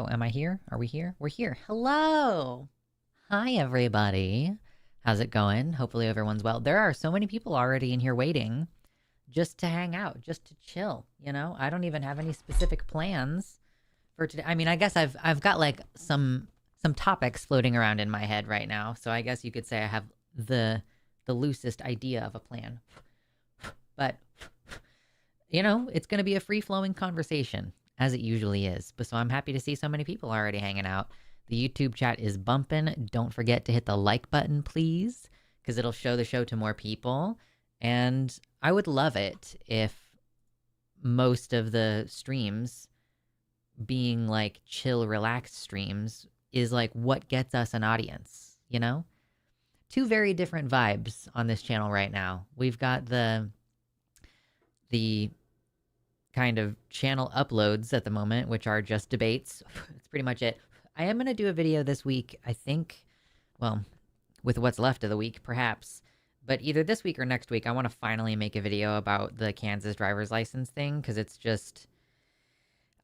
am I here? Are we here? We're here. Hello. Hi, everybody. How's it going? Hopefully, everyone's well. There are so many people already in here waiting just to hang out, just to chill. I don't even have any specific plans for today. I mean, I guess I've got like some topics floating around in my head right now. So I guess you could say I have the loosest idea of a plan. But it's going to be a free-flowing conversation as it usually is. But so I'm happy to see so many people already hanging out. The YouTube chat is bumping. Don't forget to hit the like button, please, because it'll show the show to more people. And I would love it if most of the streams being like chill, relaxed streams is like what gets us an audience, Two very different vibes on this channel right now. We've got the kind of channel uploads at the moment, which are just debates. That's pretty much it. I am going to do a video this week, I think, well, with what's left of the week, perhaps. But either this week or next week, I want to finally make a video about the Kansas driver's license thing, because it's just,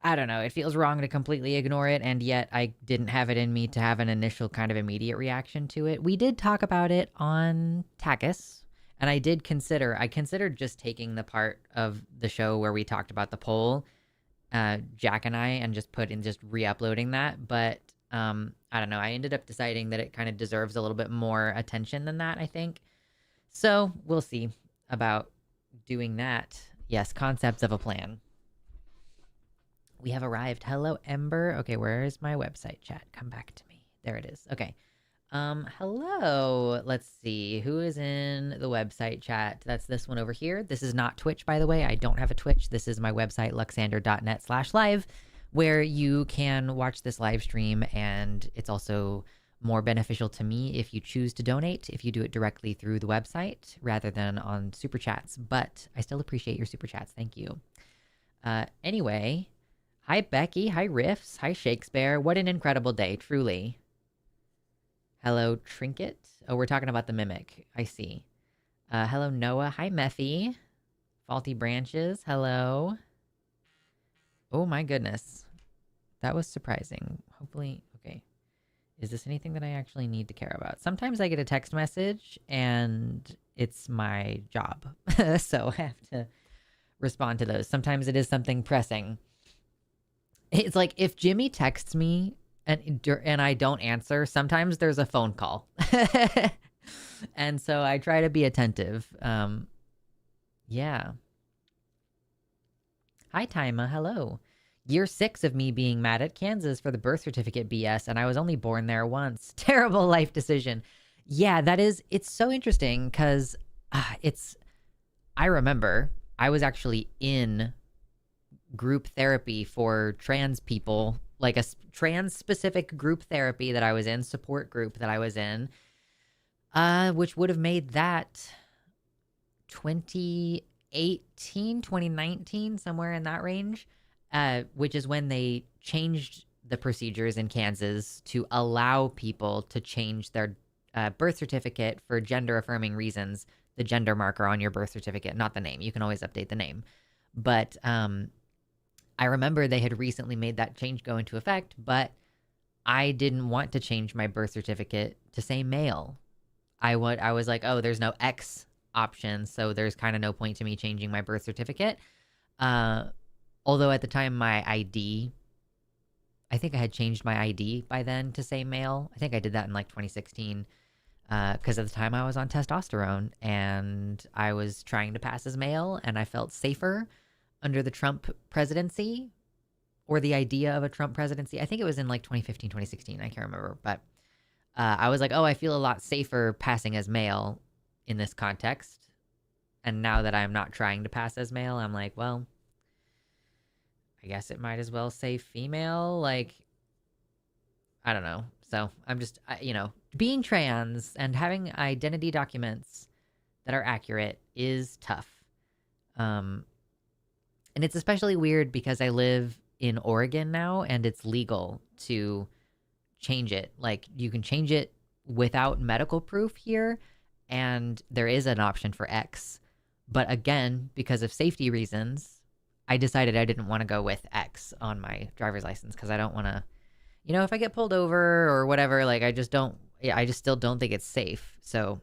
I don't know, it feels wrong to completely ignore it, and yet I didn't have it in me to have an initial kind of immediate reaction to it. We did talk about it on Takis, and I considered just taking the part of the show where we talked about the poll, Jack and I, and just re-uploading that. But I don't know. I ended up deciding that it kind of deserves a little bit more attention than that, I think. So we'll see about doing that. Yes, concepts of a plan. We have arrived. Hello, Ember. Okay, where is my website chat? Come back to me. There it is. Okay. Hello. Let's see. Who is in the website chat? That's this one over here. This is not Twitch, by the way. I don't have a Twitch. This is my website, luxander.net/live, where you can watch this live stream, and it's also more beneficial to me if you choose to donate, if you do it directly through the website rather than on Super Chats. But I still appreciate your Super Chats. Thank you. Anyway, hi, Becky. Hi, Riffs. Hi, Shakespeare. What an incredible day, truly. Hello, Trinket. Oh, we're talking about the Mimic. I see. Hello, Noah. Hi, Methy. Faulty Branches. Hello. Oh, my goodness. That was surprising. Hopefully, okay. Is this anything that I actually need to care about? Sometimes I get a text message, and it's my job. So I have to respond to those. Sometimes it is something pressing. It's like if Jimmy texts me, and I don't answer, sometimes there's a phone call. And so I try to be attentive. Yeah. Hi, Tima. Hello. Year 6 of me being mad at Kansas for the birth certificate BS, and I was only born there once. Terrible life decision. Yeah, it's so interesting because I remember I was actually in group therapy for trans people, like a trans-specific group therapy that I was in, support group that I was in, which would have made that 2018, 2019, somewhere in that range, which is when they changed the procedures in Kansas to allow people to change their birth certificate for gender-affirming reasons, the gender marker on your birth certificate, not the name. You can always update the name. But I remember they had recently made that change go into effect, but I didn't want to change my birth certificate to say male. I was like, oh, there's no X option, so there's kind of no point to me changing my birth certificate. Although at the time my ID, I think I had changed my ID by then to say male. I think I did that in like 2016 because at the time I was on testosterone and I was trying to pass as male, and I felt safer under the Trump presidency, or the idea of a Trump presidency. I think it was in like 2015, 2016. I can't remember. But I was like, oh, I feel a lot safer passing as male in this context. And now that I'm not trying to pass as male, I'm like, well, I guess it might as well say female. Like, I don't know. So I'm just, being trans and having identity documents that are accurate is tough. And it's especially weird because I live in Oregon now, and it's legal to change it. Like, you can change it without medical proof here, and there is an option for X. But again, because of safety reasons, I decided I didn't want to go with X on my driver's license because I don't want to you know, if I get pulled over or whatever, like I just don't, yeah, I just still don't think it's safe. So,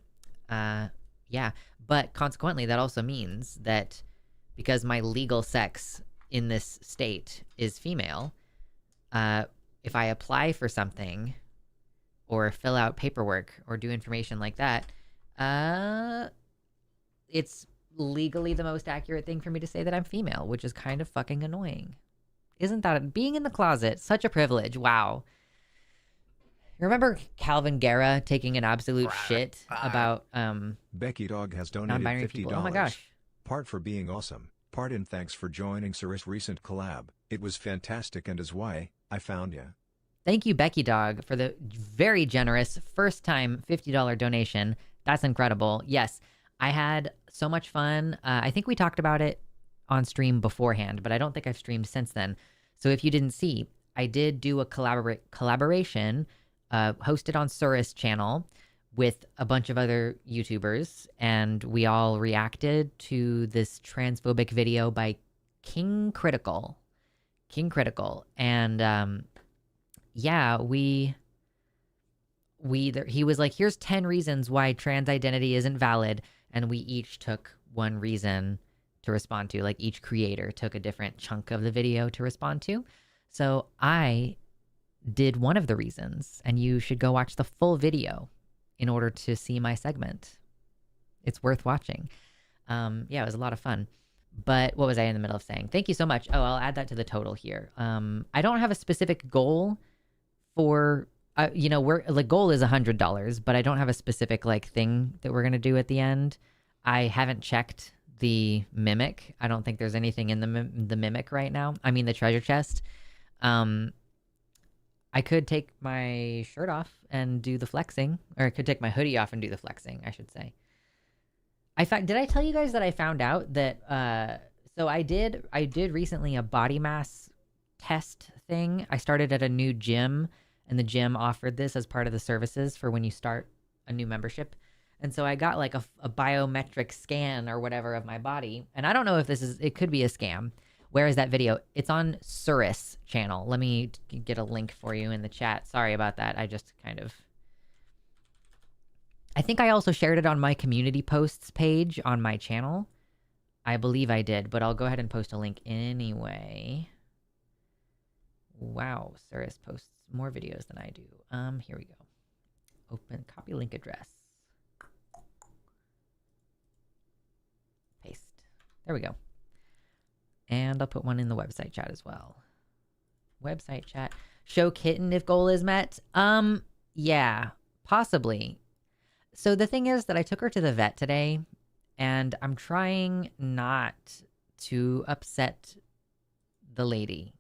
yeah. But consequently, that also means that because my legal sex in this state is female, if I apply for something or fill out paperwork or do information like that, it's legally the most accurate thing for me to say that I'm female, which is kind of fucking annoying. Isn't that being in the closet such a privilege? Wow. Remember Calvin Guerra taking an absolute shit about Becky Dog has donated non-binary $50. people? Oh my gosh. Part for being awesome, part in thanks for joining Cirrus' recent collab. It was fantastic and is why I found ya. Thank you, Becky Dog, for the very generous first time $50 donation. That's incredible. Yes, I had so much fun. I think we talked about it on stream beforehand, but I don't think I've streamed since then. So if you didn't see, I did do a collaboration hosted on Cirrus channel with a bunch of other YouTubers, and we all reacted to this transphobic video by King Critical. And yeah, he was like, here's 10 reasons why trans identity isn't valid, and we each took one reason to respond to. Like each creator took a different chunk of the video to respond to. So I did one of the reasons, and you should go watch the full video in order to see my segment. It's worth watching. Yeah, it was a lot of fun. But what was I in the middle of saying? Thank you so much. Oh, I'll add that to the total here. I don't have a specific goal for, you know, the goal is $100, but I don't have a specific like thing that we're going to do at the end. I haven't checked the Mimic. I don't think there's anything in the Mimic right now. I mean, the treasure chest. I could take my shirt off and do the flexing, or I could take my hoodie off and do the flexing, I should say. Did I tell you guys that I found out that, so I did recently a body mass test thing. I started at a new gym, and the gym offered this as part of the services for when you start a new membership. And so I got like a biometric scan or whatever of my body. And I don't know if it could be a scam. Where is that video? It's on Cirrus channel. Let me get a link for you in the chat. Sorry about that. I think I also shared it on my community posts page on my channel. I believe I did, but I'll go ahead and post a link anyway. Wow, Cirrus posts more videos than I do. Here we go. Open, copy link address. Paste. There we go. And I'll put one in the website chat as well. Website chat. Show kitten if goal is met. Yeah, possibly. So the thing is that I took her to the vet today, and I'm trying not to upset the lady.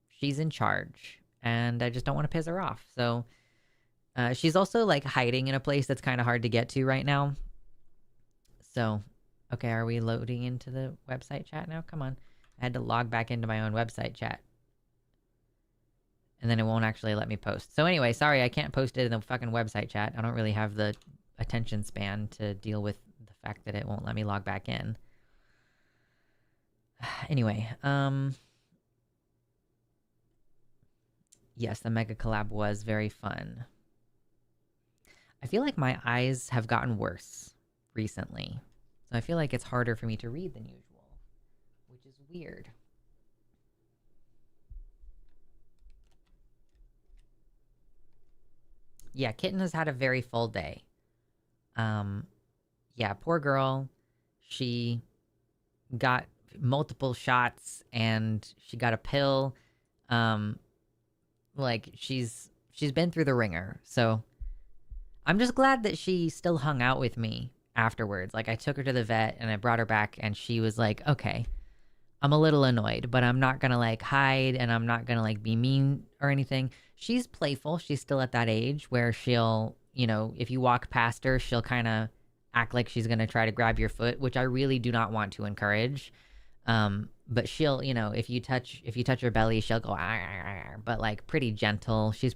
She's in charge, and I just don't want to piss her off. So she's also like hiding in a place that's kind of hard to get to right now. So, okay, are we loading into the website chat now? Come on. I had to log back into my own website chat. And then it won't actually let me post. So anyway, sorry, I can't post it in the fucking website chat. I don't really have the attention span to deal with the fact that it won't let me log back in. Anyway, yes, the mega collab was very fun. I feel like my eyes have gotten worse recently. So I feel like it's harder for me to read than usual, which is weird. Yeah, Kitten has had a very full day. Yeah, poor girl. She got multiple shots and she got a pill. Like she's been through the ringer. So I'm just glad that she still hung out with me afterwards. Like I took her to the vet and I brought her back and she was like, okay, I'm a little annoyed, but I'm not gonna like hide and I'm not gonna like be mean or anything. She's playful. She's still at that age where she'll, you know, if you walk past her, she'll kind of act like she's gonna try to grab your foot, which I really do not want to encourage. But she'll, you know, if you touch her belly, she'll go, but like pretty gentle. She's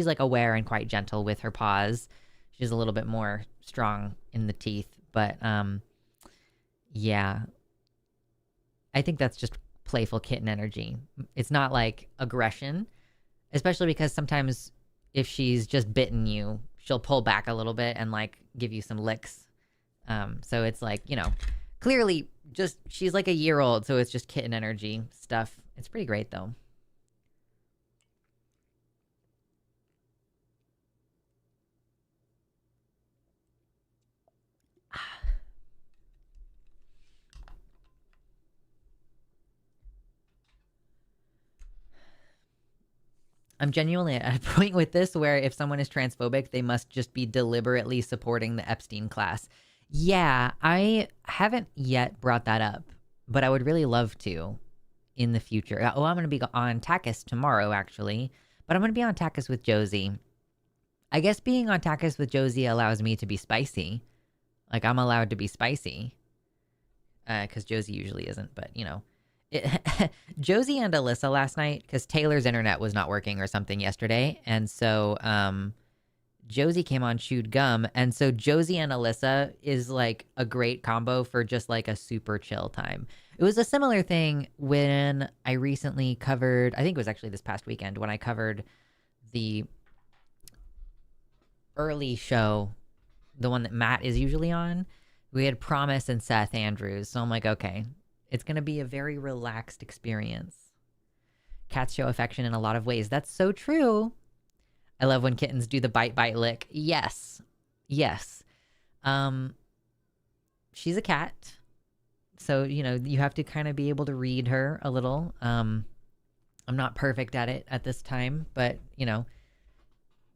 like aware and quite gentle with her paws. She's a little bit more strong in the teeth, but yeah. I think that's just playful kitten energy. It's not like aggression, especially because sometimes if she's just bitten you, she'll pull back a little bit and like give you some licks. So it's like, you know, clearly just she's like a year old, so it's just kitten energy stuff. It's pretty great though. I'm genuinely at a point with this where if someone is transphobic, they must just be deliberately supporting the Epstein class. Yeah, I haven't yet brought that up, but I would really love to in the future. Oh, I'm going to be on Takis tomorrow, actually, but I'm going to be on Takis with Josie. I guess being on Takis with Josie allows me to be spicy. Like, I'm allowed to be spicy. Because Josie usually isn't, but, you know. Josie and Alyssa last night, because Taylor's internet was not working or something yesterday, and so Josie came on Chewed Gum, and so Josie and Alyssa is like a great combo for just like a super chill time. It was a similar thing when I recently covered, I think it was actually this past weekend, when I covered the early show, the one that Matt is usually on. We had Promise and Seth Andrews, so I'm like, okay, it's going to be a very relaxed experience. Cats show affection in a lot of ways. That's so true. I love when kittens do the bite, bite, lick. Yes. Yes. She's a cat. So, you know, you have to kind of be able to read her a little. I'm not perfect at it at this time, but, you know,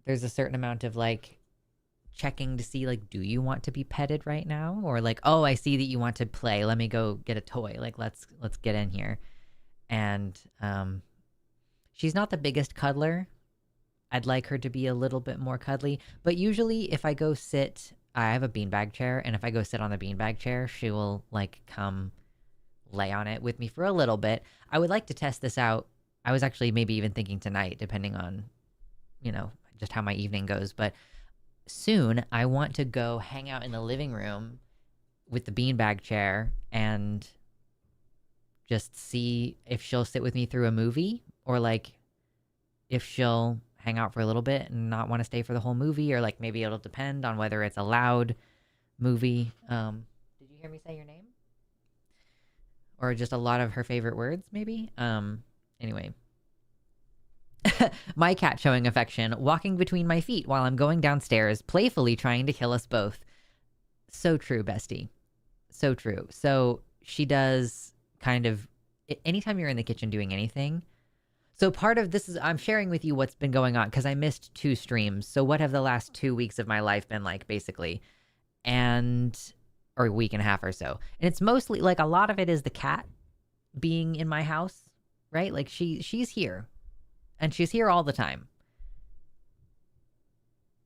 there's a certain amount of, like, checking to see, like, do you want to be petted right now? Or like, oh, I see that you want to play. Let me go get a toy. Like, let's get in here. And she's not the biggest cuddler. I'd like her to be a little bit more cuddly. But usually if I go sit, I have a beanbag chair, and if I go sit on the beanbag chair, she will, like, come lay on it with me for a little bit. I would like to test this out. I was actually maybe even thinking tonight, depending on, you know, just how my evening goes. But soon I want to go hang out in the living room with the beanbag chair and just see if she'll sit with me through a movie, or like if she'll hang out for a little bit and not want to stay for the whole movie, or like maybe it'll depend on whether it's a loud movie. Did you hear me say your name? Or just a lot of her favorite words, maybe? Anyway. My cat showing affection, walking between my feet while I'm going downstairs, playfully trying to kill us both. So true, bestie. So true. So she does kind of, anytime you're in the kitchen doing anything. So part of this is, I'm sharing with you what's been going on, because I missed 2 streams. So what have the last 2 weeks of my life been like, basically? Or a week and a half or so. And it's mostly, like, a lot of it is the cat being in my house, right? Like, she's here. And she's here all the time.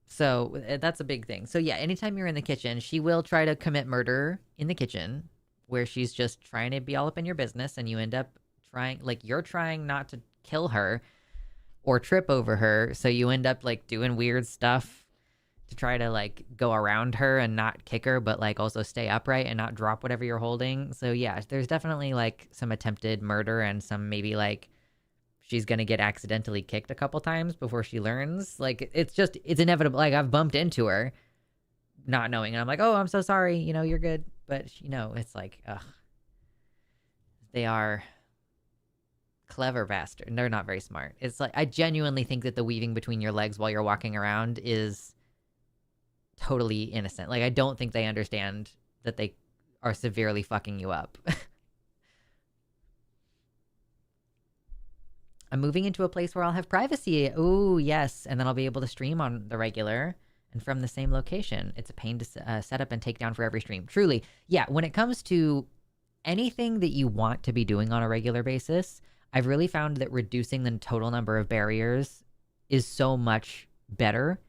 So that's a big thing. So yeah, anytime you're in the kitchen, she will try to commit murder in the kitchen, where she's just trying to be all up in your business, and you end up trying, like, you're trying not to kill her or trip over her. So you end up, like, doing weird stuff to try to, like, go around her and not kick her, but, like, also stay upright and not drop whatever you're holding. So yeah, there's definitely, like, some attempted murder and some maybe, like, she's going to get accidentally kicked a couple times before she learns. Like, it's inevitable. Like, I've bumped into her not knowing, and I'm like, oh, I'm so sorry. You know, you're good. But, you know, it's like, ugh. They are clever bastards. They're not very smart. It's like, I genuinely think that the weaving between your legs while you're walking around is totally innocent. Like, I don't think they understand that they are severely fucking you up. I'm moving into a place where I'll have privacy. Ooh, yes. And then I'll be able to stream on the regular and from the same location. It's a pain to set up and take down for every stream. Truly. Yeah, when it comes to anything that you want to be doing on a regular basis, I've really found that reducing the total number of barriers is so much better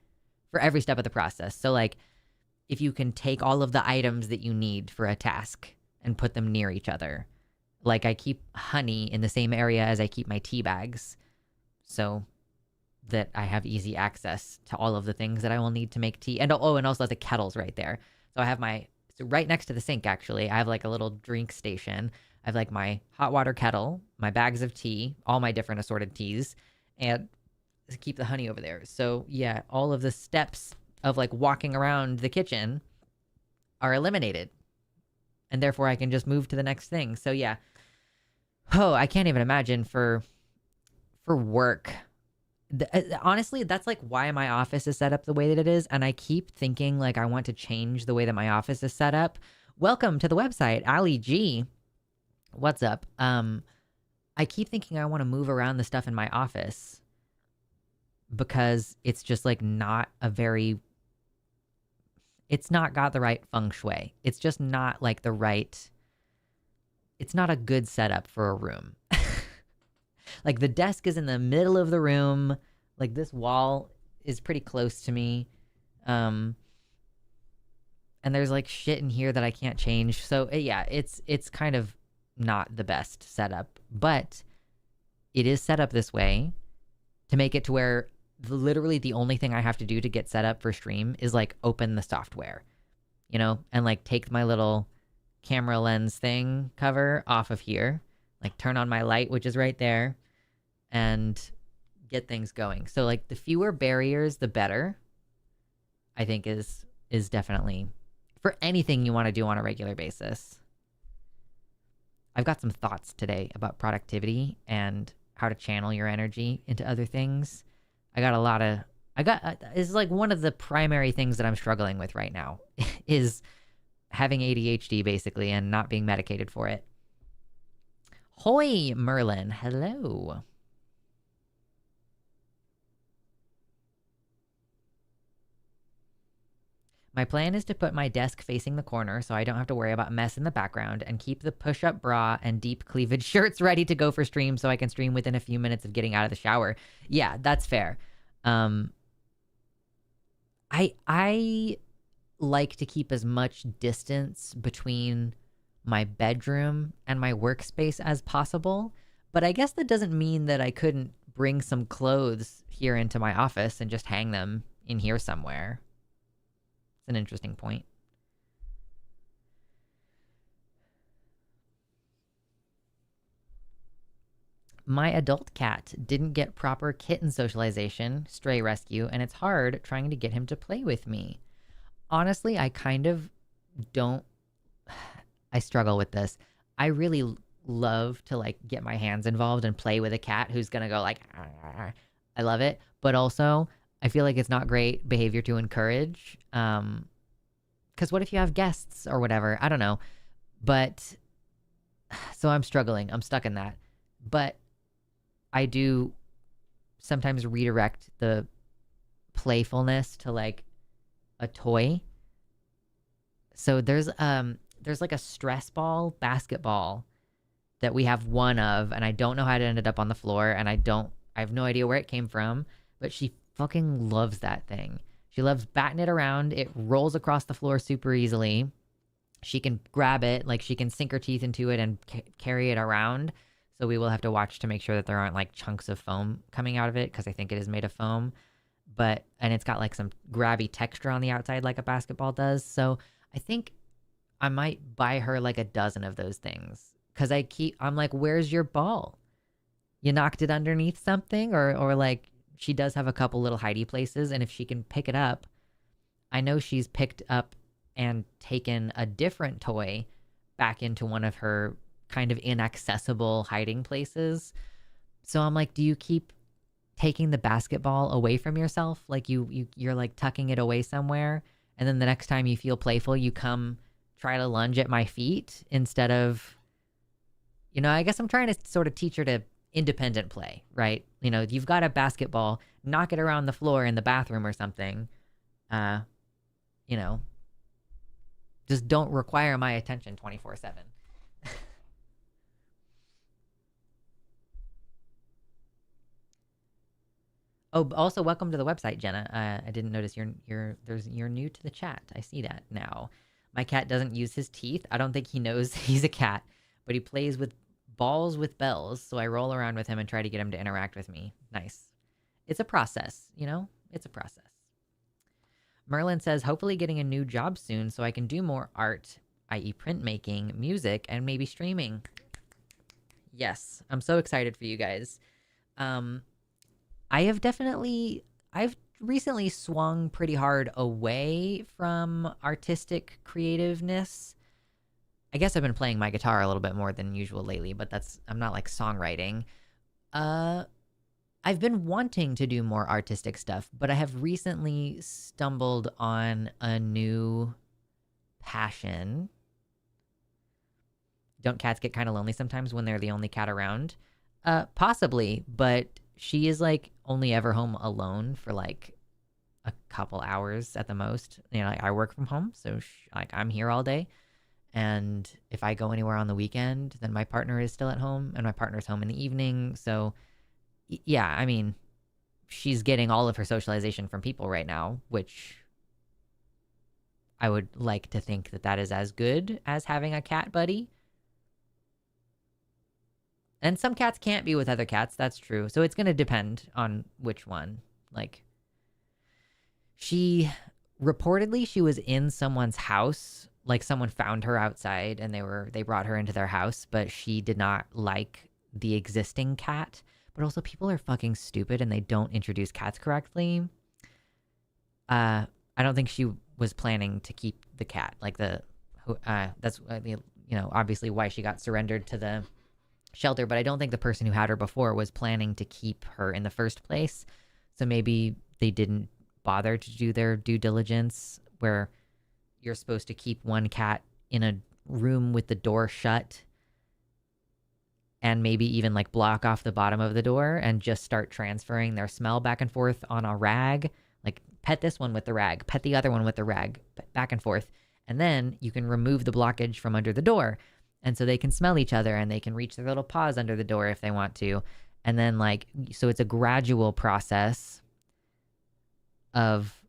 for every step of the process. So, like, if you can take all of the items that you need for a task and put them near each other. Like, I keep honey in the same area as I keep my tea bags, so that I have easy access to all of the things that I will need to make tea. And also the kettle's right there. So I have so right next to the sink, actually, I have, like, a little drink station. I have like my hot water kettle, my bags of tea, all my different assorted teas, and keep the honey over there. So yeah, all of the steps of like walking around the kitchen are eliminated, and therefore I can just move to the next thing. So yeah. Oh, I can't even imagine for work. Honestly, that's like why my office is set up the way that it is, and I keep thinking like I want to change the way that my office is set up. Welcome to the website, Ali G. What's up? I keep thinking I want to move around the stuff in my office because it's just like not a very it's not got the right feng shui. It's just not like the right it's not a good setup for a room. Like the desk is in the middle of the room. Like this wall is pretty close to me. And there's like shit in here that I can't change. So yeah, it's kind of not the best setup, but it is set up this way to make it to where literally the only thing I have to do to get set up for stream is like open the software, you know, and like take my little camera lens thing cover off of here, like turn on my light, which is right there, and get things going. So like the fewer barriers, the better, I think is definitely for anything you want to do on a regular basis. I've got some thoughts today about productivity and how to channel your energy into other things. It's like one of the primary things that I'm struggling with right now is having ADHD basically and not being medicated for it. Hoy, Merlin. Hello. My plan is to put my desk facing the corner so I don't have to worry about mess in the background and keep the push-up bra and deep cleavage shirts ready to go for stream so I can stream within a few minutes of getting out of the shower. Yeah, that's fair. I like to keep as much distance between my bedroom and my workspace as possible, but I guess that doesn't mean that I couldn't bring some clothes here into my office and just hang them in here somewhere. It's an interesting point. My adult cat didn't get proper kitten socialization, stray rescue, and it's hard trying to get him to play with me. Honestly, I kind of don't... I struggle with this. I really love to like get my hands involved and play with a cat who's gonna go like... I love it. But also, I feel like it's not great behavior to encourage. Because what if you have guests or whatever? I don't know. But... So I'm struggling. I'm stuck in that. But I do sometimes redirect the playfulness to like a toy. So there's like a stress ball basketball that we have one of, and I don't know how it ended up on the floor, and I have no idea where it came from, but she fucking loves that thing. She loves batting it around. It rolls across the floor super easily. She can grab it, like she can sink her teeth into it and carry it around. So we will have to watch to make sure that there aren't like chunks of foam coming out of it, because I think it is made of foam. And it's got like some grabby texture on the outside like a basketball does. So I think I might buy her like a dozen of those things, because I'm like, where's your ball? You knocked it underneath something? Or like, she does have a couple little hidey places, and if she can pick it up, I know she's picked up and taken a different toy back into one of her kind of inaccessible hiding places. So I'm like, do you keep taking the basketball away from yourself? Like you're like tucking it away somewhere, and then the next time you feel playful, you come try to lunge at my feet instead of, I guess I'm trying to sort of teach her to independent play, right? You've got a basketball, knock it around the floor in the bathroom or something. Just don't require my attention 24/7. Oh, also welcome to the website, Jenna. I didn't notice you're new to the chat. I see that now. My cat doesn't use his teeth. I don't think he knows he's a cat, but he plays with balls with bells. So I roll around with him and try to get him to interact with me. Nice. It's a process, It's a process. Merlin says, hopefully getting a new job soon so I can do more art, i.e. printmaking, music, and maybe streaming. Yes, I'm so excited for you guys. Um, I've recently swung pretty hard away from artistic creativeness. I guess I've been playing my guitar a little bit more than usual lately, but I'm not like songwriting. Uh, I've been wanting to do more artistic stuff, but I have recently stumbled on a new passion. Don't cats get kind of lonely sometimes when they're the only cat around? Possibly, but she is like only ever home alone for like a couple hours at the most. You know, like, I work from home, so like I'm here all day. And if I go anywhere on the weekend, then my partner is still at home, and my partner's home in the evening. So, yeah, I mean, she's getting all of her socialization from people right now, which I would like to think that that is as good as having a cat buddy. And some cats can't be with other cats, that's true. So it's going to depend on which one. Like, she reportedly she was in someone's house, like someone found her outside and they brought her into their house, but she did not like the existing cat. But also people are fucking stupid and they don't introduce cats correctly. I don't think she was planning to keep the cat. Like that's you know, obviously why she got surrendered to the shelter, but I don't think the person who had her before was planning to keep her in the first place. So maybe they didn't bother to do their due diligence where you're supposed to keep one cat in a room with the door shut and maybe even like block off the bottom of the door and just start transferring their smell back and forth on a rag. Like pet this one with the rag, pet the other one with the rag, back and forth. And then you can remove the blockage from under the door. And so they can smell each other and they can reach their little paws under the door if they want to. And then like, so it's a gradual process of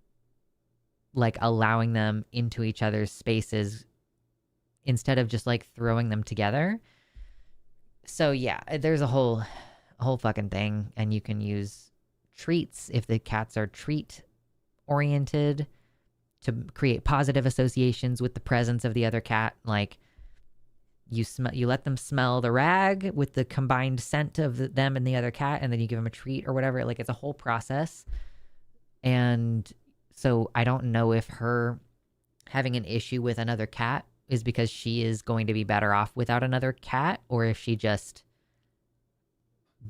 like allowing them into each other's spaces instead of just like throwing them together. So yeah, there's a whole fucking thing. And you can use treats if the cats are treat oriented to create positive associations with the presence of the other cat. Like, you let them smell the rag with the combined scent of them and the other cat, and then you give them a treat or whatever. Like, it's a whole process. And so I don't know if her having an issue with another cat is because she is going to be better off without another cat, or if she just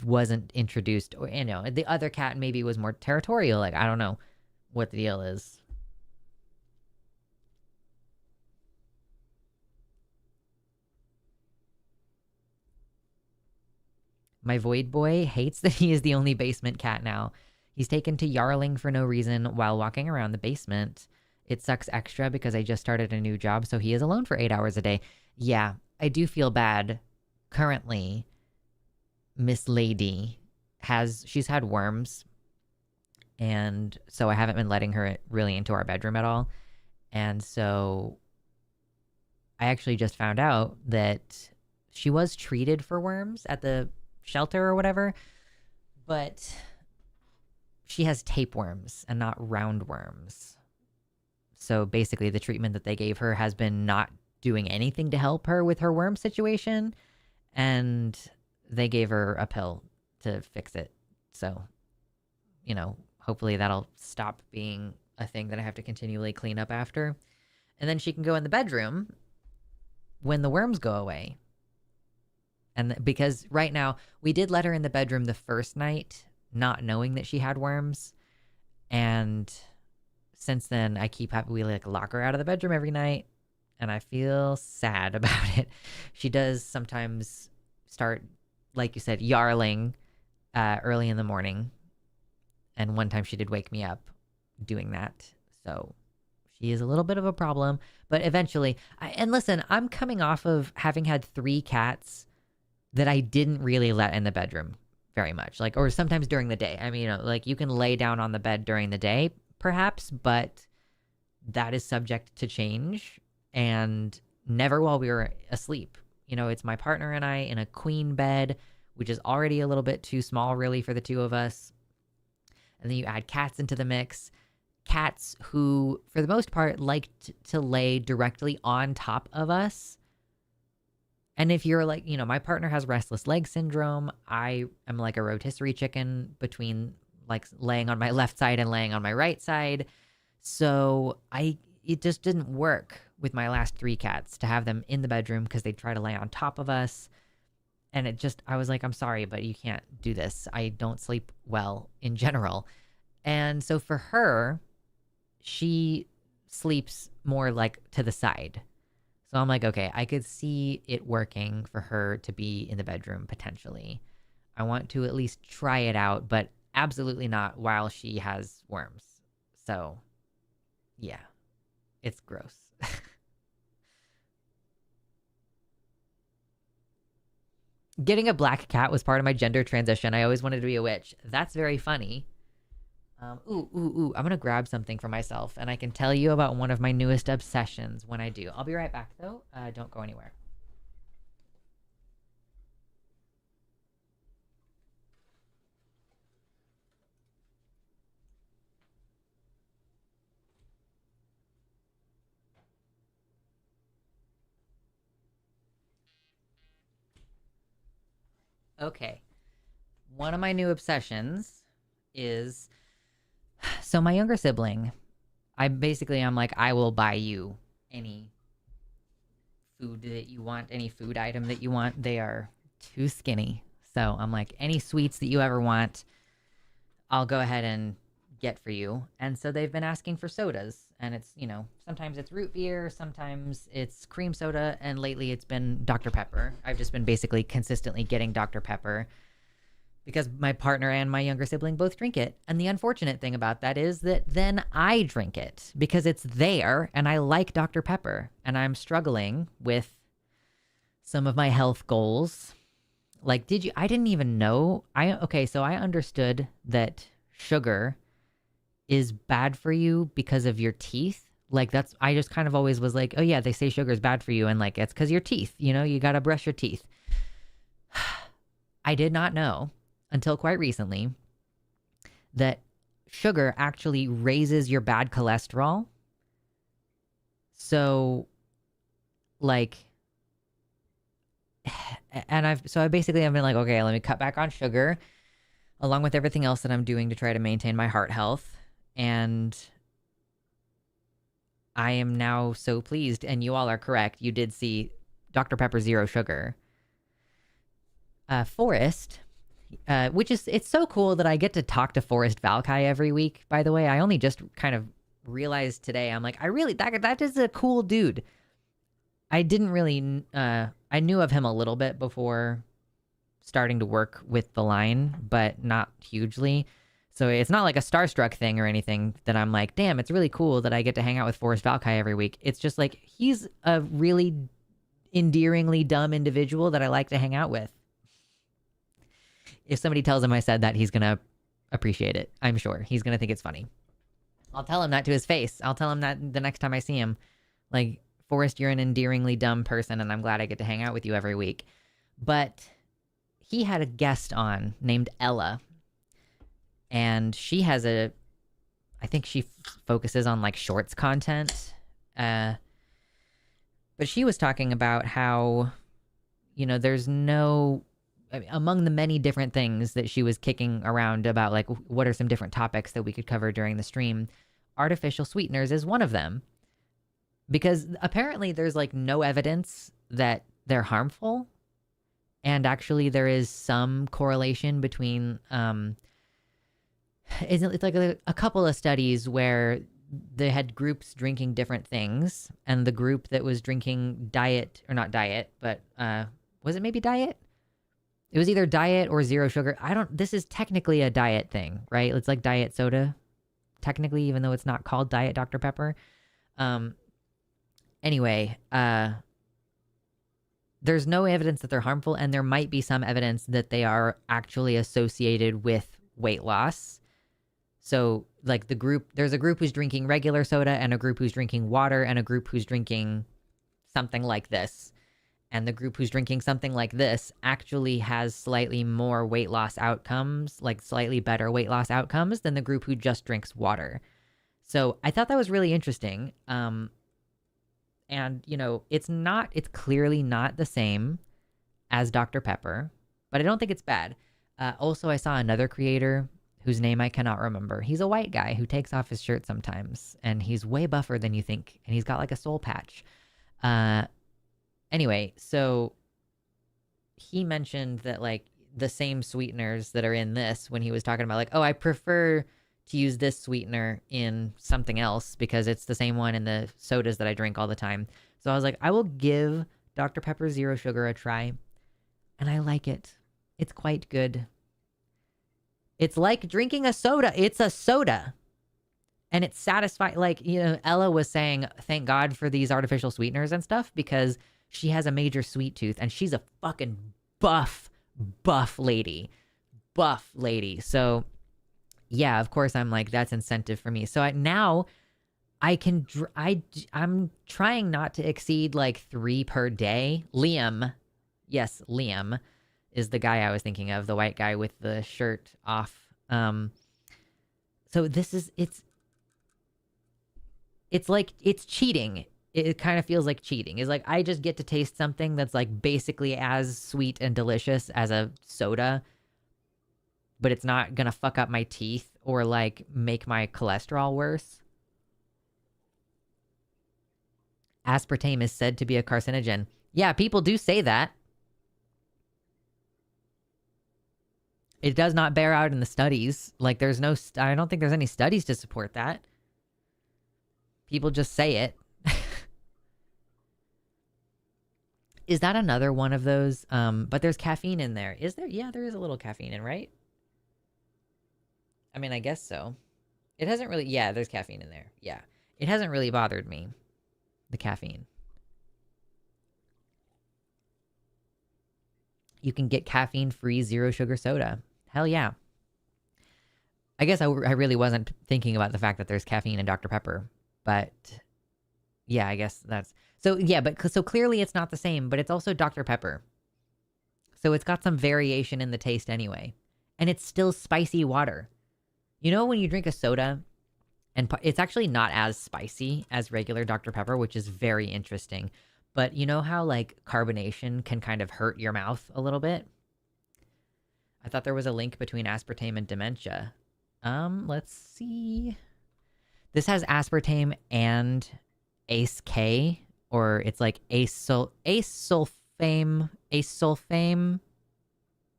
wasn't introduced, or, you know, the other cat maybe was more territorial. Like, I don't know what the deal is. My Void Boy hates that he is the only basement cat now. He's taken to yarling for no reason while walking around the basement. It sucks extra because I just started a new job, so he is alone for 8 hours a day. Yeah, I do feel bad. Currently, Miss Lady she's had worms, and so I haven't been letting her really into our bedroom at all. And so I actually just found out that she was treated for worms at the shelter or whatever, but she has tapeworms and not roundworms. So basically the treatment that they gave her has been not doing anything to help her with her worm situation, and they gave her a pill to fix it. So, you know, hopefully that'll stop being a thing that I have to continually clean up after. And then she can go in the bedroom when the worms go away. And because right now, we did let her in the bedroom the first night, not knowing that she had worms. And since then, we like lock her out of the bedroom every night. And I feel sad about it. She does sometimes start, like you said, yarling early in the morning. And one time she did wake me up doing that. So she is a little bit of a problem. But eventually, and listen, I'm coming off of having had 3 cats that I didn't really let in the bedroom very much. Like, or sometimes during the day. I mean, you know, like you can lay down on the bed during the day, perhaps, but that is subject to change, and never while we were asleep. You know, it's my partner and I in a queen bed, which is already a little bit too small really for the two of us. And then you add cats into the mix. Cats who, for the most part, like to lay directly on top of us. And if you're like, my partner has restless leg syndrome. I am like a rotisserie chicken between like laying on my left side and laying on my right side. So it just didn't work with my last 3 cats to have them in the bedroom because they'd try to lay on top of us. And I was like, I'm sorry, but you can't do this. I don't sleep well in general. And so for her, she sleeps more like to the side. So I'm like, okay, I could see it working for her to be in the bedroom potentially. I want to at least try it out, but absolutely not while she has worms. So, yeah, it's gross. Getting a black cat was part of my gender transition. I always wanted to be a witch. That's very funny. Ooh. I'm going to grab something for myself, and I can tell you about one of my newest obsessions when I do. I'll be right back, though. Don't go anywhere. Okay. One of my new obsessions is... So my younger sibling, I'm like, I will buy you any food that you want, any food item that you want. They are too skinny. So I'm like, any sweets that you ever want, I'll go ahead and get for you. And so they've been asking for sodas. And it's, sometimes it's root beer, sometimes it's cream soda, and lately it's been Dr. Pepper. I've just been basically consistently getting Dr. Pepper because my partner and my younger sibling both drink it. And the unfortunate thing about that is that then I drink it because it's there and I like Dr. Pepper and I'm struggling with some of my health goals. Like, I didn't even know. So I understood that sugar is bad for you because of your teeth. Like I just kind of always was like, oh yeah, they say sugar is bad for you. And like, it's because your teeth, you got to brush your teeth. I did not know until quite recently that sugar actually raises your bad cholesterol. So like, and I've been like, okay, let me cut back on sugar along with everything else that I'm doing to try to maintain my heart health. And I am now so pleased, and you all are correct. You did see Dr. Pepper Zero Sugar. Forrest, it's so cool that I get to talk to Forrest Valkai every week, by the way. I only just kind of realized today, I'm like, that is a cool dude. I didn't really, I knew of him a little bit before starting to work with the line, but not hugely. So it's not like a starstruck thing or anything that I'm like, damn, it's really cool that I get to hang out with Forrest Valkai every week. It's just like, he's a really endearingly dumb individual that I like to hang out with. If somebody tells him I said that, he's going to appreciate it. I'm sure. He's going to think it's funny. I'll tell him that to his face. I'll tell him that the next time I see him. Like, Forrest, you're an endearingly dumb person, and I'm glad I get to hang out with you every week. But he had a guest on named Ella. And she has I think she focuses on like shorts content. But she was talking about how, there's among the many different things that she was kicking around about, like, what are some different topics that we could cover during the stream? Artificial sweeteners is one of them. Because apparently there's, like, no evidence that they're harmful. And actually there is some correlation between, it's like a couple of studies where they had groups drinking different things. And the group that was drinking not diet, but was it maybe diet? It was either diet or zero sugar. This is technically a diet thing, right? It's like diet soda, technically, even though it's not called Diet Dr. Pepper. Anyway, there's no evidence that they're harmful, and there might be some evidence that they are actually associated with weight loss. So, like there's a group who's drinking regular soda, and a group who's drinking water, and a group who's drinking something like this. And the group who's drinking something like this actually has slightly more weight loss outcomes, like slightly better weight loss outcomes than the group who just drinks water. So I thought that was really interesting. And, it's clearly not the same. as Dr. Pepper, but I don't think it's bad. Also, I saw another creator whose name I cannot remember. He's a white guy who takes off his shirt sometimes, and he's way buffer than you think, and he's got like a soul patch. Anyway, so he mentioned that like the same sweeteners that are in this, when he was talking about like, oh, I prefer to use this sweetener in something else because it's the same one in the sodas that I drink all the time. So I was like, I will give Dr. Pepper Zero Sugar a try, and I like it. It's quite good. It's like drinking a soda. It's a soda. And it's satisfying. Like, you know, Ella was saying, thank God for these artificial sweeteners and stuff, because she has a major sweet tooth and she's a fucking buff lady. Buff lady. So, yeah, of course, I'm like, that's incentive for me. So now I can, I'm trying not to exceed like 3 per day. Liam, yes, Liam is the guy I was thinking of, the white guy with the shirt off. So this is, it's like, it's cheating. It kind of feels like cheating. It's like, I just get to taste something that's like basically as sweet and delicious as a soda, but it's not gonna fuck up my teeth or like make my cholesterol worse. Aspartame is said to be a carcinogen. Yeah, people do say that. It does not bear out in the studies. Like, there's no, I don't think there's any studies to support that. People just say it. Is that another one of those? But there's caffeine in there. Is there? Yeah, there is a little caffeine in, right? I mean, I guess so. It hasn't really, yeah, there's caffeine in there. Yeah. It hasn't really bothered me, the caffeine. You can get caffeine-free zero sugar soda. Hell yeah. I guess I really wasn't thinking about the fact that there's caffeine in Dr. Pepper. But yeah, I guess that's... So yeah, but so clearly it's not the same, but it's also Dr. Pepper. So it's got some variation in the taste anyway. And it's still spicy water. You know when you drink a soda, and it's actually not as spicy as regular Dr. Pepper, which is very interesting. But you know how like carbonation can kind of hurt your mouth a little bit? I thought there was a link between aspartame and dementia. Let's see. This has aspartame and ACE-K, or it's like asulfame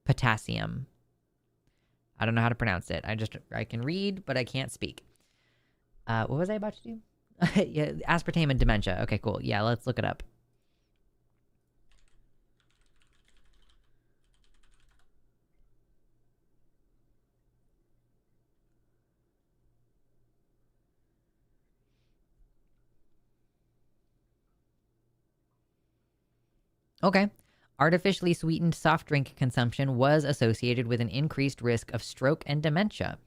potassium. I don't know how to pronounce it. I can read, but I can't speak. What was I about to do? Yeah, aspartame and dementia. Okay, cool. Yeah, let's look it up. Okay. Artificially sweetened soft drink consumption was associated with an increased risk of stroke and dementia.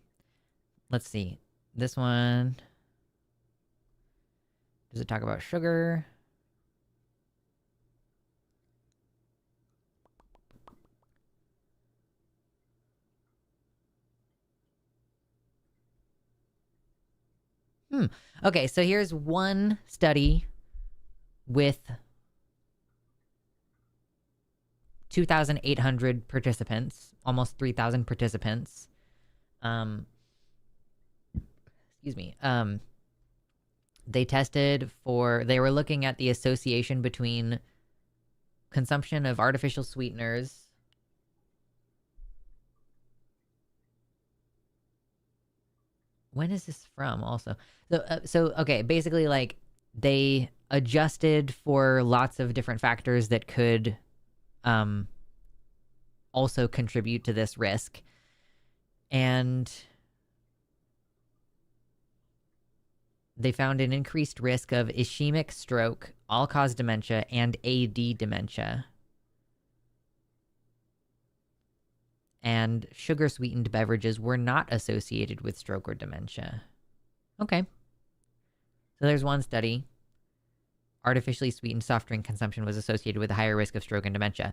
Let's see. This one... Does it talk about sugar? Okay, so here's one study with 2,800 participants, almost 3,000 participants. Excuse me. They tested for, they were looking at the association between consumption of artificial sweeteners when is this from also? So okay, basically like they adjusted for lots of different factors that could also contribute to this risk. And they found an increased risk of ischemic stroke, all-cause dementia, and AD dementia. And sugar-sweetened beverages were not associated with stroke or dementia. Okay. So there's one study. Artificially sweetened soft drink consumption was associated with a higher risk of stroke and dementia.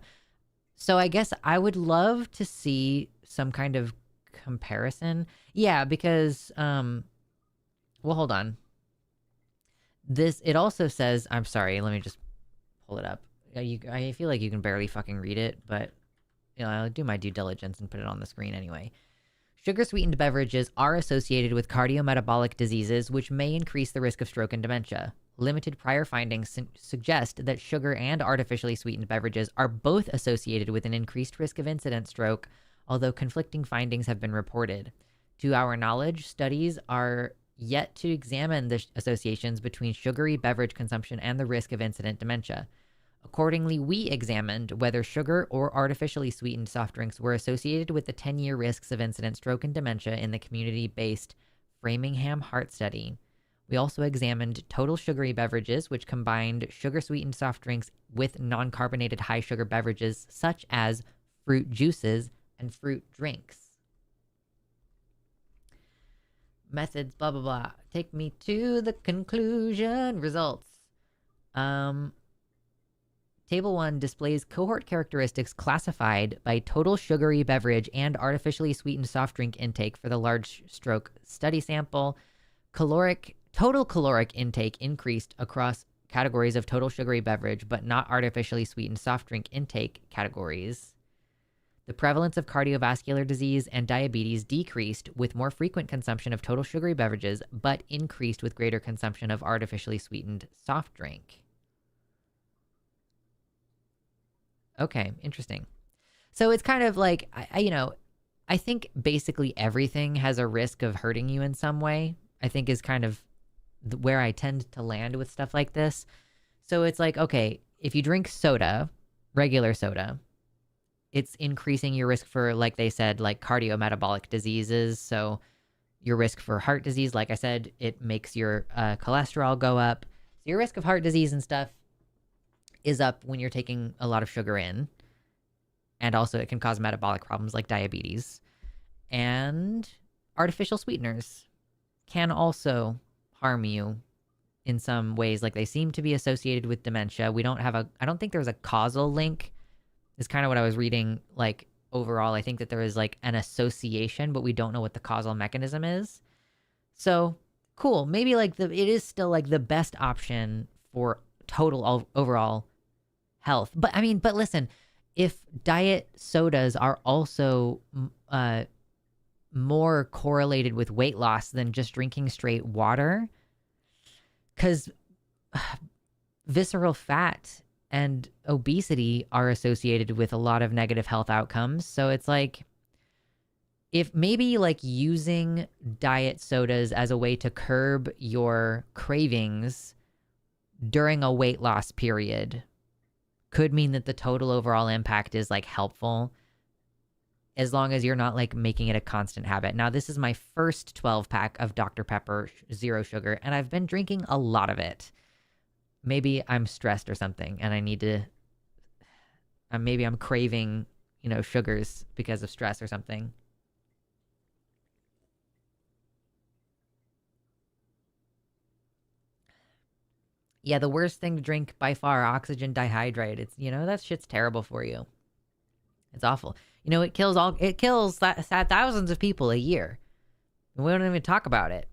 So I guess I would love to see some kind of comparison. Yeah, because, well, hold on. It also says, I'm sorry, let me just pull it up. I feel like you can barely fucking read it, but I'll do my due diligence and put it on the screen anyway. Sugar-sweetened beverages are associated with cardiometabolic diseases, which may increase the risk of stroke and dementia. Limited prior findings suggest that sugar and artificially sweetened beverages are both associated with an increased risk of incident stroke, although conflicting findings have been reported. To our knowledge, studies are yet to examine the associations between sugary beverage consumption and the risk of incident dementia. Accordingly, we examined whether sugar or artificially sweetened soft drinks were associated with the 10-year risks of incident stroke and dementia in the community-based Framingham Heart Study. We also examined total sugary beverages, which combined sugar-sweetened soft drinks with non-carbonated high-sugar beverages such as fruit juices and fruit drinks. Methods, blah, blah, blah. Take me to the conclusion. Results. Table 1 displays cohort characteristics classified by total sugary beverage and artificially sweetened soft drink intake for the large stroke study sample. Total caloric intake increased across categories of total sugary beverage, but not artificially sweetened soft drink intake categories. The prevalence of cardiovascular disease and diabetes decreased with more frequent consumption of total sugary beverages, but increased with greater consumption of artificially sweetened soft drink. Okay, interesting. So it's kind of like, I think basically everything has a risk of hurting you in some way, I think is kind of where I tend to land with stuff like this. So it's like, okay, if you drink soda, regular soda, it's increasing your risk for, like they said, like cardiometabolic diseases. So your risk for heart disease, like I said, it makes your cholesterol go up. So your risk of heart disease and stuff is up when you're taking a lot of sugar in. And also it can cause metabolic problems like diabetes. And artificial sweeteners can also harm you in some ways. Like they seem to be associated with dementia. I don't think there's a causal link is kind of what I was reading. Like overall, I think that there is like an association, but we don't know what the causal mechanism is. So cool. Maybe like it is still like the best option for total overall health. But listen, if diet sodas are also more correlated with weight loss than just drinking straight water, because visceral fat and obesity are associated with a lot of negative health outcomes. So it's like, if maybe like using diet sodas as a way to curb your cravings during a weight loss period could mean that the total overall impact is like helpful, as long as you're not like making it a constant habit. Now, this is my first 12 pack of Dr. Pepper Zero Sugar, and I've been drinking a lot of it. Maybe I'm stressed or something, and I need to, maybe I'm craving, sugars because of stress or something. Yeah, the worst thing to drink by far, oxygen dihydrate. It's, that shit's terrible for you. It's awful. It kills thousands of people a year. And we don't even talk about it.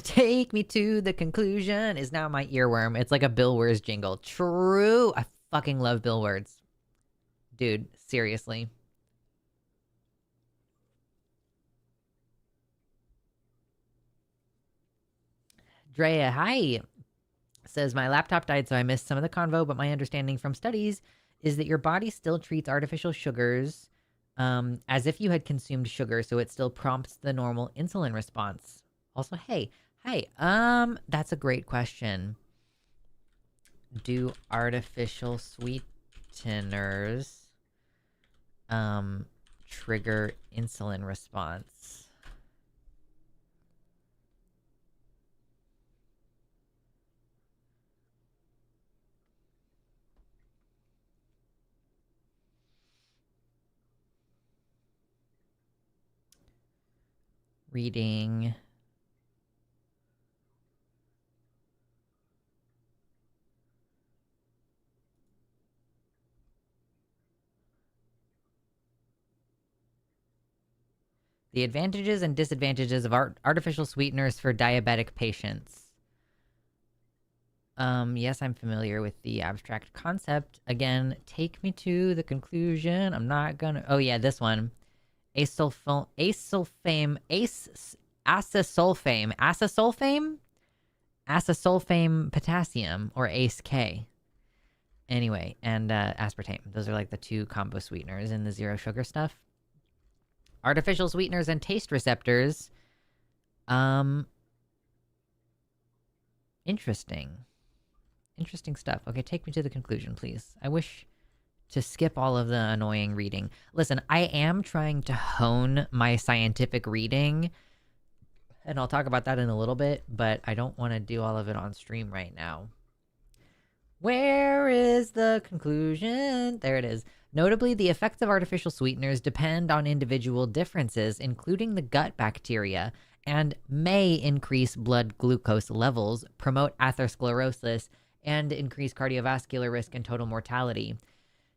Take me to the conclusion is now my earworm. It's like a Bill Wurz jingle. True. I fucking love Bill Wurz. Dude, seriously. Drea, hi. Says, my laptop died, so I missed some of the convo, but my understanding from studies is that your body still treats artificial sugars as if you had consumed sugar, so it still prompts the normal insulin response. Also, hi. That's a great question. Do artificial sweeteners trigger insulin response? Reading. The advantages and disadvantages of artificial sweeteners for diabetic patients. Yes, I'm familiar with the abstract concept. Again, take me to the conclusion. I'm not gonna... Oh, yeah, this one. Acesulfame, potassium, or ACE-K. Anyway, and aspartame. Those are like the two combo sweeteners in the zero sugar stuff. Artificial sweeteners and taste receptors. Interesting. Interesting stuff. Okay, take me to the conclusion, please. I wish to skip all of the annoying reading. Listen, I am trying to hone my scientific reading, and I'll talk about that in a little bit, but I don't want to do all of it on stream right now. Where is the conclusion? There it is. Notably, the effects of artificial sweeteners depend on individual differences, including the gut bacteria, and may increase blood glucose levels, promote atherosclerosis, and increase cardiovascular risk and total mortality.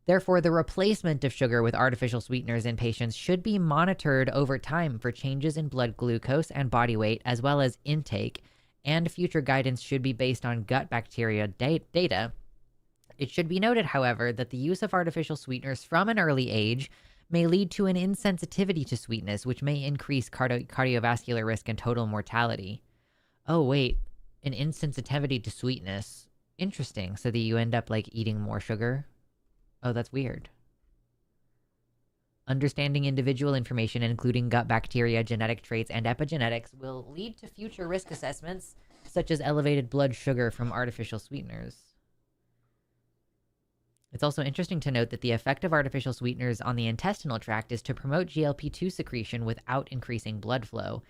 Therefore, the replacement of sugar with artificial sweeteners in patients should be monitored over time for changes in blood glucose and body weight, as well as intake, and future guidance should be based on gut bacteria data. It should be noted, however, that the use of artificial sweeteners from an early age may lead to an insensitivity to sweetness, which may increase cardiovascular risk and total mortality. Oh, wait. An insensitivity to sweetness. Interesting. So that you end up, like, eating more sugar? Oh, that's weird. Understanding individual information, including gut bacteria, genetic traits, and epigenetics, will lead to future risk assessments, such as elevated blood sugar from artificial sweeteners. It's also interesting to note that the effect of artificial sweeteners on the intestinal tract is to promote GLP-2 secretion without increasing blood flow.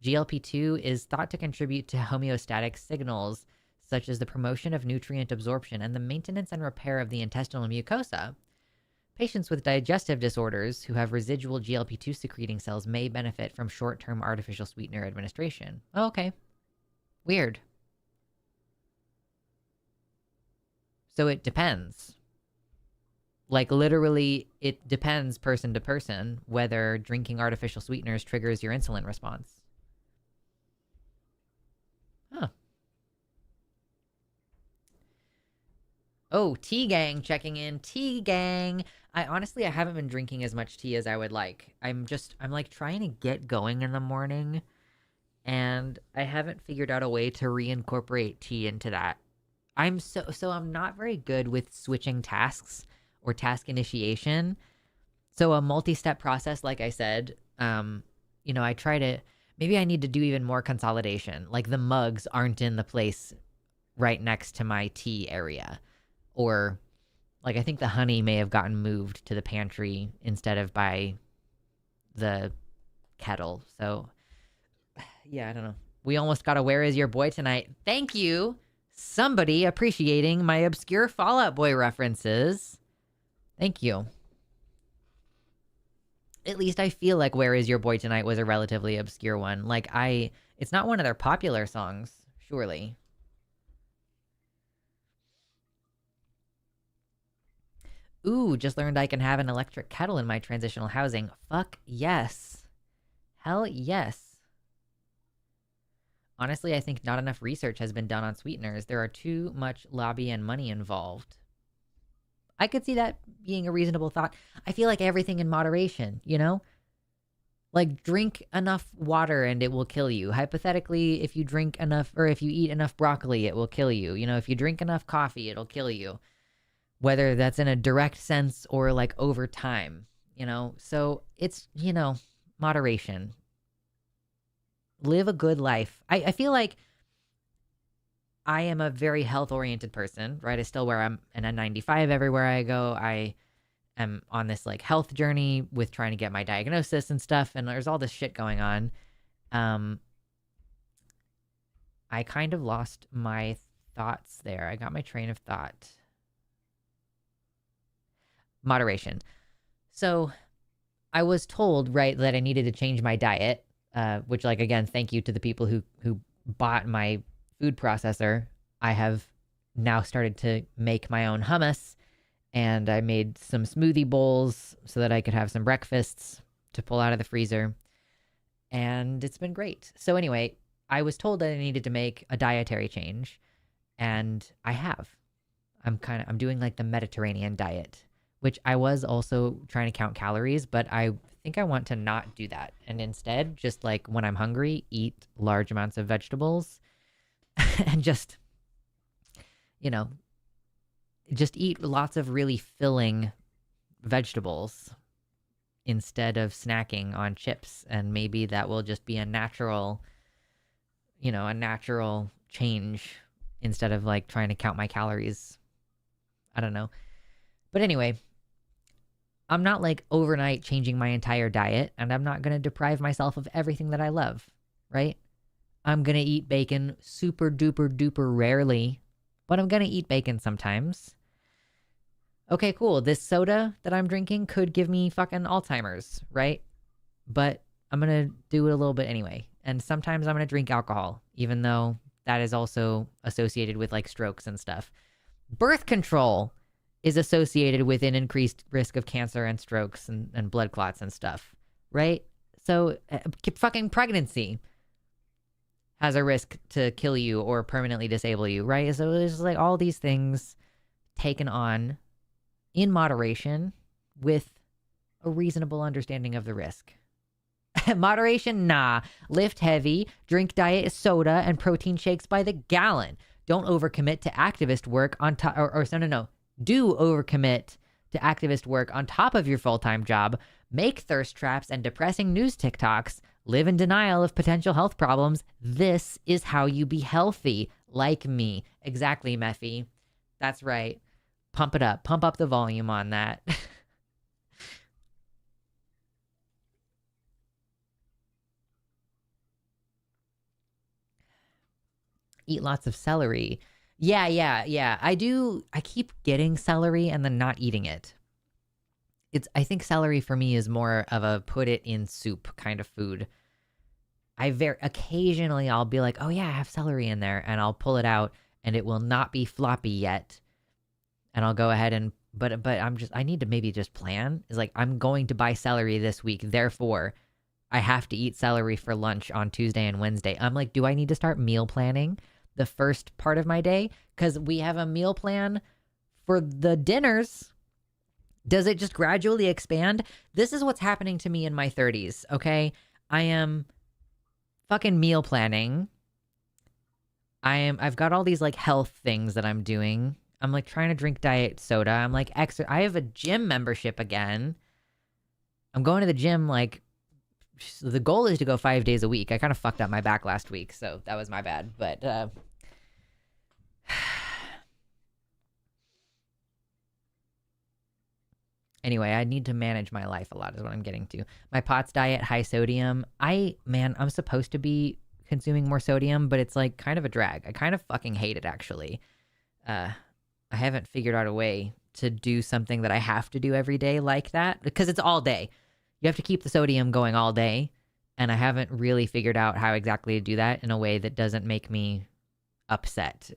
GLP-2 is thought to contribute to homeostatic signals, such as the promotion of nutrient absorption and the maintenance and repair of the intestinal mucosa. Patients with digestive disorders who have residual GLP-2 secreting cells may benefit from short-term artificial sweetener administration. Oh, okay. Weird. So it depends. Like, literally, it depends person to person whether drinking artificial sweeteners triggers your insulin response. Huh. Oh, Tea Gang checking in. Tea Gang. I haven't been drinking as much tea as I would like. I'm like trying to get going in the morning, and I haven't figured out a way to reincorporate tea into that. I'm not very good with switching tasks or task initiation. So a multi-step process, like I said, I try to, maybe I need to do even more consolidation. Like the mugs aren't in the place right next to my tea area. Or, like, I think the honey may have gotten moved to the pantry instead of by the kettle. So, yeah, I don't know. We almost got a Where Is Your Boy tonight. Thank you. Somebody appreciating my obscure Fall Out Boy references. Thank you. At least I feel like Where Is Your Boy Tonight was a relatively obscure one. Like, it's not one of their popular songs, surely. Ooh, just learned I can have an electric kettle in my transitional housing. Fuck yes. Hell yes. Honestly, I think not enough research has been done on sweeteners. There are too much lobby and money involved. I could see that being a reasonable thought. I feel like everything in moderation, you know? Like, drink enough water and it will kill you. Hypothetically, if you drink enough, or if you eat enough broccoli, it will kill you. You know, if you drink enough coffee, it'll kill you. Whether that's in a direct sense or, like, over time, you know? So, it's, moderation. Live a good life. I feel like I am a very health-oriented person, right? I still wear an N95 everywhere I go. I am on this, like, health journey with trying to get my diagnosis and stuff, and there's all this shit going on. I kind of lost my thoughts there. I got my train of thought. Moderation. So I was told, right, that I needed to change my diet, which, like, again, thank you to the people who bought my food processor. I have now started to make my own hummus, and I made some smoothie bowls so that I could have some breakfasts to pull out of the freezer. and it's been great. So anyway, I was told that I needed to make a dietary change, and I have. I'm doing like the Mediterranean diet, which I was also trying to count calories, but I think I want to not do that and instead just like when I'm hungry, eat large amounts of vegetables and just, you know, just eat lots of really filling vegetables instead of snacking on chips. And maybe that will just be a natural, a natural change instead of like trying to count my calories. I don't know. But anyway, I'm not like overnight changing my entire diet, and I'm not going to deprive myself of everything that I love, right? I'm going to eat bacon super duper duper rarely, but I'm going to eat bacon sometimes. Okay, cool. This soda that I'm drinking could give me fucking Alzheimer's, right? But I'm going to do it a little bit anyway. And sometimes I'm going to drink alcohol, even though that is also associated with like strokes and stuff. Birth control is associated with an increased risk of cancer and strokes and blood clots and stuff, right? So fucking pregnancy has a risk to kill you or permanently disable you, right? So there's like all these things taken on in moderation with a reasonable understanding of the risk. Moderation, nah. Lift heavy, drink diet soda and protein shakes by the gallon. Don't overcommit to activist work on top, do overcommit to activist work on top of your full-time job, make thirst traps and depressing news TikToks, live in denial of potential health problems. This is how you be healthy, like me. Exactly, Meffy. That's right. Pump it up. Pump up the volume on that. Eat lots of celery. Yeah. I keep getting celery and then not eating it. I think celery for me is more of a put it in soup kind of food. Occasionally I'll be like, oh yeah, I have celery in there, and I'll pull it out and it will not be floppy yet. And I'll go ahead and but I need to maybe just plan. Is like, I'm going to buy celery this week, therefore I have to eat celery for lunch on Tuesday and Wednesday. I'm like, do I need to start meal planning the first part of my day? Because we have a meal plan for the dinners. Does it just gradually expand? This is what's happening to me in my 30s, okay? I am fucking meal planning. I've got all these like health things that I'm doing. I'm like trying to drink diet soda. I'm like I have a gym membership again. I'm going to the gym like, the goal is to go 5 days a week. I kind of fucked up my back last week, so that was my bad. But anyway, I need to manage my life a lot is what I'm getting to. My POTS diet, high sodium. I'm supposed to be consuming more sodium, but it's like kind of a drag. I kind of fucking hate it, actually. I haven't figured out a way to do something that I have to do every day like that, because it's all day. You have to keep the sodium going all day, and I haven't really figured out how exactly to do that in a way that doesn't make me upset.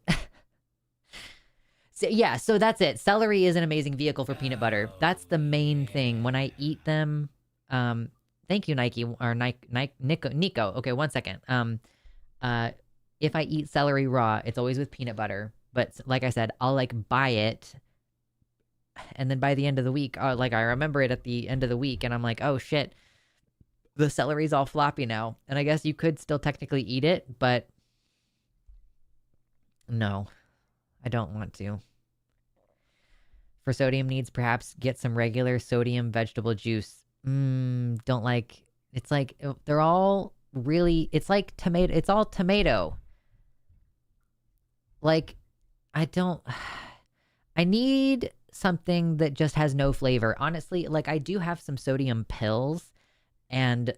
So that's it. Celery is an amazing vehicle for peanut butter. That's the main thing. When I eat them, thank you, Nike, or Nico. Okay, 1 second. If I eat celery raw, it's always with peanut butter. But like I said, I'll like buy it, and then by the end of the week, like I remember it at the end of the week, and I'm like, oh shit, the celery's all floppy now. And I guess you could still technically eat it, but no, I don't want to. For sodium needs, perhaps get some regular sodium vegetable juice. Don't like, it's like, they're all really, it's like tomato, it's all tomato. Like, I need something that just has no flavor. Honestly, like I do have some sodium pills, and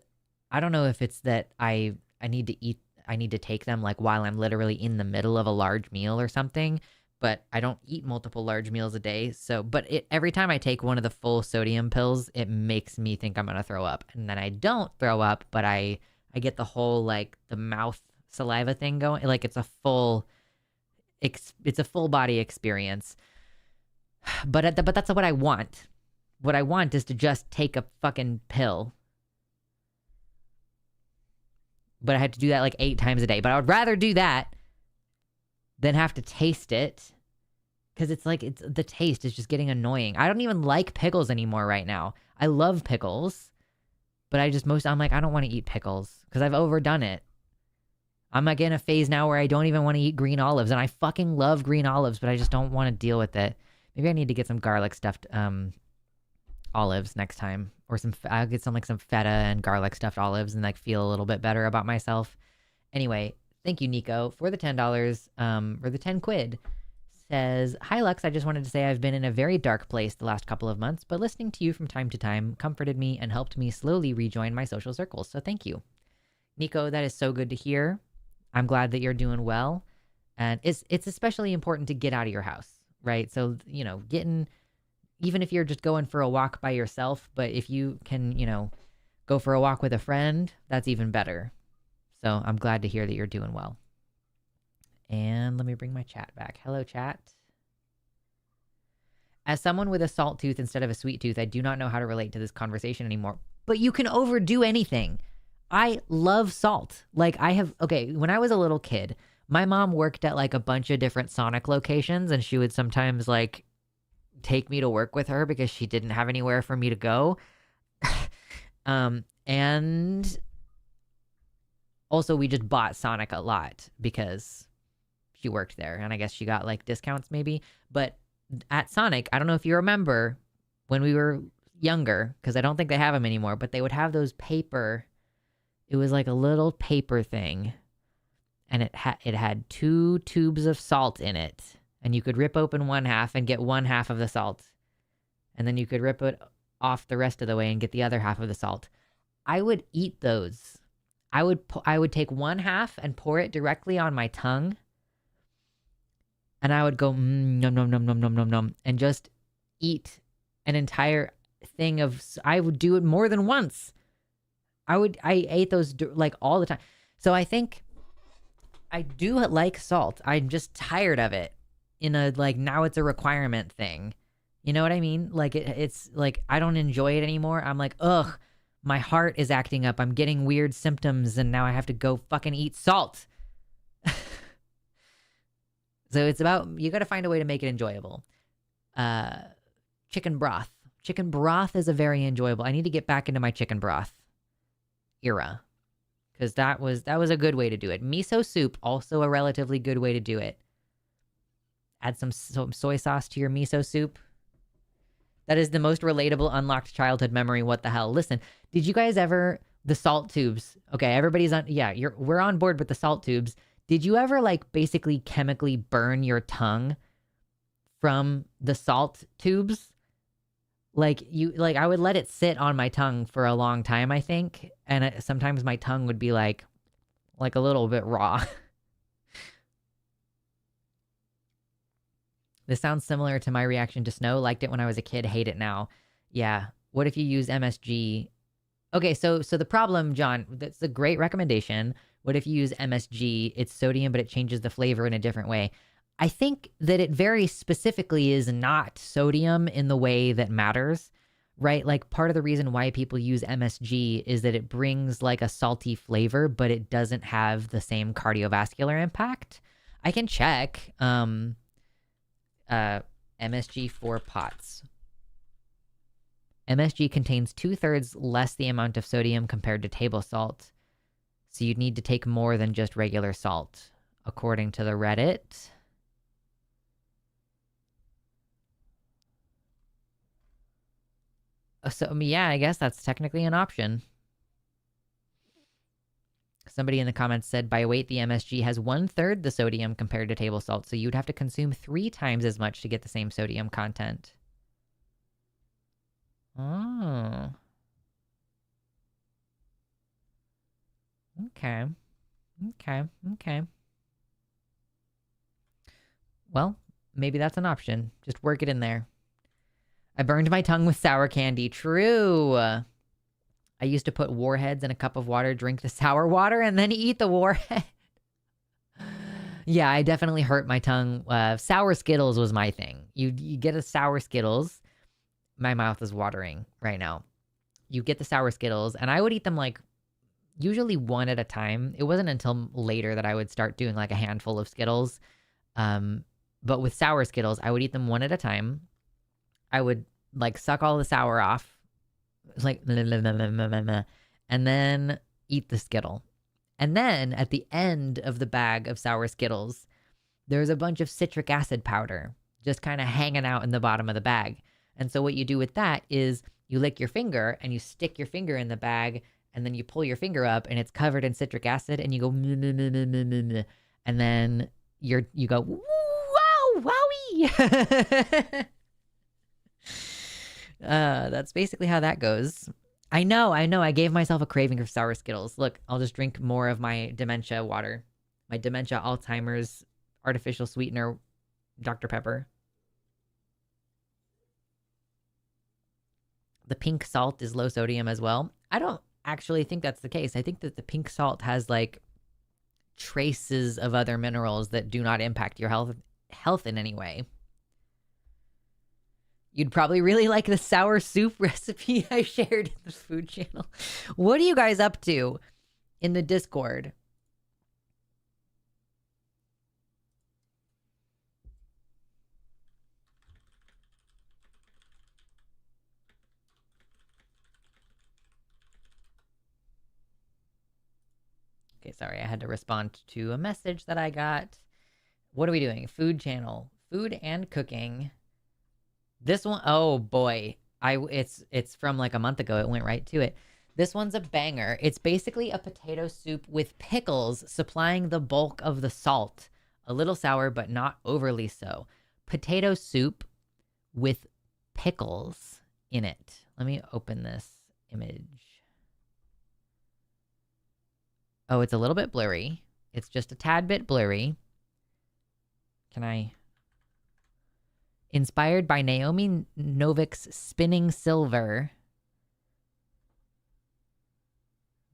I don't know if it's that I need to take them like while I'm literally in the middle of a large meal or something, but I don't eat multiple large meals a day. So, but every time I take one of the full sodium pills, it makes me think I'm going to throw up. And then I don't throw up, but I get the whole like the mouth saliva thing going. Like it's a full body experience. But that's what I want. What I want is to just take a fucking pill. but I had to do that like 8 times a day. But I would rather do that than have to taste it, because it's like the taste is just getting annoying. I don't even like pickles anymore right now. I love pickles, but I'm like, I don't want to eat pickles because I've overdone it. I'm like in a phase now where I don't even want to eat green olives, and I fucking love green olives, but I just don't want to deal with it. Maybe I need to get some garlic stuffed olives next time, or I'll get some feta and garlic stuffed olives and like feel a little bit better about myself. Anyway, thank you, Nico, for the $10, or the 10 quid. Says, hi Lux, I just wanted to say I've been in a very dark place the last couple of months, but listening to you from time to time comforted me and helped me slowly rejoin my social circles. So thank you. Nico, that is so good to hear. I'm glad that you're doing well. And it's especially important to get out of your house, right? So, even if you're just going for a walk by yourself, but if you can, go for a walk with a friend, that's even better. So I'm glad to hear that you're doing well. And let me bring my chat back. Hello, chat. As someone with a salt tooth instead of a sweet tooth, I do not know how to relate to this conversation anymore. But you can overdo anything. I love salt. When I was a little kid, my mom worked at like a bunch of different Sonic locations, and she would sometimes like take me to work with her because she didn't have anywhere for me to go. And also we just bought Sonic a lot because she worked there, and I guess she got like discounts maybe. But at Sonic, I don't know if you remember when we were younger, because I don't think they have them anymore, but they would have those paper. It was like a little paper thing, and it had 2 tubes of salt in it, and you could rip open one half and get one half of the salt, and then you could rip it off the rest of the way and get the other half of the salt. I would eat those. I would take one half and pour it directly on my tongue, and I would go nom nom nom nom nom nom nom, and just eat an entire thing of. I would do it more than once. I ate those like all the time. So I think I do like salt. I'm just tired of it now it's a requirement thing. You know what I mean? Like it's like, I don't enjoy it anymore. I'm like, ugh, my heart is acting up. I'm getting weird symptoms, and now I have to go fucking eat salt. So it's about, you got to find a way to make it enjoyable. Chicken broth. Chicken broth is a very enjoyable. I need to get back into my chicken broth era, because that was a good way to do it. Miso soup, also a relatively good way to do it. Add some soy sauce to your miso soup. That is the most relatable unlocked childhood memory. What the hell? Listen, did you guys ever, the salt tubes? Okay, everybody's on, yeah, we're on board with the salt tubes. Did you ever like basically chemically burn your tongue from the salt tubes? I would let it sit on my tongue for a long time, I think. And sometimes my tongue would be like a little bit raw. This sounds similar to my reaction to snow. Liked it when I was a kid, hate it now. Yeah. What if you use MSG? Okay, so the problem, John, that's a great recommendation. What if you use MSG? It's sodium, but it changes the flavor in a different way. I think that it very specifically is not sodium in the way that matters, right? Like part of the reason why people use MSG is that it brings like a salty flavor, but it doesn't have the same cardiovascular impact. I can check MSG for pots. MSG contains 2/3 less the amount of sodium compared to table salt. So you'd need to take more than just regular salt, according to the Reddit. So, yeah, I guess that's technically an option. Somebody in the comments said, by weight, the MSG has 1/3 the sodium compared to table salt, so you'd have to consume 3 times as much to get the same sodium content. Oh. Okay. Well, maybe that's an option. Just work it in there. I burned my tongue with sour candy. True. I used to put warheads in a cup of water, drink the sour water, and then eat the warhead. Yeah, I definitely hurt my tongue. Sour Skittles was my thing. You get a sour Skittles. My mouth is watering right now. You get the sour Skittles, and I would eat them like usually one at a time. It wasn't until later that I would start doing like a handful of Skittles. But with sour Skittles, I would eat them one at a time. I would like suck all the sour off, like, and then eat the Skittle. And then at the end of the bag of sour Skittles, there's a bunch of citric acid powder just kind of hanging out in the bottom of the bag. And so what you do with that is you lick your finger and you stick your finger in the bag, and then you pull your finger up and it's covered in citric acid, and you go, and then you go, wow, wowie. That's basically how that goes. I know. I gave myself a craving for sour Skittles. Look, I'll just drink more of my dementia water. My dementia Alzheimer's artificial sweetener Dr. Pepper. The pink salt is low sodium as well. I don't actually think that's the case. I think that the pink salt has like traces of other minerals that do not impact your health in any way. You'd probably really like the sour soup recipe I shared in the food channel. What are you guys up to in the Discord? Okay, sorry, I had to respond to a message that I got. What are we doing? Food channel. Food and cooking. This one, oh boy. It's from like a month ago. It went right to it. This one's a banger. It's basically a potato soup with pickles supplying the bulk of the salt. A little sour, but not overly so. Potato soup with pickles in it. Let me open this image. Oh, it's a little bit blurry. It's just a tad bit blurry. Can I? Inspired by Naomi Novik's Spinning Silver.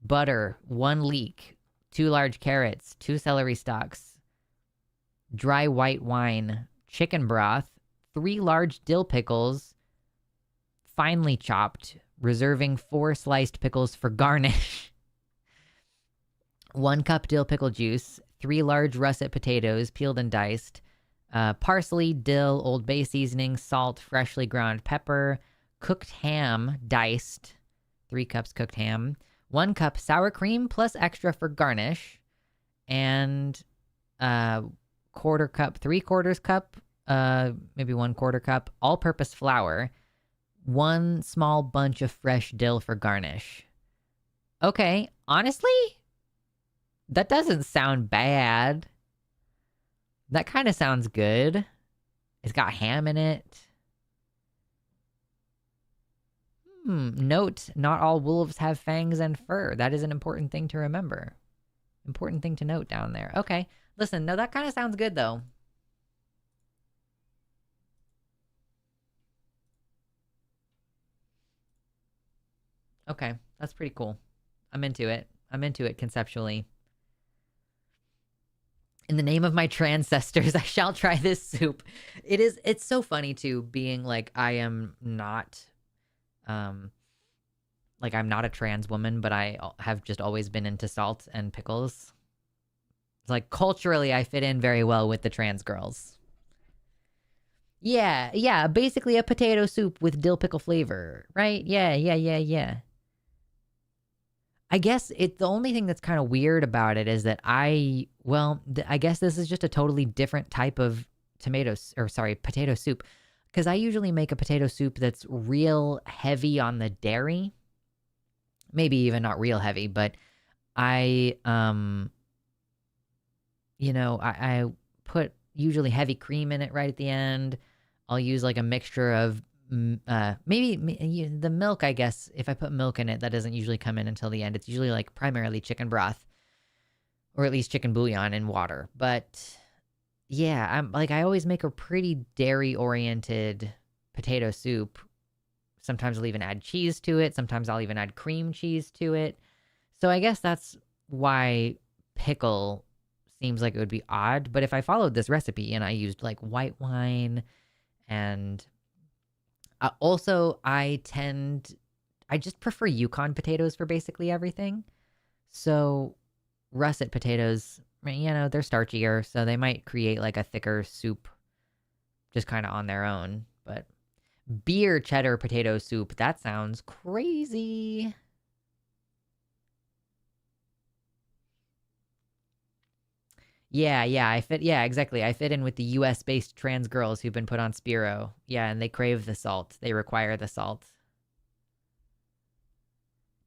Butter, 1 leek, 2 large carrots, 2 celery stalks, dry white wine, chicken broth, 3 large dill pickles, finely chopped, reserving 4 sliced pickles for garnish. 1 cup dill pickle juice, 3 large russet potatoes, peeled and diced, parsley, dill, Old Bay seasoning, salt, freshly ground pepper, cooked ham, diced, 3 cups cooked ham, 1 cup sour cream plus extra for garnish, and 1/4 cup, 3/4 cup, maybe 1/4 cup, all-purpose flour, 1 small bunch of fresh dill for garnish. Okay, honestly, that doesn't sound bad. That kind of sounds good. It's got ham in it. Note, not all wolves have fangs and fur. That is an important thing to remember. Important thing to note down there. Okay, listen, no, that kind of sounds good, though. Okay, that's pretty cool. I'm into it. I'm into it conceptually. In the name of my transcestors, I shall try this soup. It's so funny too, being like, I am not, like I'm not a trans woman, but I have just always been into salt and pickles. It's like culturally, I fit in very well with the trans girls. Yeah, basically a potato soup with dill pickle flavor, right? Yeah. I guess the only thing that's kind of weird about it is that I guess this is just a totally different type of potato soup. Because I usually make a potato soup that's real heavy on the dairy. Maybe even not real heavy, but I put usually heavy cream in it right at the end. I'll use like a mixture of maybe the milk, I guess. If I put milk in it, that doesn't usually come in until the end. It's usually like primarily chicken broth, or at least chicken bouillon and water. But yeah, I always make a pretty dairy oriented potato soup. Sometimes I'll even add cheese to it. Sometimes I'll even add cream cheese to it. So I guess that's why pickle seems like it would be odd. But if I followed this recipe and I used like white wine and also, I just prefer Yukon potatoes for basically everything. So russet potatoes, they're starchier, so they might create like a thicker soup just kind of on their own. But beer cheddar potato soup, that sounds crazy. Yeah, I fit. Yeah, exactly. I fit in with the US based trans girls who've been put on Spiro. Yeah, and they crave the salt. They require the salt.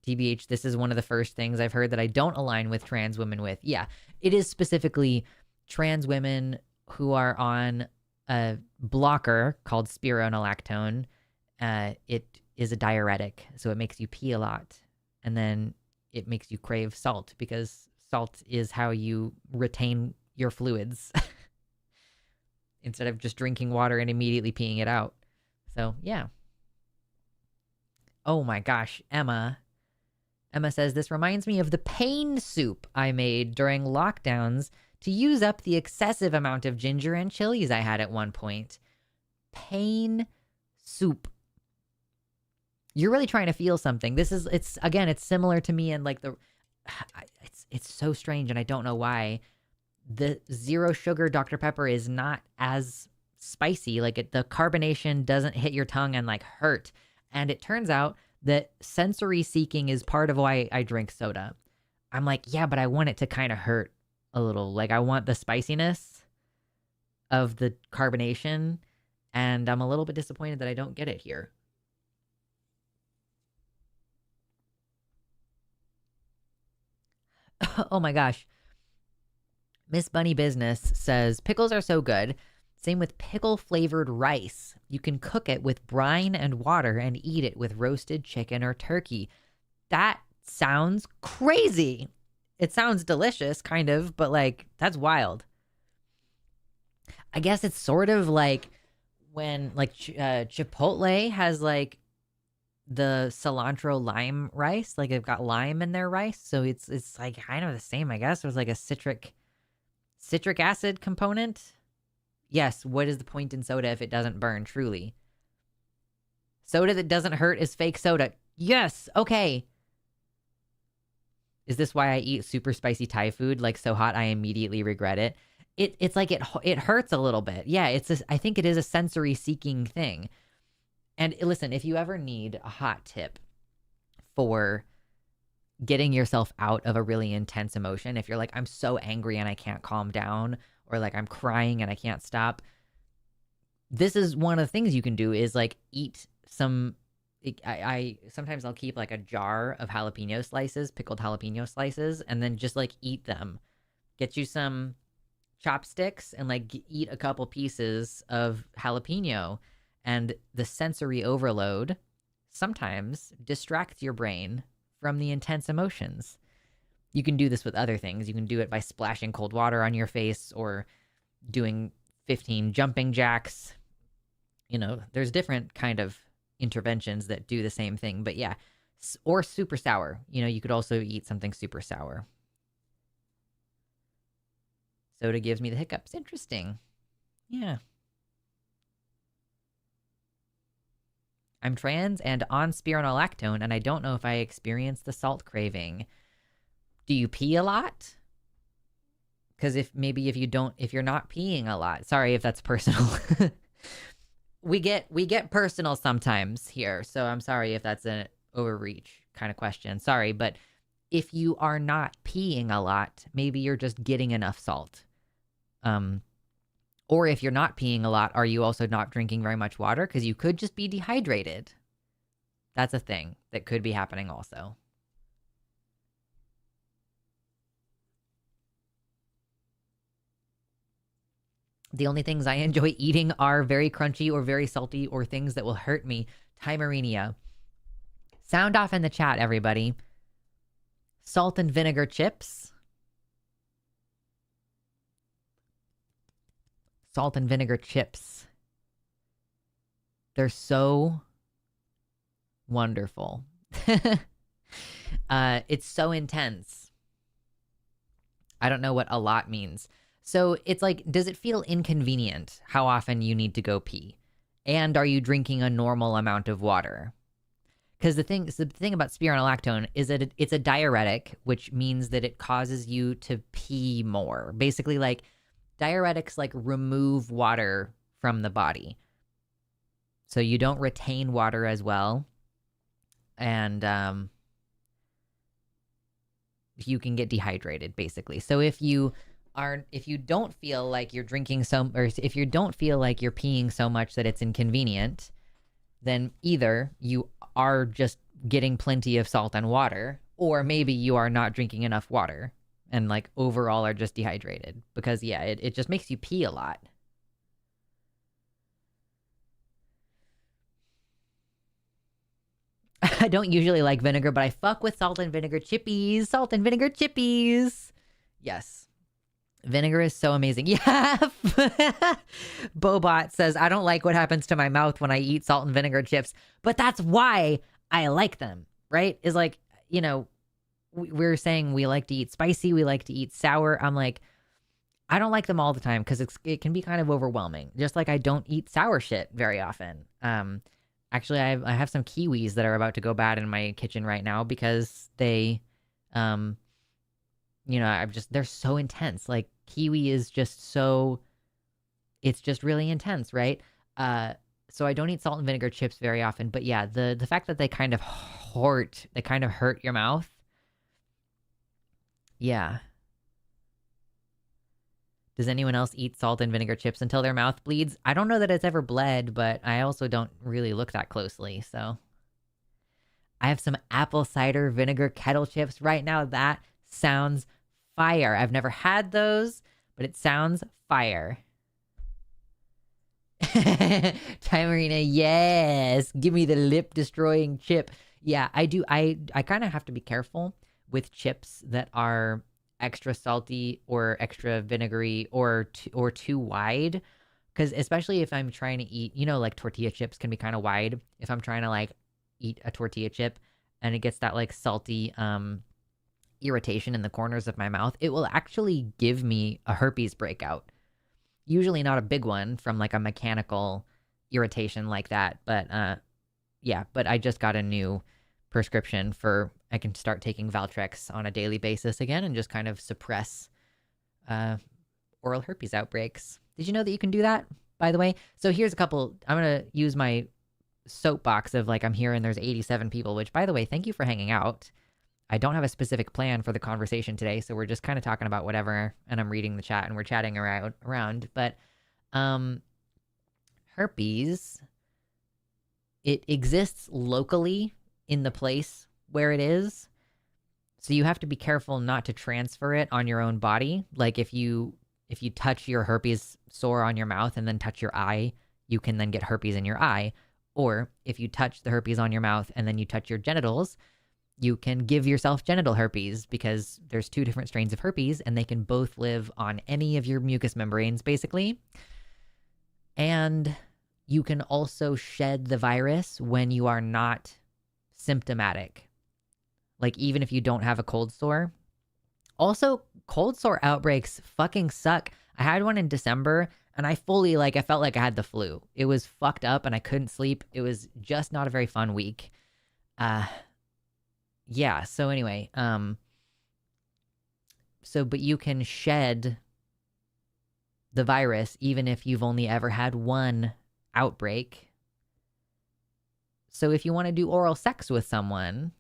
TBH, this is one of the first things I've heard that I don't align with trans women with. Yeah, it is specifically trans women who are on a blocker called spironolactone. It is a diuretic, so it makes you pee a lot. And then it makes you crave salt because salt is how you retain your fluids instead of just drinking water and immediately peeing it out. So, yeah. Oh my gosh, Emma says, this reminds me of the pain soup I made during lockdowns to use up the excessive amount of ginger and chilies I had at one point. Pain soup. You're really trying to feel something. It's similar to me and like it's so strange and I don't know why. The zero sugar Dr. Pepper is not as spicy. Like the carbonation doesn't hit your tongue and like hurt. And it turns out that sensory seeking is part of why I drink soda. I'm like, yeah, but I want it to kind of hurt a little. Like I want the spiciness of the carbonation, and I'm a little bit disappointed that I don't get it here. Oh my gosh. Miss Bunny Business says, pickles are so good. Same with pickle flavored rice. You can cook it with brine and water and eat it with roasted chicken or turkey. That sounds crazy. It sounds delicious, kind of, but like, that's wild. I guess it's sort of like when like Chipotle has like the cilantro lime rice. Like they've got lime in their rice. So it's like kind of the same, I guess. There's like a citric acid component. Yes, what is the point in soda if it doesn't burn, truly? Soda that doesn't hurt is fake soda. Yes, okay. Is this why I eat super spicy Thai food, like so hot I immediately regret it? It's like it hurts a little bit. Yeah, I think it is a sensory seeking thing. And listen, if you ever need a hot tip for getting yourself out of a really intense emotion, if you're like, I'm so angry and I can't calm down, or like I'm crying and I can't stop, this is one of the things you can do is like eat some. I sometimes I'll keep like a jar of jalapeno slices, pickled jalapeno slices, and then just like eat them. Get you some chopsticks and like eat a couple pieces of jalapeno, and the sensory overload sometimes distracts your brain from the intense emotions. You can do this with other things. You can do it by splashing cold water on your face or doing 15 jumping jacks. There's different kind of interventions that do the same thing. But yeah, or super sour. You could also eat something super sour. Soda gives me the hiccups. Interesting. Yeah. I'm trans and on spironolactone, and I don't know if I experience the salt craving. Do you pee a lot? Because if you're not peeing a lot, sorry if that's personal. we get personal sometimes here, so I'm sorry if that's an overreach kind of question. Sorry, but if you are not peeing a lot, maybe you're just getting enough salt. Or if you're not peeing a lot, are you also not drinking very much water? Because you could just be dehydrated. That's a thing that could be happening also. The only things I enjoy eating are very crunchy or very salty or things that will hurt me. Timerinia. Sound off in the chat, everybody. Salt and vinegar chips. Salt and vinegar chips. They're so wonderful. It's so intense. I don't know what a lot means. So it's like, does it feel inconvenient how often you need to go pee? And are you drinking a normal amount of water? because the thing about spironolactone is that it's a diuretic, which means that it causes you to pee more. Basically, like diuretics like remove water from the body, so you don't retain water as well, and you can get dehydrated basically. So if you don't feel like you're drinking or if you don't feel like you're peeing so much that it's inconvenient, then either you are just getting plenty of salt and water, or maybe you are not drinking enough water and like overall are just dehydrated, because yeah, it just makes you pee a lot. I don't usually like vinegar, but I fuck with salt and vinegar chippies. Salt and vinegar chippies. Yes. Vinegar is so amazing. Yeah. Bobot says, I don't like what happens to my mouth when I eat salt and vinegar chips, but that's why I like them, right? Is like, you know, we're saying we like to eat spicy, we like to eat sour. I'm like, I don't like them all the time because it can be kind of overwhelming. Just like I don't eat sour shit very often. Actually, I have some kiwis that are about to go bad in my kitchen right now because they, they're so intense. Like kiwi is just it's just really intense, right? So I don't eat salt and vinegar chips very often. But yeah, the fact that they kind of hurt your mouth. Yeah. Does anyone else eat salt and vinegar chips until their mouth bleeds? I don't know that it's ever bled, but I also don't really look that closely, so. I have some apple cider vinegar kettle chips right now. That sounds fire. I've never had those, but it sounds fire. Timarina, yes. Give me the lip-destroying chip. Yeah, I do. I kind of have to be careful with chips that are extra salty or extra vinegary or too wide, because especially if I'm trying to eat, like tortilla chips can be kind of wide. If I'm trying to like eat a tortilla chip and it gets that like salty irritation in the corners of my mouth, it will actually give me a herpes breakout. Usually not a big one from like a mechanical irritation like that, but yeah, but I just got a new prescription I can start taking Valtrex on a daily basis again and just kind of suppress oral herpes outbreaks. Did you know that you can do that, by the way? So here's a couple. I'm going to use my soapbox of like I'm here and there's 87 people, which, by the way, thank you for hanging out. I don't have a specific plan for the conversation today, so we're just kind of talking about whatever, and I'm reading the chat and we're chatting around. But herpes, it exists locally in the place where it is. So you have to be careful not to transfer it on your own body. Like if you touch your herpes sore on your mouth and then touch your eye, you can then get herpes in your eye. Or if you touch the herpes on your mouth and then you touch your genitals, you can give yourself genital herpes, because there's two different strains of herpes and they can both live on any of your mucous membranes, basically. And you can also shed the virus when you are not symptomatic. Like even if you don't have a cold sore. Also, cold sore outbreaks fucking suck. I had one in December and I felt like I had the flu. It was fucked up and I couldn't sleep. It was just not a very fun week. Yeah, so anyway, but you can shed the virus even if you've only ever had one outbreak. So if you want to do oral sex with someone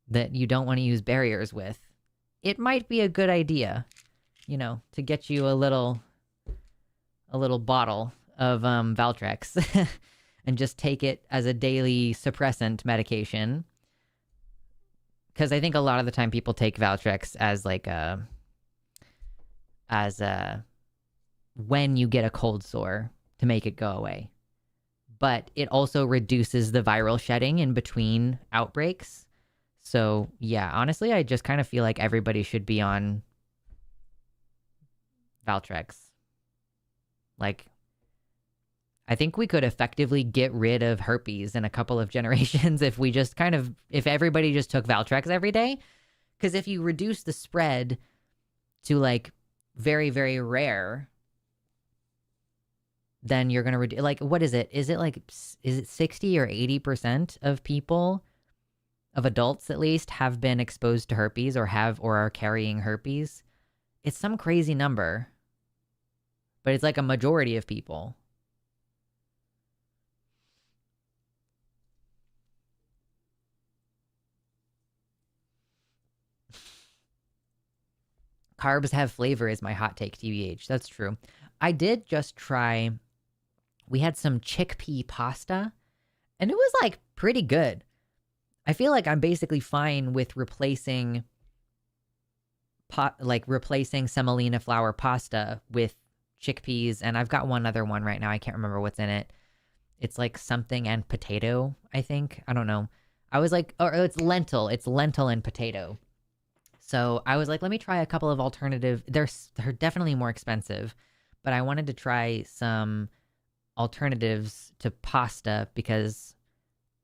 that you don't want to use barriers with, it might be a good idea, to get you a little bottle of Valtrex and just take it as a daily suppressant medication. Because I think a lot of the time people take Valtrex as when you get a cold sore to make it go away. But it also reduces the viral shedding in between outbreaks. So yeah, honestly, I just kind of feel like everybody should be on Valtrex. Like, I think we could effectively get rid of herpes in a couple of generations if everybody just took Valtrex every day. Because if you reduce the spread to like very, very rare, then you're going to like, what is it? Is it 60 or 80% of people, of adults at least, have been exposed to herpes or are carrying herpes? It's some crazy number, but it's like a majority of people. Carbs have flavor is my hot take, TBH. That's true. I did just try, we had some chickpea pasta, and it was like pretty good. I feel like I'm basically fine with replacing semolina flour pasta with chickpeas, and I've got one other one right now. I can't remember what's in it. It's like something and potato, I think. I don't know. I was like, or it's lentil. It's lentil and potato. So I was like, let me try a couple of alternative. They're definitely more expensive, but I wanted to try some alternatives to pasta because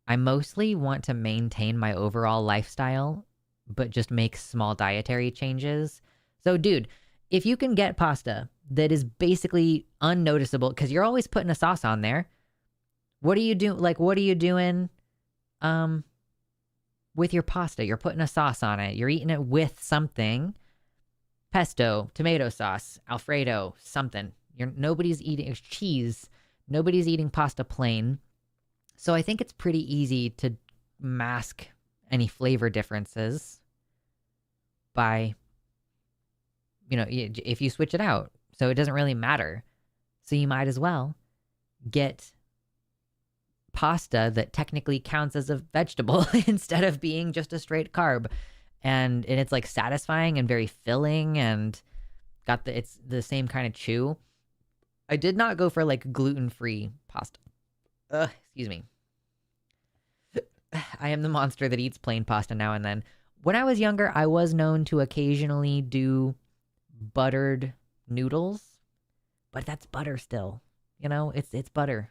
I mostly want to maintain my overall lifestyle, but just make small dietary changes. So, dude, if you can get pasta that is basically unnoticeable, because you're always putting a sauce on there, what are you doing? Like, what are you doing? With your pasta, you're putting a sauce on it. You're eating it with something. Pesto, tomato sauce, Alfredo, something. Nobody's eating cheese. Nobody's eating pasta plain. So I think it's pretty easy to mask any flavor differences by, if you switch it out. So it doesn't really matter. So you might as well get pasta that technically counts as a vegetable instead of being just a straight carb. And it's like satisfying and very filling and it's the same kind of chew. I did not go for like gluten-free pasta. Excuse me. I am the monster that eats plain pasta now and then. When I was younger, I was known to occasionally do buttered noodles, but that's butter still. It's butter.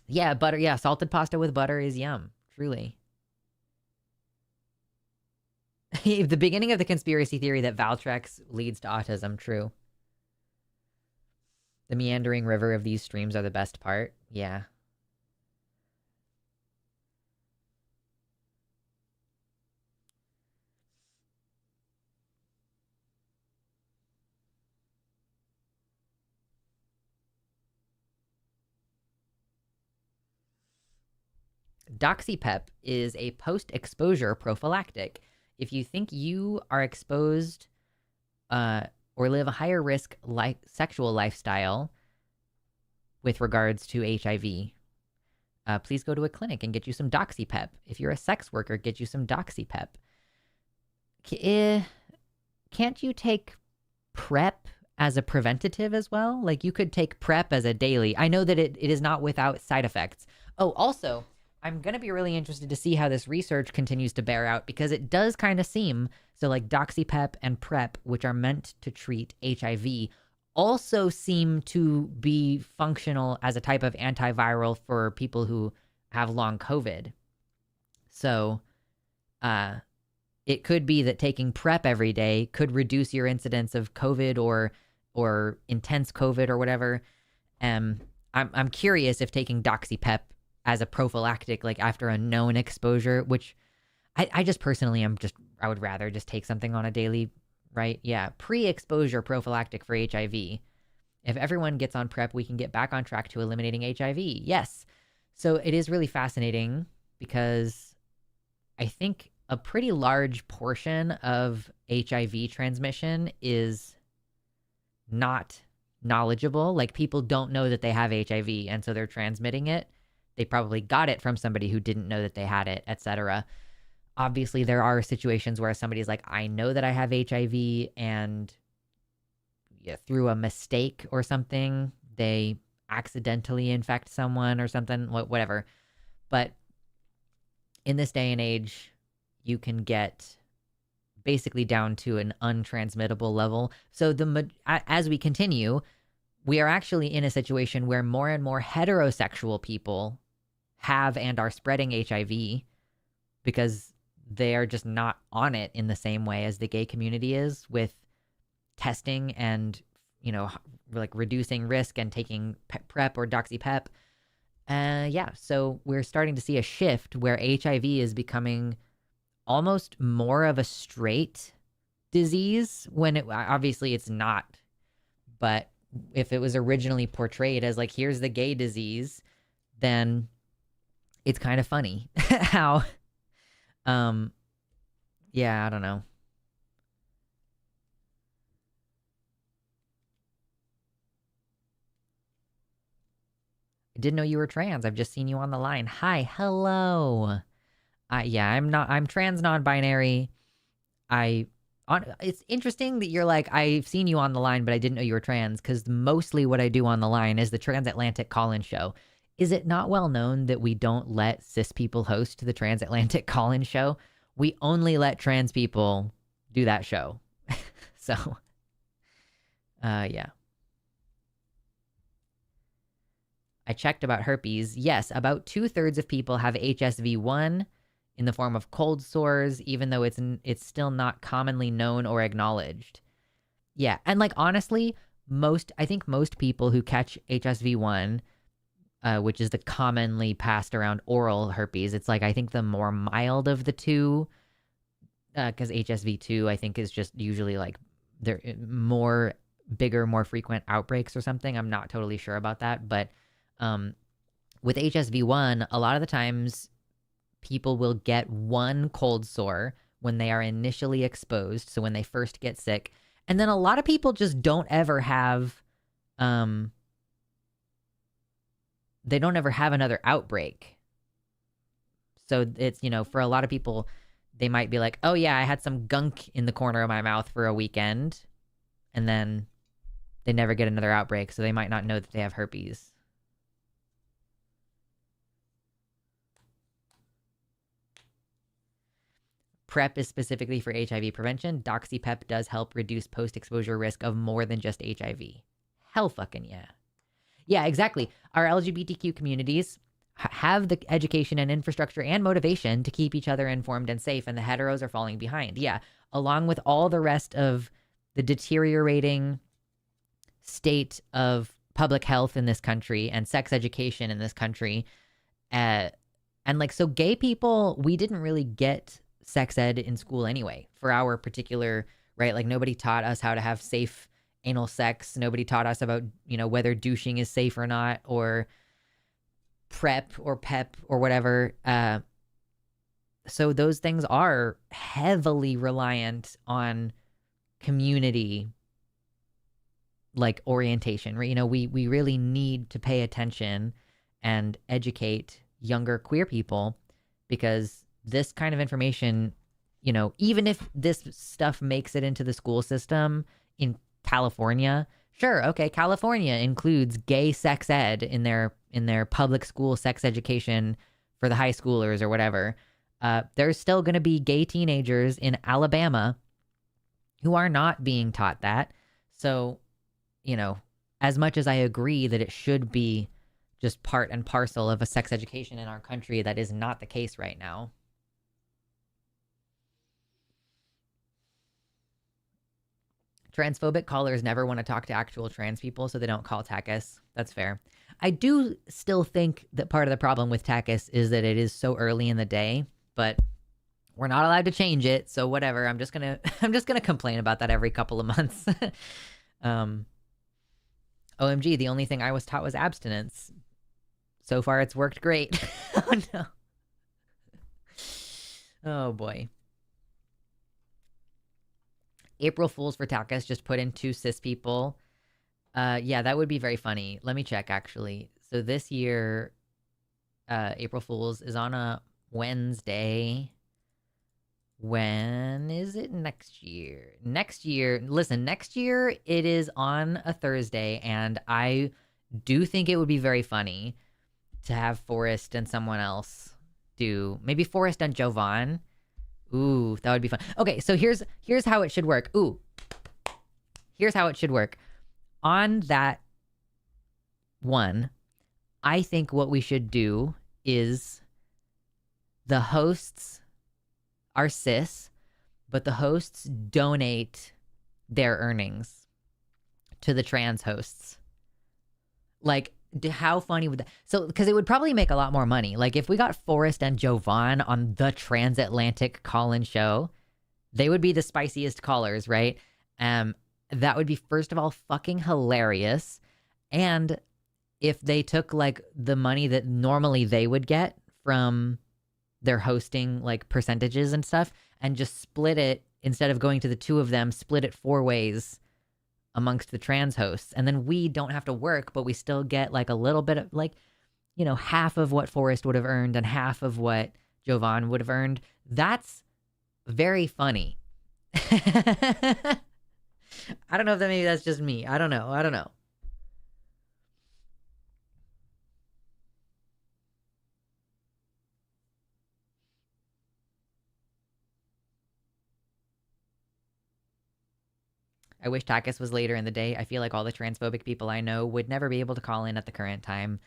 Yeah, butter. Yeah, salted pasta with butter is yum. Truly. The beginning of the conspiracy theory that Valtrex leads to autism, true. The meandering river of these streams are the best part. Yeah. Doxypep is a post-exposure prophylactic. If you think you are exposed or live a higher risk sexual lifestyle with regards to HIV, please go to a clinic and get you some Doxypep. If you're a sex worker, get you some Doxypep. Can't you take PrEP as a preventative as well? Like you could take PrEP as a daily. I know that it is not without side effects. Oh, also, I'm going to be really interested to see how this research continues to bear out because it does kind of seem, so like Doxypep and PrEP, which are meant to treat HIV, also seem to be functional as a type of antiviral for people who have long COVID. So it could be that taking PrEP every day could reduce your incidence of COVID or intense COVID or whatever. I'm curious if taking Doxypep as a prophylactic, like after a known exposure, which I just personally I would rather just take something on a daily, right? Yeah, pre-exposure prophylactic for HIV. If everyone gets on PrEP, we can get back on track to eliminating HIV. Yes. So it is really fascinating because I think a pretty large portion of HIV transmission is not knowledgeable. Like people don't know that they have HIV and so they're transmitting it. They probably got it from somebody who didn't know that they had it, etc. Obviously, there are situations where somebody's like, I know that I have HIV, and through a mistake or something, they accidentally infect someone or something, whatever. But in this day and age, you can get basically down to an untransmittable level. So as we continue, we are actually in a situation where more and more heterosexual people have and are spreading HIV because they are just not on it in the same way as the gay community is with testing and, like reducing risk and taking PrEP or DoxyPep. Yeah, so we're starting to see a shift where HIV is becoming almost more of a straight disease when obviously it's not. But if it was originally portrayed as like, here's the gay disease, then it's kind of funny how, yeah, I don't know. I didn't know you were trans. I've just seen you on the line. Hi, hello. Yeah, I'm trans non-binary. It's interesting that you're like, I've seen you on the line, but I didn't know you were trans, because mostly what I do on the line is the Transatlantic Call-In Show. Is it not well known that we don't let cis people host the Transatlantic Call-In Show? We only let trans people do that show. So, yeah. I checked about herpes. Yes, about 2/3 of people have HSV1 in the form of cold sores, even though it's still not commonly known or acknowledged. Yeah, and like honestly, I think most people who catch HSV1, which is the commonly passed around oral herpes, it's like I think the more mild of the two, because HSV2 I think is just usually like they're more bigger, more frequent outbreaks or something. I'm not totally sure about that, but with HSV1, a lot of the times people will get one cold sore when they are initially exposed, so when they first get sick, and then a lot of people just don't ever have they don't ever have another outbreak. So it's, for a lot of people, they might be like, oh yeah, I had some gunk in the corner of my mouth for a weekend, and then they never get another outbreak, so they might not know that they have herpes. PrEP is specifically for HIV prevention. DoxyPep does help reduce post-exposure risk of more than just HIV. Hell fucking yeah. Yeah, exactly. Our LGBTQ communities have the education and infrastructure and motivation to keep each other informed and safe, and the heteros are falling behind. Yeah, along with all the rest of the deteriorating state of public health in this country and sex education in this country. And like, so gay people, we didn't really get sex ed in school anyway for our particular, right? Like nobody taught us how to have safe anal sex. Nobody taught us about, whether douching is safe or not, or PrEP or PEP or whatever. So those things are heavily reliant on community like orientation, right? We really need to pay attention and educate younger queer people, because this kind of information, even if this stuff makes it into the school system in California, sure, okay, California includes gay sex ed in their public school sex education for the high schoolers or whatever. There's still going to be gay teenagers in Alabama who are not being taught that. So, as much as I agree that it should be just part and parcel of a sex education in our country, that is not the case right now. Transphobic callers never want to talk to actual trans people, so they don't call TACUS. That's fair. I do still think that part of the problem with TACUS is that it is so early in the day, but we're not allowed to change it, so whatever. I'm just gonna complain about that every couple of months. OMG, the only thing I was taught was abstinence. So far, it's worked great. Oh no. Oh boy. April Fools for TACUS, just put in 2 cis people. Yeah, that would be very funny. Let me check, actually. So this year, April Fools is on a Wednesday. When is it next year? Next year it is on a Thursday, and I do think it would be very funny to have Forrest and someone else do, maybe Forrest and Jovan. Ooh, that would be fun. Okay, so here's how it should work. Here's how it should work. On that one, I think what we should do is the hosts are cis, but the hosts donate their earnings to the trans hosts. Like, how funny would that? So, because it would probably make a lot more money. Like, if we got Forrest and Jovan on the transatlantic call-in show, they would be the spiciest callers, right? That would be, first of all, fucking hilarious. And if they took like the money that normally they would get from their hosting, like percentages and stuff, and just split it, instead of going to the two of them, split it 4 ways amongst the trans hosts, and then we don't have to work, but we still get like a little bit of, like, you know, half of what Forrest would have earned and half of what Jovan would have earned. That's very funny. I don't know if maybe that's just me. I don't know. I wish Takis was later in the day. I feel like all the transphobic people I know would never be able to call in at the current time.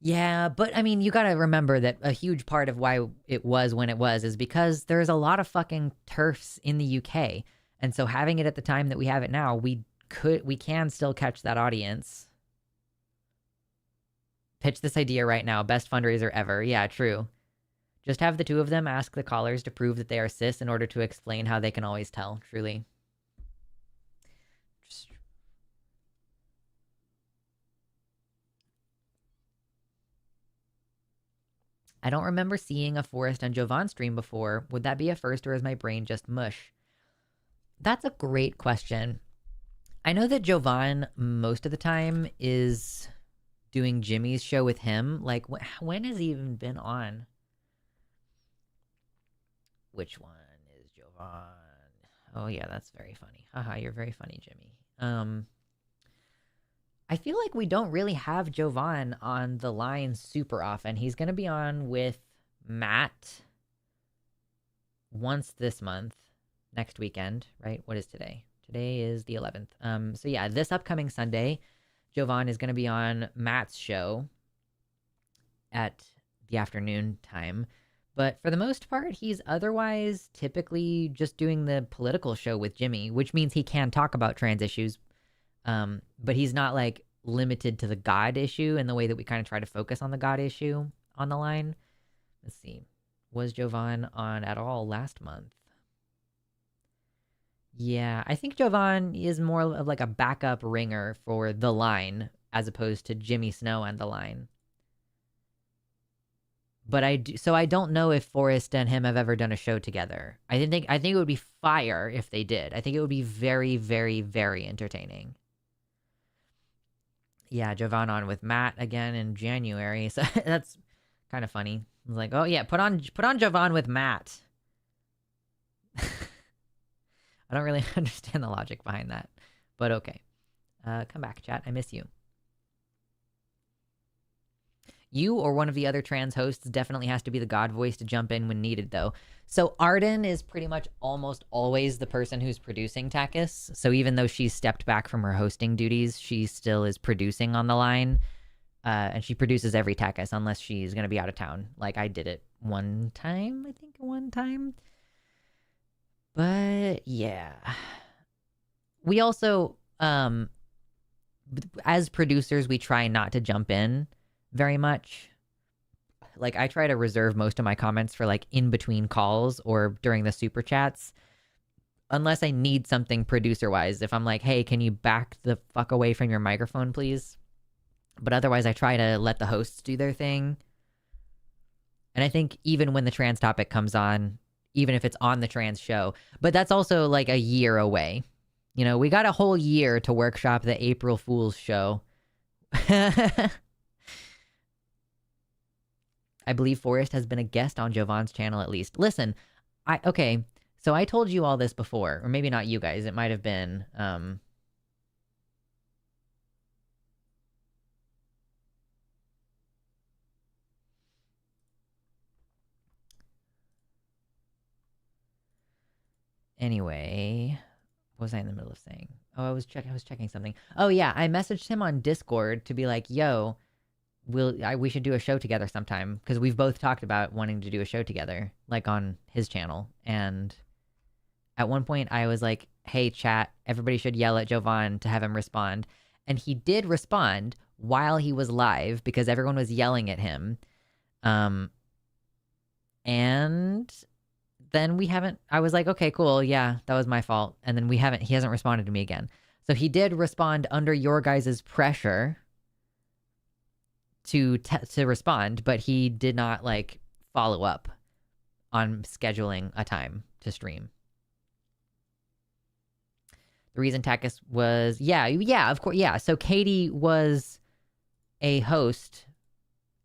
Yeah, but I mean, you gotta remember that a huge part of why it was when it was is because there's a lot of fucking TERFs in the UK. And so having it at the time that we have it now, we can still catch that audience. Pitch this idea right now. Best fundraiser ever. Yeah, true. Just have the two of them ask the callers to prove that they are cis in order to explain how they can always tell, truly. I don't remember seeing a Forrest and Jovan stream before. Would that be a first, or is my brain just mush? That's a great question. I know that Jovan most of the time is doing Jimmy's show with him. Like, when has he even been on? Which one is Jovan? Oh yeah, that's very funny. Haha, you're very funny, Jimmy. I feel like we don't really have Jovan on the line super often. He's going to be on with Matt once this month, next weekend, right? What is today? Today is the 11th. So yeah, this upcoming Sunday, Jovan is going to be on Matt's show at the afternoon time. But for the most part, he's otherwise typically just doing the political show with Jimmy, which means he can talk about trans issues. But he's not like limited to the God issue in the way that we kind of try to focus on the God issue on the line. Let's see. Was Jovan on at all last month? Yeah, I think Jovan is more of like a backup ringer for the line as opposed to Jimmy Snow and the line. But I don't know if Forrest and him have ever done a show together. I think it would be fire if they did. I think it would be very, very, very entertaining. Yeah, Jovan on with Matt again in January. So that's kind of funny. I was like, oh yeah, put on Jovan with Matt. I don't really understand the logic behind that, but okay. Come back, chat. I miss you. You or one of the other trans hosts definitely has to be the God voice to jump in when needed, though. So Arden is pretty much almost always the person who's producing Takis. So even though she's stepped back from her hosting duties, she still is producing on the line. And she produces every Takis unless she's going to be out of town. Like I did it one time. But yeah. We also, as producers, we try not to jump in very much. Like I try to reserve most of my comments for like in between calls or during the super chats, unless I need something producer wise. If I'm like, hey, can you back the fuck away from your microphone, please? But otherwise I try to let the hosts do their thing. And I think even when the trans topic comes on, even if it's on the trans show, but that's also like a year away. You know, we got a whole year to workshop the April Fool's show. I believe Forrest has been a guest on Jovan's channel at least. Listen, okay, so I told you all this before, or maybe not you guys. It might have been, anyway, what was I in the middle of saying? Oh, I was checking something. Oh yeah, I messaged him on Discord to be like, yo, we should do a show together sometime, because we've both talked about wanting to do a show together, like on his channel. And at one point I was like, hey, chat, everybody should yell at Jovan to have him respond. And he did respond while he was live because everyone was yelling at him. And then I was like, okay, cool. Yeah, that was my fault. And then he hasn't responded to me again. So he did respond under your guys' pressure to respond, but he did not like follow up on scheduling a time to stream. The reason Takis was, yeah, of course, yeah. So Katie was a host,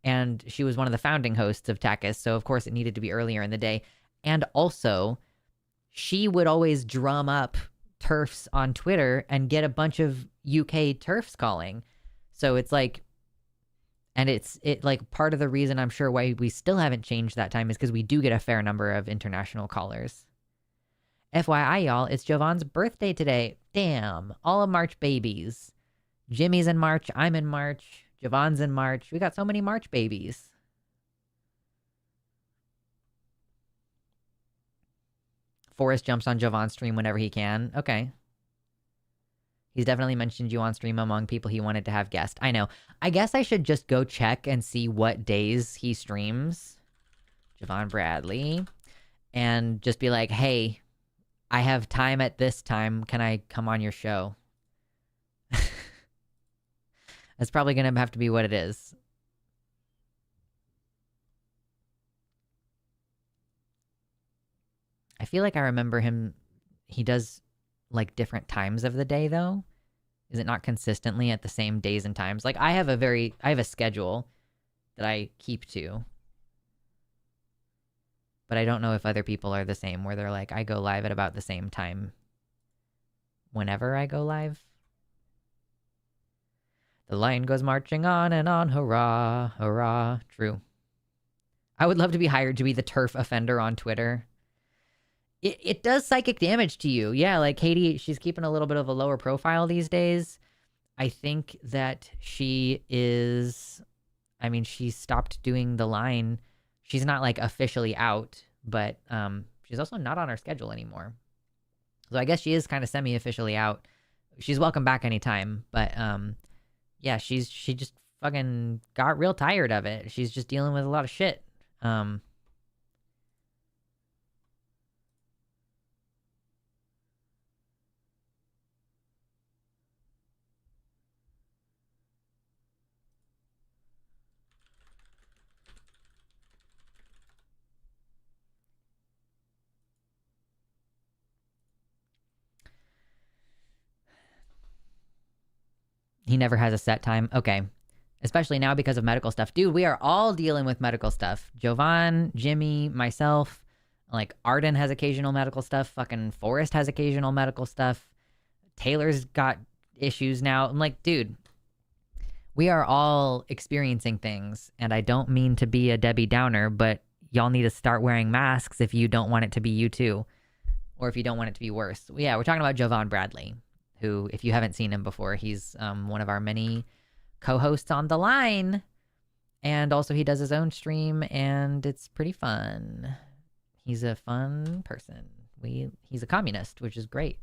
and she was one of the founding hosts of Takis, so of course it needed to be earlier in the day. And also, she would always drum up TERFs on Twitter and get a bunch of UK TERFs calling. So it's like, and it's like part of the reason I'm sure why we still haven't changed that time is because we do get a fair number of international callers. FYI, y'all, it's Jovan's birthday today. Damn, all of March babies. Jimmy's in March, I'm in March, Jovan's in March. We got so many March babies. Forrest jumps on Jovan's stream whenever he can. Okay. He's definitely mentioned you on stream among people he wanted to have guest. I know. I guess I should just go check and see what days he streams. Jovan Bradley. And just be like, hey, I have time at this time. Can I come on your show? That's probably going to have to be what it is. I feel like I remember him. He does like different times of the day though. Is it not consistently at the same days and times? Like I have a schedule that I keep to. But I don't know if other people are the same where they're like, I go live at about the same time whenever I go live. The line goes marching on and on, hurrah, hurrah. True. I would love to be hired to be the TERF offender on Twitter. It does psychic damage to you. Yeah, like Katie, she's keeping a little bit of a lower profile these days. I think that she stopped doing the line. She's not like officially out, but she's also not on our schedule anymore. So I guess she is kind of semi-officially out. She's welcome back anytime, but yeah, she just fucking got real tired of it. She's just dealing with a lot of shit. He never has a set time. Okay. Especially now because of medical stuff. Dude, we are all dealing with medical stuff. Jovan, Jimmy, myself, like Arden has occasional medical stuff. Fucking Forrest has occasional medical stuff. Taylor's got issues now. I'm like, dude, we are all experiencing things. And I don't mean to be a Debbie Downer, but y'all need to start wearing masks if you don't want it to be you too. Or if you don't want it to be worse. Yeah, we're talking about Jovan Bradley, who, if you haven't seen him before, he's one of our many co-hosts on The Line. And also he does his own stream, and it's pretty fun. He's a fun person. He's a communist, which is great.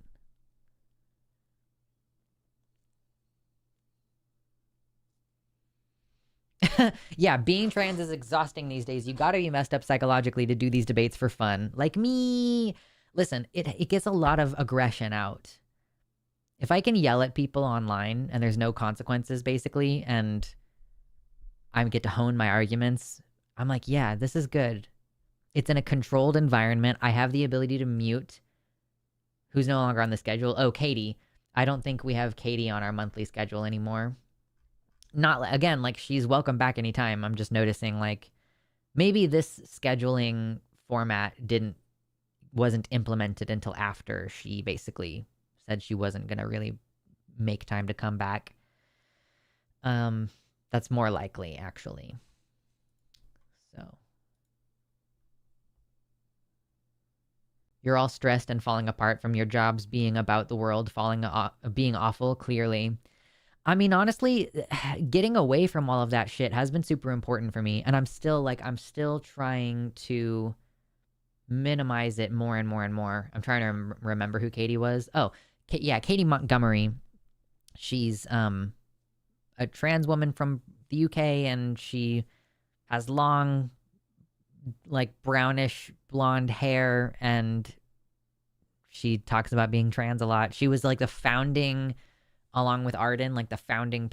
Yeah, being trans is exhausting these days. You gotta be messed up psychologically to do these debates for fun. Like me. Listen, it gets a lot of aggression out. If I can yell at people online and there's no consequences, basically, and I get to hone my arguments, I'm like, yeah, this is good. It's in a controlled environment. I have the ability to mute who's no longer on the schedule. Oh, Katie. I don't think we have Katie on our monthly schedule anymore. Not, again, like, she's welcome back anytime. I'm just noticing, like, maybe this scheduling format wasn't implemented until after she basically said she wasn't going to really make time to come back. That's more likely, actually. So. You're all stressed and falling apart from your jobs being about the world, being awful, clearly. I mean, honestly, getting away from all of that shit has been super important for me. And I'm still trying to minimize it more and more and more. I'm trying to remember who Katie was. Oh, yeah, Katie Montgomery. She's a trans woman from the UK, and she has long, like brownish blonde hair, and she talks about being trans a lot. She was like the founding, along with Arden, like the founding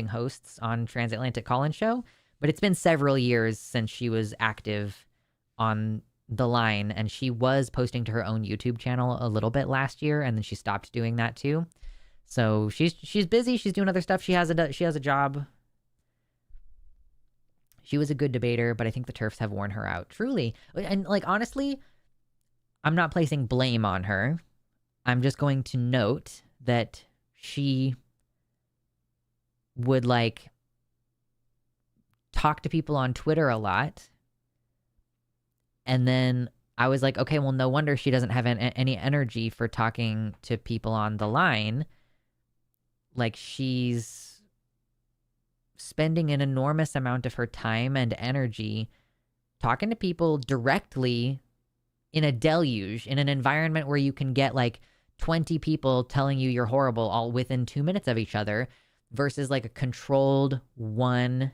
hosts on Transatlantic Call-In Show. But it's been several years since she was active on the line, and she was posting to her own YouTube channel a little bit last year, and then she stopped doing that too. So she's busy. She's doing other stuff. She has a job. She was a good debater, but I think the TERFs have worn her out. Truly. And like honestly, I'm not placing blame on her. I'm just going to note that she would like talk to people on Twitter a lot. And then I was like, okay, well, no wonder she doesn't have any energy for talking to people on the line. Like, she's spending an enormous amount of her time and energy talking to people directly in a deluge, in an environment where you can get like 20 people telling you you're horrible all within 2 minutes of each other, versus like a controlled one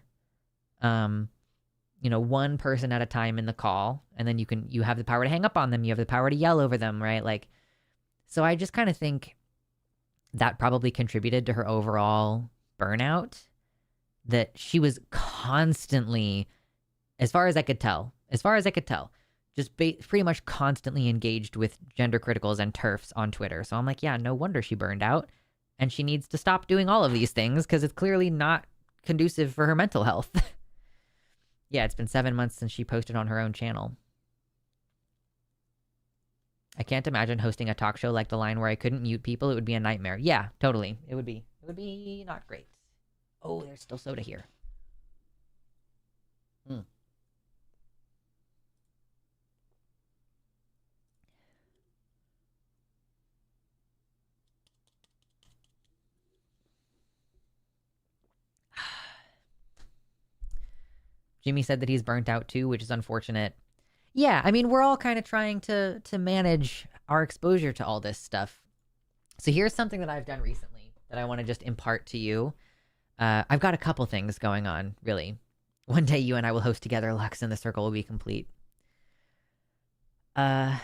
person at a time in the call, and then you have the power to hang up on them, you have the power to yell over them, right? Like, so I just kind of think that probably contributed to her overall burnout, that she was constantly, as far as I could tell, just pretty much constantly engaged with gender criticals and TERFs on Twitter. So I'm like, yeah, no wonder she burned out, and she needs to stop doing all of these things because it's clearly not conducive for her mental health. Yeah, it's been 7 months since she posted on her own channel. I can't imagine hosting a talk show like The Line where I couldn't mute people. It would be a nightmare. Yeah, totally. It would be not great. Oh, there's still soda here. Jimmy said that he's burnt out too, which is unfortunate. Yeah, I mean, we're all kind of trying to manage our exposure to all this stuff. So here's something that I've done recently that I want to just impart to you. I've got a couple things going on, really. One day you and I will host together, Lux, and the circle will be complete. So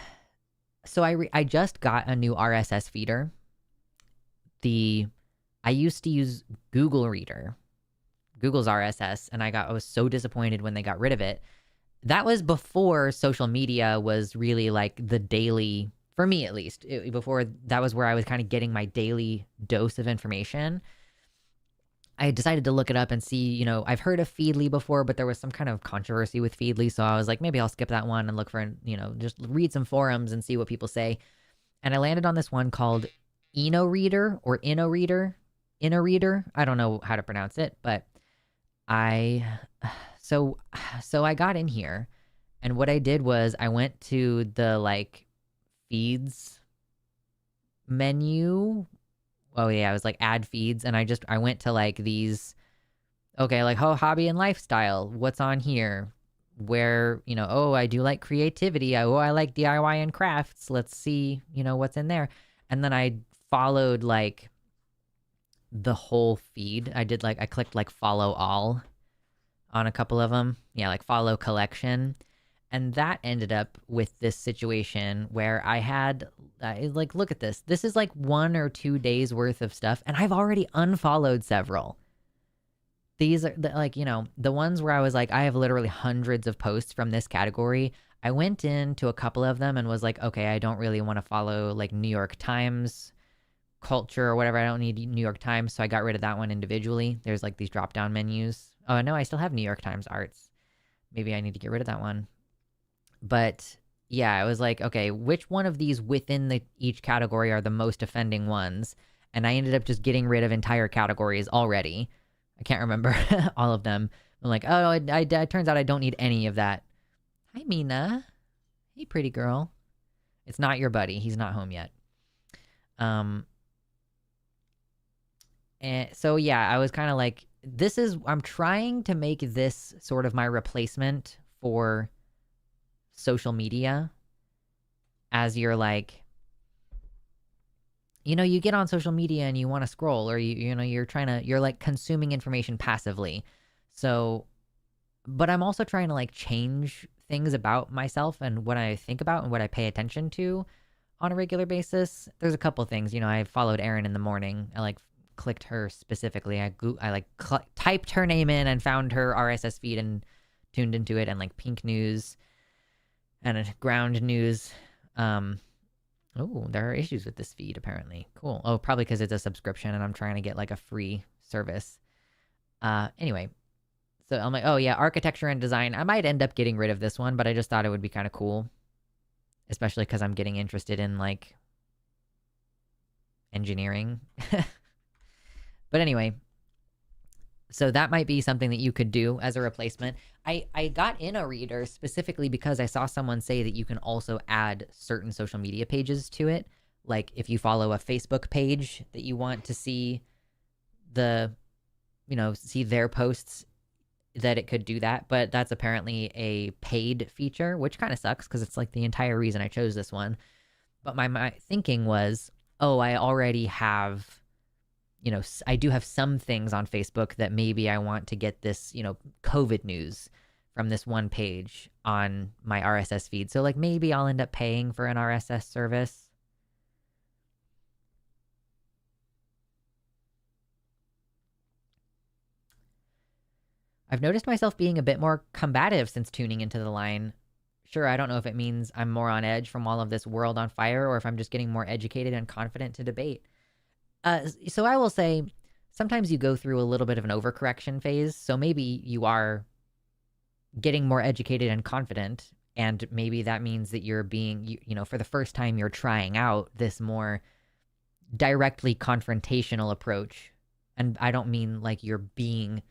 I just got a new RSS feeder. I used to use Google Reader, Google's RSS, and I was so disappointed when they got rid of it. That was before social media was really like the daily, for me at least, before that was where I was kind of getting my daily dose of information. I decided to look it up and see, I've heard of Feedly before, but there was some kind of controversy with Feedly. So I was like, maybe I'll skip that one and look for, just read some forums and see what people say. And I landed on this one called InnoReader or InnoReader. I don't know how to pronounce it, but so I got in here, and what I did was I went to the like feeds menu. Oh yeah, it was like add feeds, and I went to like these, okay, like hobby and lifestyle, what's on here? Where, I do like creativity. I like DIY and crafts. Let's see, what's in there. And then I followed like the whole feed. I clicked like follow all on a couple of them. Yeah, like follow collection. And that ended up with this situation where I had, like, look at this. This is like 1 or 2 days worth of stuff, and I've already unfollowed several. These are like, the ones where I was like, I have literally hundreds of posts from this category. I went into a couple of them and was like, okay, I don't really want to follow like New York Times culture or whatever. I don't need New York Times. So I got rid of that one individually. There's like these drop down menus. Oh no, I still have New York Times arts. Maybe I need to get rid of that one. But yeah, I was like, okay, which one of these within each category are the most offending ones? And I ended up just getting rid of entire categories already. I can't remember all of them. I'm like, oh, it turns out I don't need any of that. Hi, Mina. Hey, pretty girl. It's not your buddy. He's not home yet. And so yeah, I was kind of like, I'm trying to make this sort of my replacement for social media as your like, you get on social media and you want to scroll, or you're like consuming information passively. So, but I'm also trying to like change things about myself and what I think about and what I pay attention to on a regular basis. There's a couple things, I followed Erin in the morning. I like clicked her specifically. I typed her name in and found her RSS feed and tuned into it, and like Pink News and Ground News. Oh, there are issues with this feed apparently. Cool. Oh, probably because it's a subscription and I'm trying to get like a free service. Anyway, so I'm like, oh yeah, architecture and design. I might end up getting rid of this one, but I just thought it would be kind of cool, especially because I'm getting interested in like engineering. But anyway, so that might be something that you could do as a replacement. I got in a reader specifically because I saw someone say that you can also add certain social media pages to it. Like if you follow a Facebook page that you want to see see their posts, that it could do that. But that's apparently a paid feature, which kind of sucks because it's like the entire reason I chose this one. But my thinking was, oh, I already have, I do have some things on Facebook that maybe I want to get this, COVID news from this one page on my RSS feed. So like maybe I'll end up paying for an RSS service. I've noticed myself being a bit more combative since tuning into the line. Sure, I don't know if it means I'm more on edge from all of this world on fire, or if I'm just getting more educated and confident to debate. So I will say, sometimes you go through a little bit of an overcorrection phase. So maybe you are getting more educated and confident, and maybe that means that you're being, for the first time, you're trying out this more directly confrontational approach. And I don't mean like you're being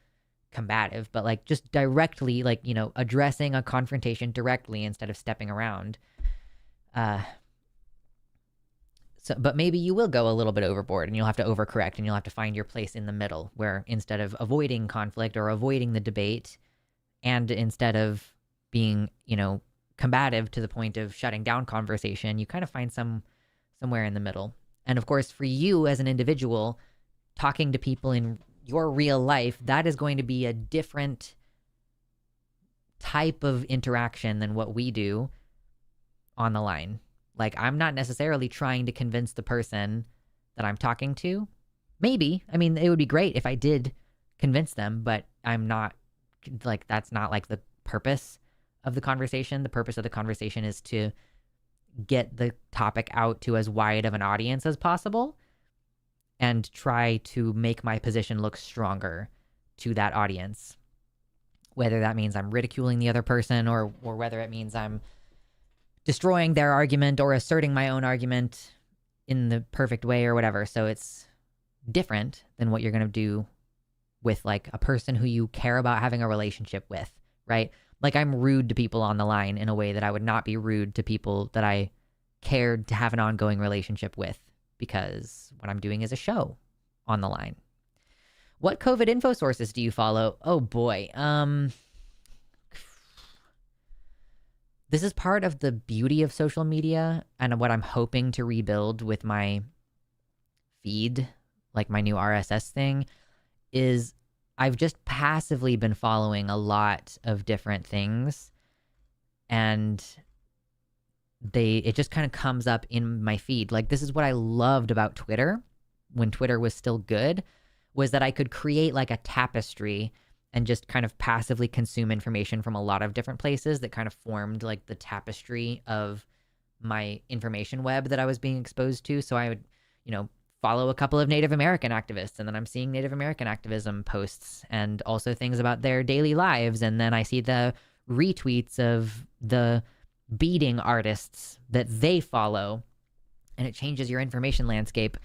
combative, but like just directly, like, addressing a confrontation directly instead of stepping around. But maybe you will go a little bit overboard and you'll have to overcorrect and you'll have to find your place in the middle, where instead of avoiding conflict or avoiding the debate, and instead of being, combative to the point of shutting down conversation, you kind of find somewhere in the middle. And of course, for you as an individual, talking to people in your real life, that is going to be a different type of interaction than what we do on the line. Like, I'm not necessarily trying to convince the person that I'm talking to. Maybe. I mean, it would be great if I did convince them, but I'm not, like, that's not, like, the purpose of the conversation. The purpose of the conversation is to get the topic out to as wide of an audience as possible and try to make my position look stronger to that audience. Whether that means I'm ridiculing the other person, or whether it means I'm destroying their argument or asserting my own argument in the perfect way or whatever. So it's different than what you're going to do with like a person who you care about having a relationship with, right? Like, I'm rude to people on the line in a way that I would not be rude to people that I cared to have an ongoing relationship with, because what I'm doing is a show on the line. What COVID info sources do you follow? Oh boy. This is part of the beauty of social media and what I'm hoping to rebuild with my feed, like my new RSS thing, is I've just passively been following a lot of different things, and it just kind of comes up in my feed. Like, this is what I loved about Twitter when Twitter was still good, was that I could create like a tapestry and just kind of passively consume information from a lot of different places that kind of formed like the tapestry of my information web that I was being exposed to. So I would, follow a couple of Native American activists, and then I'm seeing Native American activism posts and also things about their daily lives. And then I see the retweets of the beading artists that they follow, and it changes your information landscape.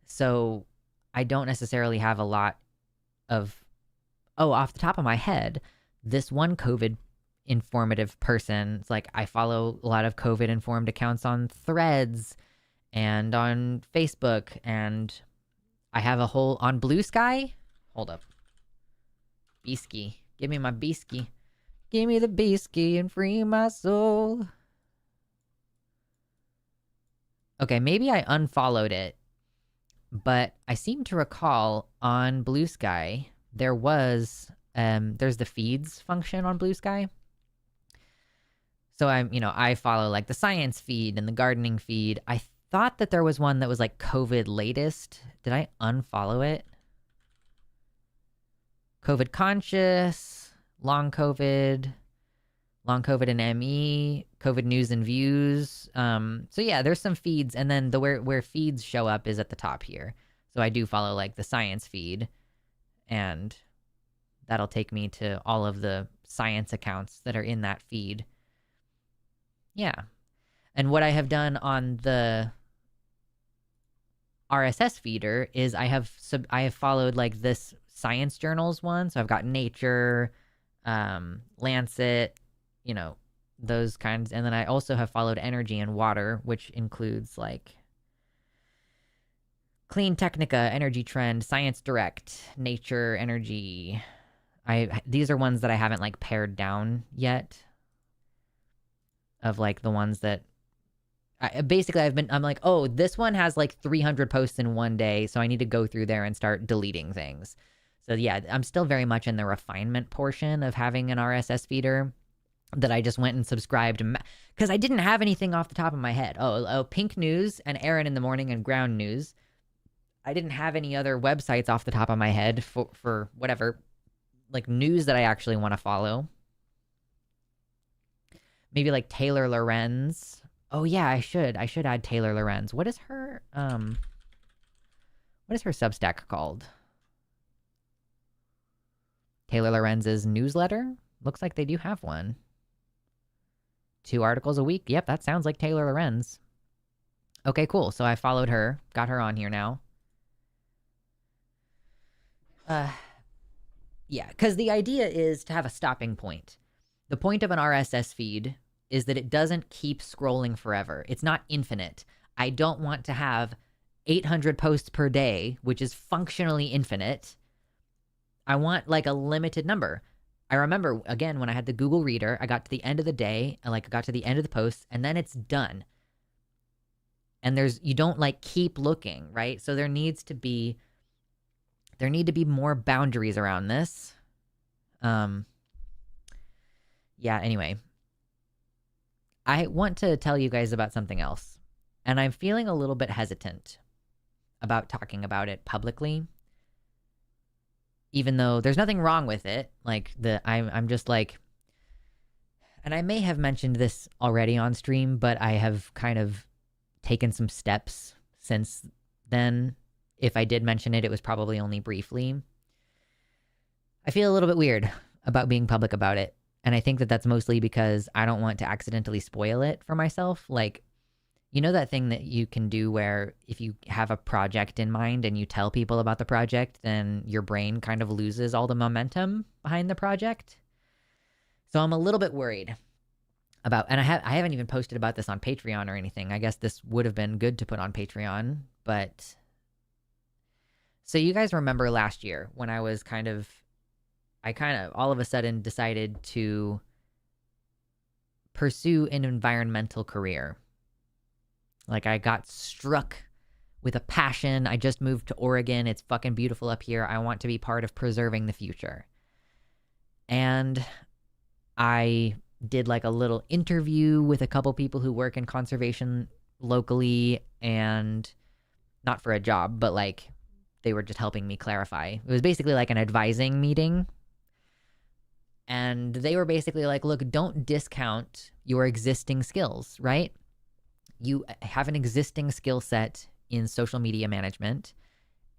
So I don't necessarily have a lot of, off the top of my head, this one COVID informative person, it's like I follow a lot of COVID informed accounts on Threads and on Facebook, and I have a whole on Blue Sky. Hold up. Beesky. Give me my Beesky. Give me the beast key and free my soul. Okay, maybe I unfollowed it, but I seem to recall on Blue Sky there was there's the feeds function on Blue Sky. So I follow like the science feed and the gardening feed. I thought that there was one that was like COVID latest. Did I unfollow it? COVID conscious, long COVID and ME, COVID news and views. So yeah, there's some feeds, and then the where feeds show up is at the top here. So I do follow like the science feed, and that'll take me to all of the science accounts that are in that feed. Yeah. And what I have done on the RSS feeder is I have followed like this science journals one. So I've got Nature, Lancet, those kinds. And then I also have followed Energy and Water, which includes like Clean Technica, Energy Trend, Science Direct, Nature, Energy. These are ones that I haven't like pared down yet, of like the ones that I'm like, oh, this one has like 300 posts in one day, so I need to go through there and start deleting things. So yeah, I'm still very much in the refinement portion of having an RSS feeder that I just went and subscribed because I didn't have anything off the top of my head. Oh, Pink News and Aaron in the Morning and Ground News. I didn't have any other websites off the top of my head for whatever, like news that I actually want to follow. Maybe like Taylor Lorenz. Oh yeah, I should add Taylor Lorenz. What is her Substack called? Taylor Lorenz's newsletter? Looks like they do have one. 2 articles a week. Yep, that sounds like Taylor Lorenz. Okay, cool. So I followed her, got her on here now. Yeah, because the idea is to have a stopping point. The point of an RSS feed is that it doesn't keep scrolling forever. It's not infinite. I don't want to have 800 posts per day, which is functionally infinite. I want like a limited number. I remember, again, when I had the Google Reader, I got to the end of the day, and like I got to the end of the post, and then it's done. And you don't like keep looking, right? So there need to be more boundaries around this. Yeah, anyway. I want to tell you guys about something else. And I'm feeling a little bit hesitant about talking about it publicly. Even though there's nothing wrong with it. Like I'm just like, and I may have mentioned this already on stream, but I have kind of taken some steps since then. If I did mention it, it was probably only briefly. I feel a little bit weird about being public about it. And I think that that's mostly because I don't want to accidentally spoil it for myself. Like, you know that thing that you can do where if you have a project in mind and you tell people about the project, then your brain kind of loses all the momentum behind the project? So I'm a little bit worried about, and I haven't even posted about this on Patreon or anything. I guess this would have been good to put on Patreon, but... So you guys remember last year when I kind of all of a sudden decided to pursue an environmental career. Like I got struck with a passion. I just moved to Oregon. It's fucking beautiful up here. I want to be part of preserving the future. And I did like a little interview with a couple people who work in conservation locally, and not for a job, but like they were just helping me clarify. It was basically like an advising meeting. And they were basically like, look, don't discount your existing skills, right? You have an existing skill set in social media management,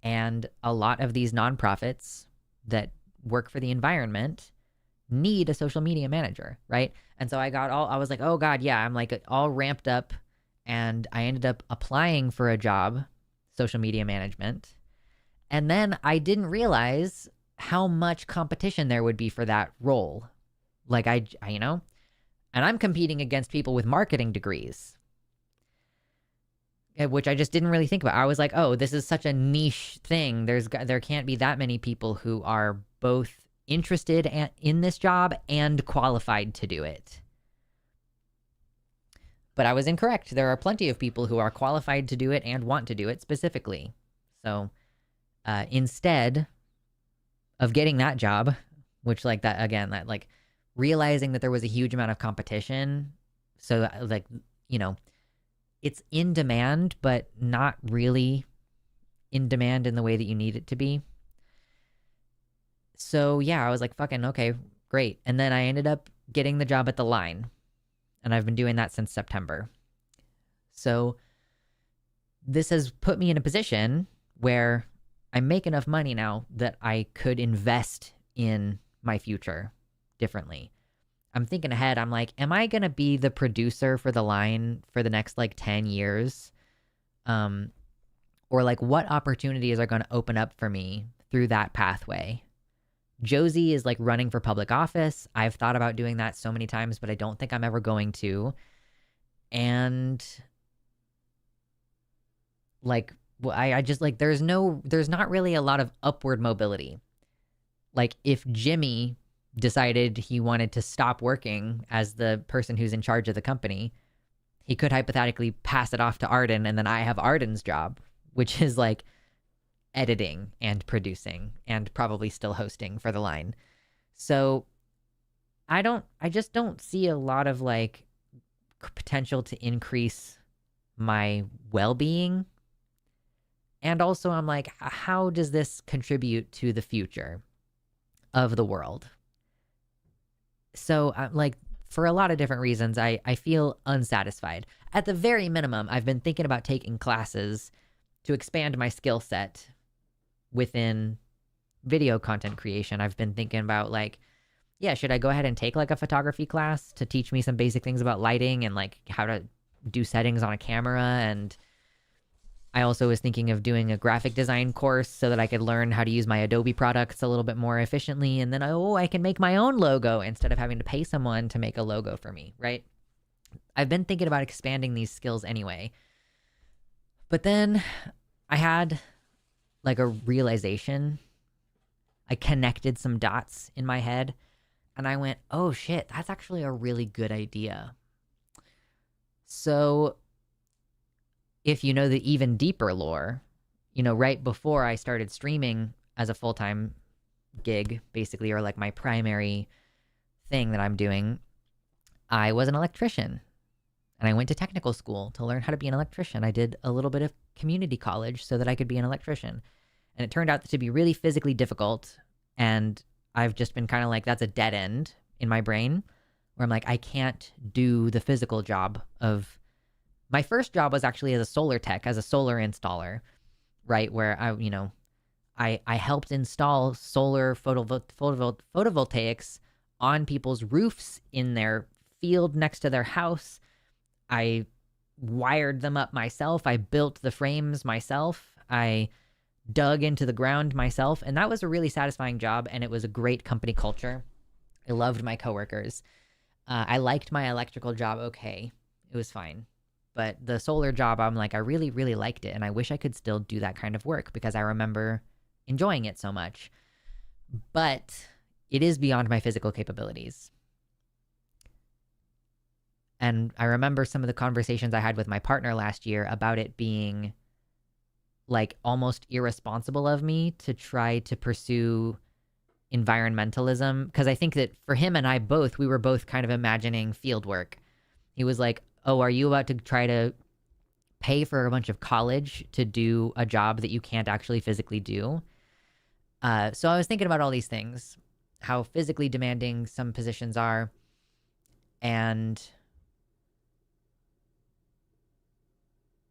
and a lot of these nonprofits that work for the environment need a social media manager, right? And so I was like, oh God, yeah, I'm like all ramped up, and I ended up applying for a job, social media management. And then I didn't realize how much competition there would be for that role. Like I and I'm competing against people with marketing degrees, which I just didn't really think about. I was like, oh, this is such a niche thing. There can't be that many people who are both interested in this job and qualified to do it. But I was incorrect. There are plenty of people who are qualified to do it and want to do it specifically. So instead of getting that job, which like that, again, that like realizing that there was a huge amount of competition. So like, you know, it's in demand, but not really in demand in the way that you need it to be. So yeah, I was like, fucking okay, great. And then I ended up getting the job at the Line. And I've been doing that since September. So this has put me in a position where I make enough money now that I could invest in my future differently. I'm thinking ahead. I'm like, am I going to be the producer for the Line for the next like 10 years? Or like what opportunities are going to open up for me through that pathway? Josie is like running for public office. I've thought about doing that so many times, but I don't think I'm ever going to. And like, I just like, there's not really a lot of upward mobility. Like if Jimmy decided he wanted to stop working as the person who's in charge of the company, he could hypothetically pass it off to Arden, and then I have Arden's job, which is like editing and producing and probably still hosting for the Line. So I just don't see a lot of like potential to increase my well-being. And also I'm like, how does this contribute to the future of the world? So I'm like, for a lot of different reasons, I feel unsatisfied. At the very minimum, I've been thinking about taking classes to expand my skill set within video content creation. I've been thinking about like, yeah, should I go ahead and take like a photography class to teach me some basic things about lighting and like how to do settings on a camera? And I also was thinking of doing a graphic design course so that I could learn how to use my Adobe products a little bit more efficiently. And then, I can make my own logo instead of having to pay someone to make a logo for me, right? I've been thinking about expanding these skills anyway. But then I had like a realization. I connected some dots in my head and I went, oh shit, that's actually a really good idea. So if you know the even deeper lore, you know, right before I started streaming as a full-time gig, basically, or like my primary thing that I'm doing, I was an electrician. And I went to technical school to learn how to be an electrician. I did a little bit of community college so that I could be an electrician. And it turned out to be really physically difficult. And I've just been kind of like, that's a dead end in my brain, where I'm like, I can't do the physical job of... My first job was actually as a solar tech, as a solar installer, right? Where I helped install solar photovoltaics on people's roofs in their field next to their house. I wired them up myself. I built the frames myself. I dug into the ground myself. And that was a really satisfying job. And it was a great company culture. I loved my coworkers. I liked my electrical job. Okay. It was fine. But the solar job, I'm like, I really, really liked it. And I wish I could still do that kind of work because I remember enjoying it so much. But it is beyond my physical capabilities. And I remember some of the conversations I had with my partner last year about it being like almost irresponsible of me to try to pursue environmentalism. Because I think that for him and I both, we were both kind of imagining field work. He was like, oh, are you about to try to pay for a bunch of college to do a job that you can't actually physically do? So I was thinking about all these things, how physically demanding some positions are. And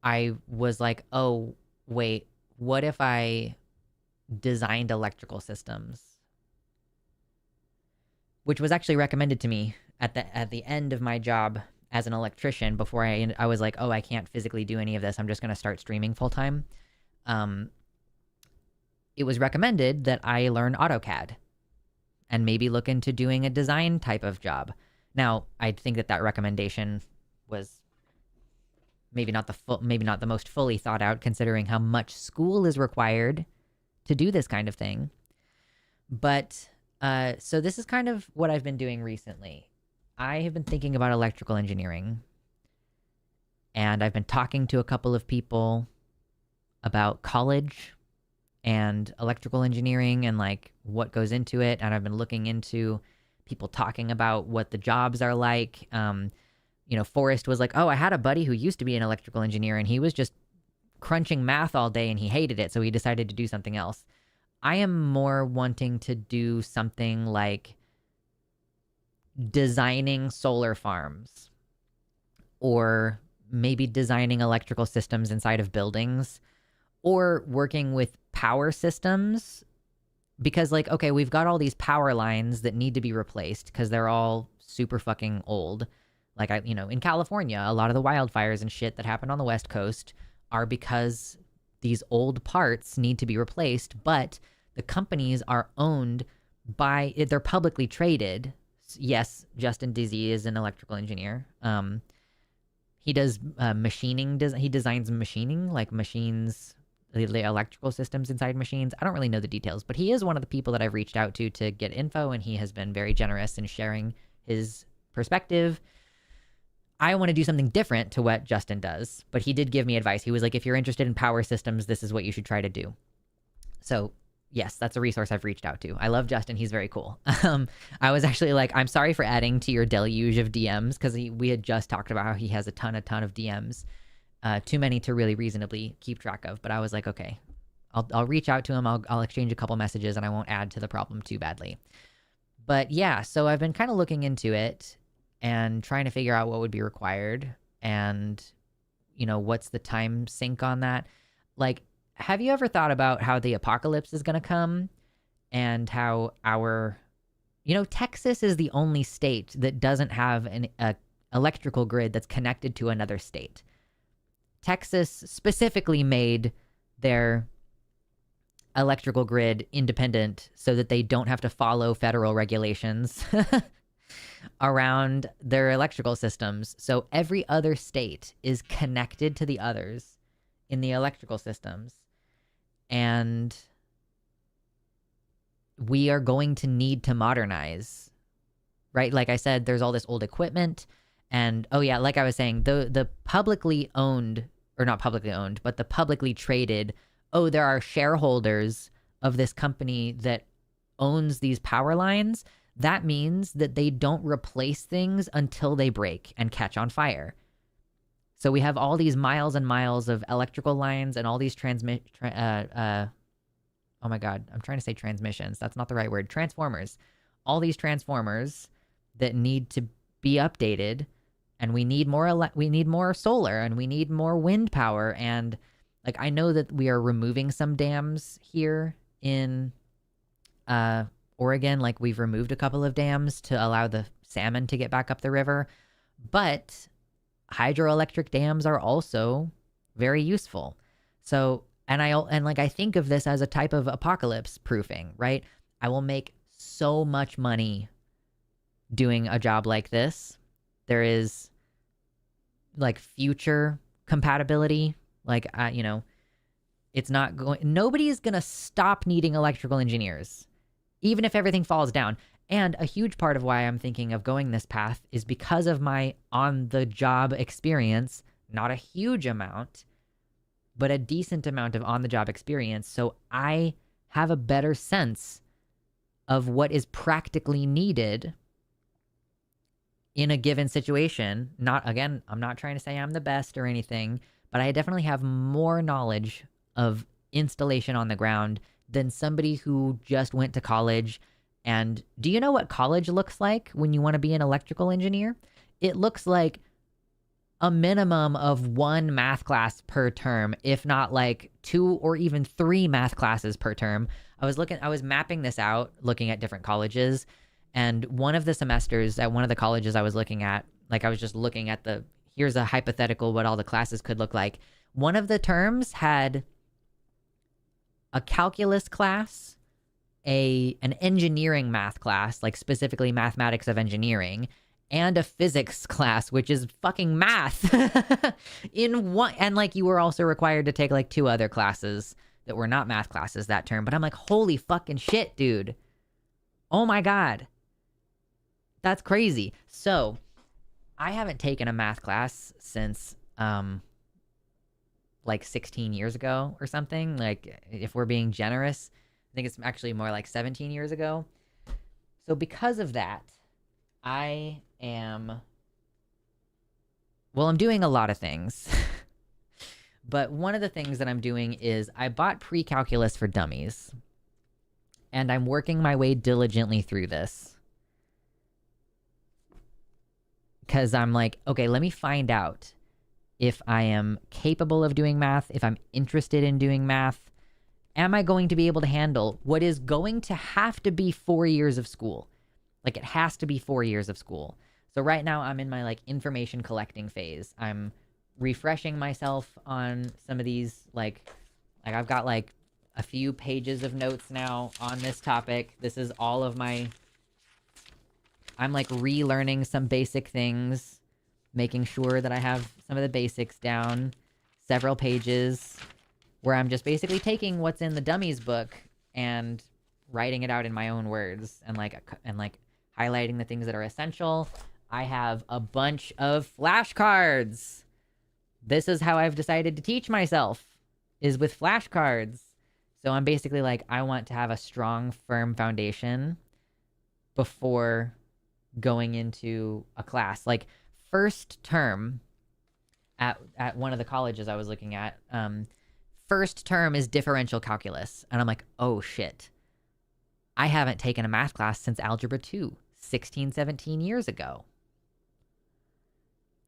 I was like, oh, wait, what if I designed electrical systems? Which was actually recommended to me at the end of my job as an electrician before I was like, oh, I can't physically do any of this. I'm just going to start streaming full time. It was recommended that I learn AutoCAD and maybe look into doing a design type of job. Now, I think that recommendation was maybe not the most fully thought out, considering how much school is required to do this kind of thing. But So this is kind of what I've been doing recently. I have been thinking about electrical engineering, and I've been talking to a couple of people about college and electrical engineering and like what goes into it. And I've been looking into people talking about what the jobs are like. Forrest was like, oh, I had a buddy who used to be an electrical engineer and he was just crunching math all day and he hated it. So he decided to do something else. I am more wanting to do something like designing solar farms or maybe designing electrical systems inside of buildings or working with power systems because like, okay, we've got all these power lines that need to be replaced because they're all super fucking old. Like in California, a lot of the wildfires and shit that happen on the West Coast are because these old parts need to be replaced, but the companies are owned by, they're publicly traded. Yes, Justin Dizzy is an electrical engineer. He does machining, he designs machining, like machines, the electrical systems inside machines. I don't really know the details, but he is one of the people that I've reached out to get info, and he has been very generous in sharing his perspective. I want to do something different to what Justin does, but he did give me advice. He was like, if you're interested in power systems, this is what you should try to do. So yes, that's a resource I've reached out to. I love Justin. He's very cool. I was actually like, I'm sorry for adding to your deluge of DMs because we had just talked about how he has a ton of DMs. Too many to really reasonably keep track of. But I was like, okay, I'll reach out to him. I'll exchange a couple messages and I won't add to the problem too badly. But yeah, so I've been kind of looking into it and trying to figure out what would be required and, what's the time sink on that. Like, have you ever thought about how the apocalypse is going to come and how Texas is the only state that doesn't have an electrical grid that's connected to another state. Texas specifically made their electrical grid independent so that they don't have to follow federal regulations around their electrical systems. So every other state is connected to the others in the electrical systems. And we are going to need to modernize, right? Like I said, there's all this old equipment. And, oh yeah, like I was saying, the publicly owned, or not publicly owned, but the publicly traded, there are shareholders of this company that owns these power lines. That means that they don't replace things until they break and catch on fire. So we have all these miles and miles of electrical lines and all these oh my God, I'm trying to say transmissions. That's not the right word. Transformers. All these transformers that need to be updated, and we need more solar, and we need more wind power. And like, I know that we are removing some dams here in Oregon. Like, we've removed a couple of dams to allow the salmon to get back up the river, but hydroelectric dams are also very useful. So, I think of this as a type of apocalypse proofing, right? I will make so much money doing a job like this. There is like future compatibility. Like, it's not going, nobody is going to stop needing electrical engineers, even if everything falls down. And a huge part of why I'm thinking of going this path is because of my on-the-job experience. Not a huge amount, but a decent amount of on-the-job experience. So I have a better sense of what is practically needed in a given situation. I'm not trying to say I'm the best or anything, but I definitely have more knowledge of installation on the ground than somebody who just went to college. And do you know what college looks like when you want to be an electrical engineer? It looks like a minimum of 1 math class per term, if not like 2 or even 3 math classes per term. I was mapping this out, looking at different colleges. And one of the semesters at one of the colleges I was looking at, like I was just looking at here's a hypothetical, what all the classes could look like. One of the terms had a calculus class, an engineering math class, like specifically mathematics of engineering, and a physics class, which is fucking math in one. And like, you were also required to take like 2 other classes that were not math classes that term. But I'm like, holy fucking shit, dude. Oh my God. That's crazy. So I haven't taken a math class since like 16 years ago or something. Like, if we're being generous, I think it's actually more like 17 years ago. So because of that, I am, well, I'm doing a lot of things. But one of the things that I'm doing is I bought Pre-Calculus for Dummies, and I'm working my way diligently through this. Because I'm like, okay, let me find out if I am capable of doing math, if I'm interested in doing math. Am I going to be able to handle what is going to have to be 4 years of school? Like, it has to be 4 years of school. So right now I'm in my like information collecting phase. I'm refreshing myself on some of these, like I've got like a few pages of notes now on this topic. This is all of my, I'm like relearning some basic things, making sure that I have some of the basics down, several pages where I'm just basically taking what's in the dummies book and writing it out in my own words and like highlighting the things that are essential. I have a bunch of flashcards. This is how I've decided to teach myself, is with flashcards. So I'm basically like, I want to have a strong, firm foundation before going into a class. Like, first term at one of the colleges I was looking at, first term is differential calculus. And I'm like, oh shit. I haven't taken a math class since Algebra 2, 16, 17 years ago.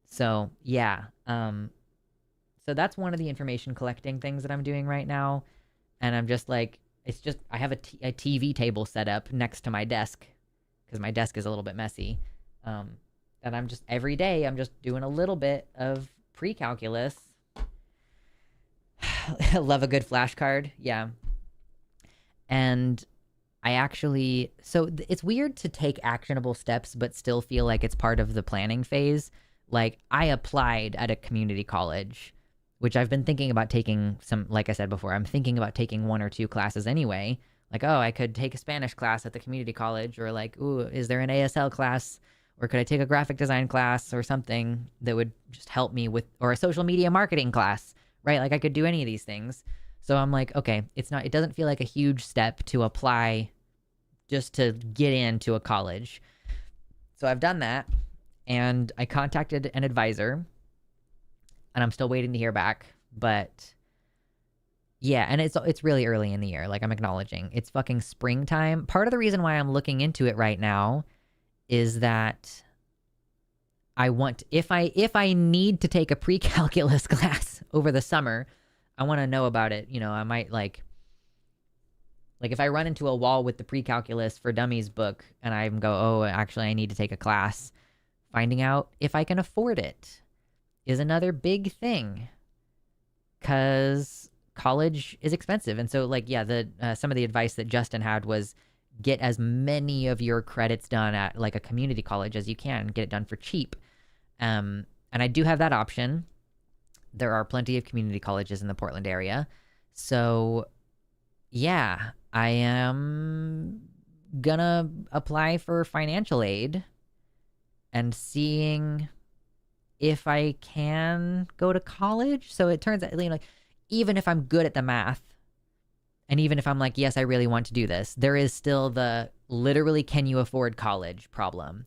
So yeah, so that's one of the information collecting things that I'm doing right now. And I'm just like, it's just, I have a TV table set up next to my desk because my desk is a little bit messy. And I'm just, every day, I'm just doing a little bit of pre-calculus. Love a good flashcard. Yeah. And I actually, so it's weird to take actionable steps, but still feel like it's part of the planning phase. Like, I applied at a community college, which I've been thinking about taking some, like I said before, I'm thinking about taking 1 or 2 classes anyway. Like, oh, I could take a Spanish class at the community college, or like, ooh, is there an ASL class? Or could I take a graphic design class or something that would just help me with, or a social media marketing class, right? Like, I could do any of these things. So I'm like, okay, it doesn't feel like a huge step to apply just to get into a college. So I've done that. And I contacted an advisor, and I'm still waiting to hear back. But yeah, and it's really early in the year. Like, I'm acknowledging it's fucking springtime. Part of the reason why I'm looking into it right now is that I want, if I need to take a pre-calculus class over the summer, I want to know about it. You know, I might like if I run into a wall with the pre-calculus for dummies book and I go, oh, actually I need to take a class. Finding out if I can afford it is another big thing, because college is expensive. And so, like, yeah, some of the advice that Justin had was get as many of your credits done at like a community college as you can, get it done for cheap. And I do have that option. There are plenty of community colleges in the Portland area. So yeah, I am gonna apply for financial aid and seeing if I can go to college. So it turns out, you know, like, even if I'm good at the math, and even if I'm like, yes, I really want to do this, there is still the literally, can you afford college problem?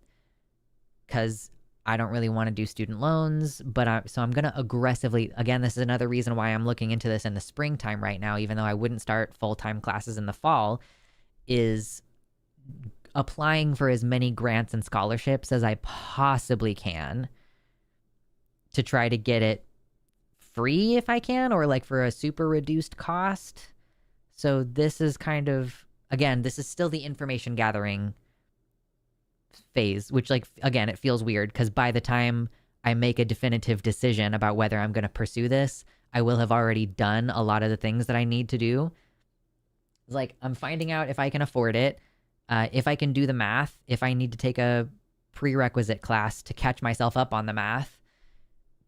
Because I don't really want to do student loans, but so I'm going to aggressively, again, this is another reason why I'm looking into this in the springtime right now, even though I wouldn't start full-time classes in the fall, is applying for as many grants and scholarships as I possibly can to try to get it free if I can, or like for a super reduced cost. So this is kind of, again, this is still the information gathering phase, which, like, again, it feels weird because by the time I make a definitive decision about whether I'm going to pursue this, I will have already done a lot of the things that I need to do. Like, I'm finding out if I can afford it, if I can do the math, if I need to take a prerequisite class to catch myself up on the math,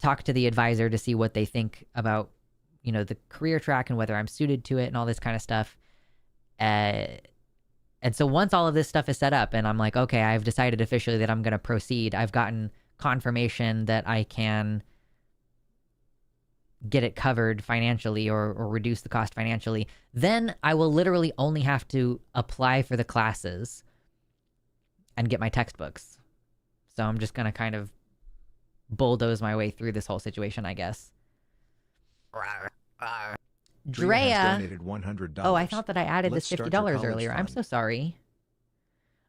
talk to the advisor to see what they think about, you know, the career track and whether I'm suited to it and all this kind of stuff. And And so once all of this stuff is set up and I'm like, okay, I've decided officially that I'm going to proceed, I've gotten confirmation that I can get it covered financially or reduce the cost financially, then I will literally only have to apply for the classes and get my textbooks. So I'm just going to kind of bulldoze my way through this whole situation, I guess. Drea has Drea. donated $100. Oh, I thought that I added Let's this start $50 your college earlier. I'm fund. so sorry.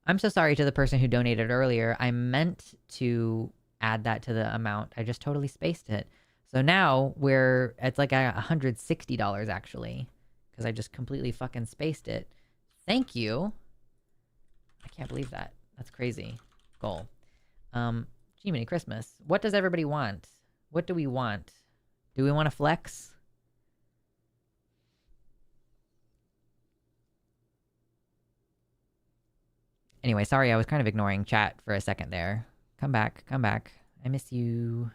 I'm so sorry to the person who donated earlier. I meant to add that to the amount. I just totally spaced it. So now it's like $160 actually, because I just completely fucking spaced it. Thank you. I can't believe that. That's crazy. Goal. Jiminy Christmas. What does everybody want? What do we want? Do we want to flex? Anyway, sorry, I was kind of ignoring chat for a second there. Come back, come back. I miss you.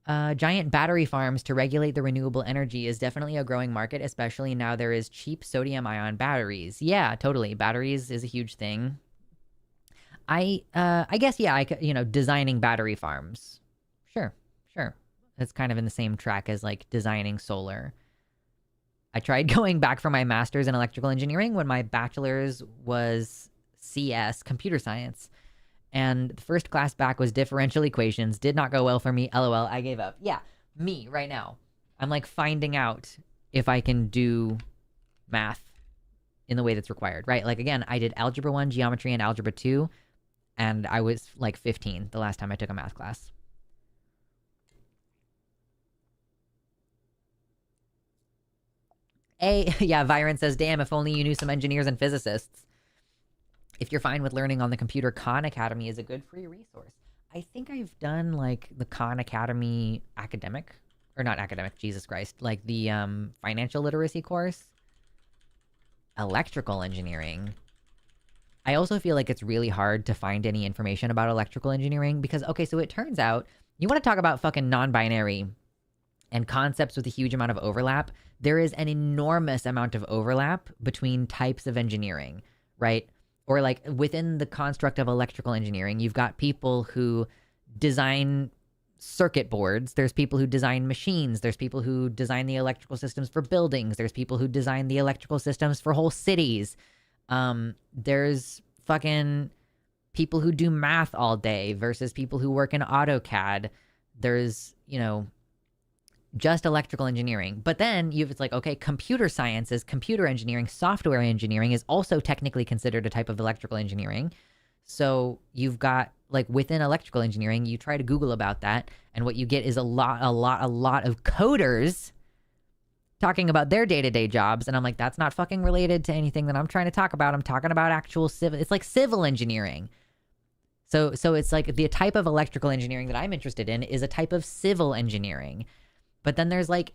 Giant battery farms to regulate the renewable energy is definitely a growing market, especially now there is cheap sodium-ion batteries. Yeah, totally. Batteries is a huge thing. I guess, yeah, designing battery farms. Sure. That's kind of in the same track as, like, designing solar. I tried going back for my master's in electrical engineering when my bachelor's was CS, computer science. And the first class back was differential equations. Did not go well for me. LOL, I gave up. Yeah, me right now. I'm like finding out if I can do math in the way that's required, right? Like, again, I did Algebra 1, Geometry, and Algebra 2, and I was like 15 the last time I took a math class. Yeah, Viren says, damn, if only you knew some engineers and physicists. If you're fine with learning on the computer, Khan Academy is a good free resource. I think I've done, like, the Khan Academy academic, or not academic, Jesus Christ, like the financial literacy course. Electrical engineering. I also feel like it's really hard to find any information about electrical engineering because, okay, so it turns out, you want to talk about fucking non-binary and concepts with a huge amount of overlap, there is an enormous amount of overlap between types of engineering, right? Or like within the construct of electrical engineering, you've got people who design circuit boards. There's people who design machines. There's people who design the electrical systems for buildings. There's people who design the electrical systems for whole cities. There's fucking people who do math all day versus people who work in AutoCAD. There's, just electrical engineering. But then it's like, okay, computer sciences, computer engineering, software engineering is also technically considered a type of electrical engineering. So you've got, like, within electrical engineering, you try to Google about that, and what you get is a lot of coders talking about their day-to-day jobs, and I'm like, that's not fucking related to anything that I'm trying to talk about. I'm talking about actual civil, it's like civil engineering. So it's like the type of electrical engineering that I'm interested in is a type of civil engineering. But then there's, like,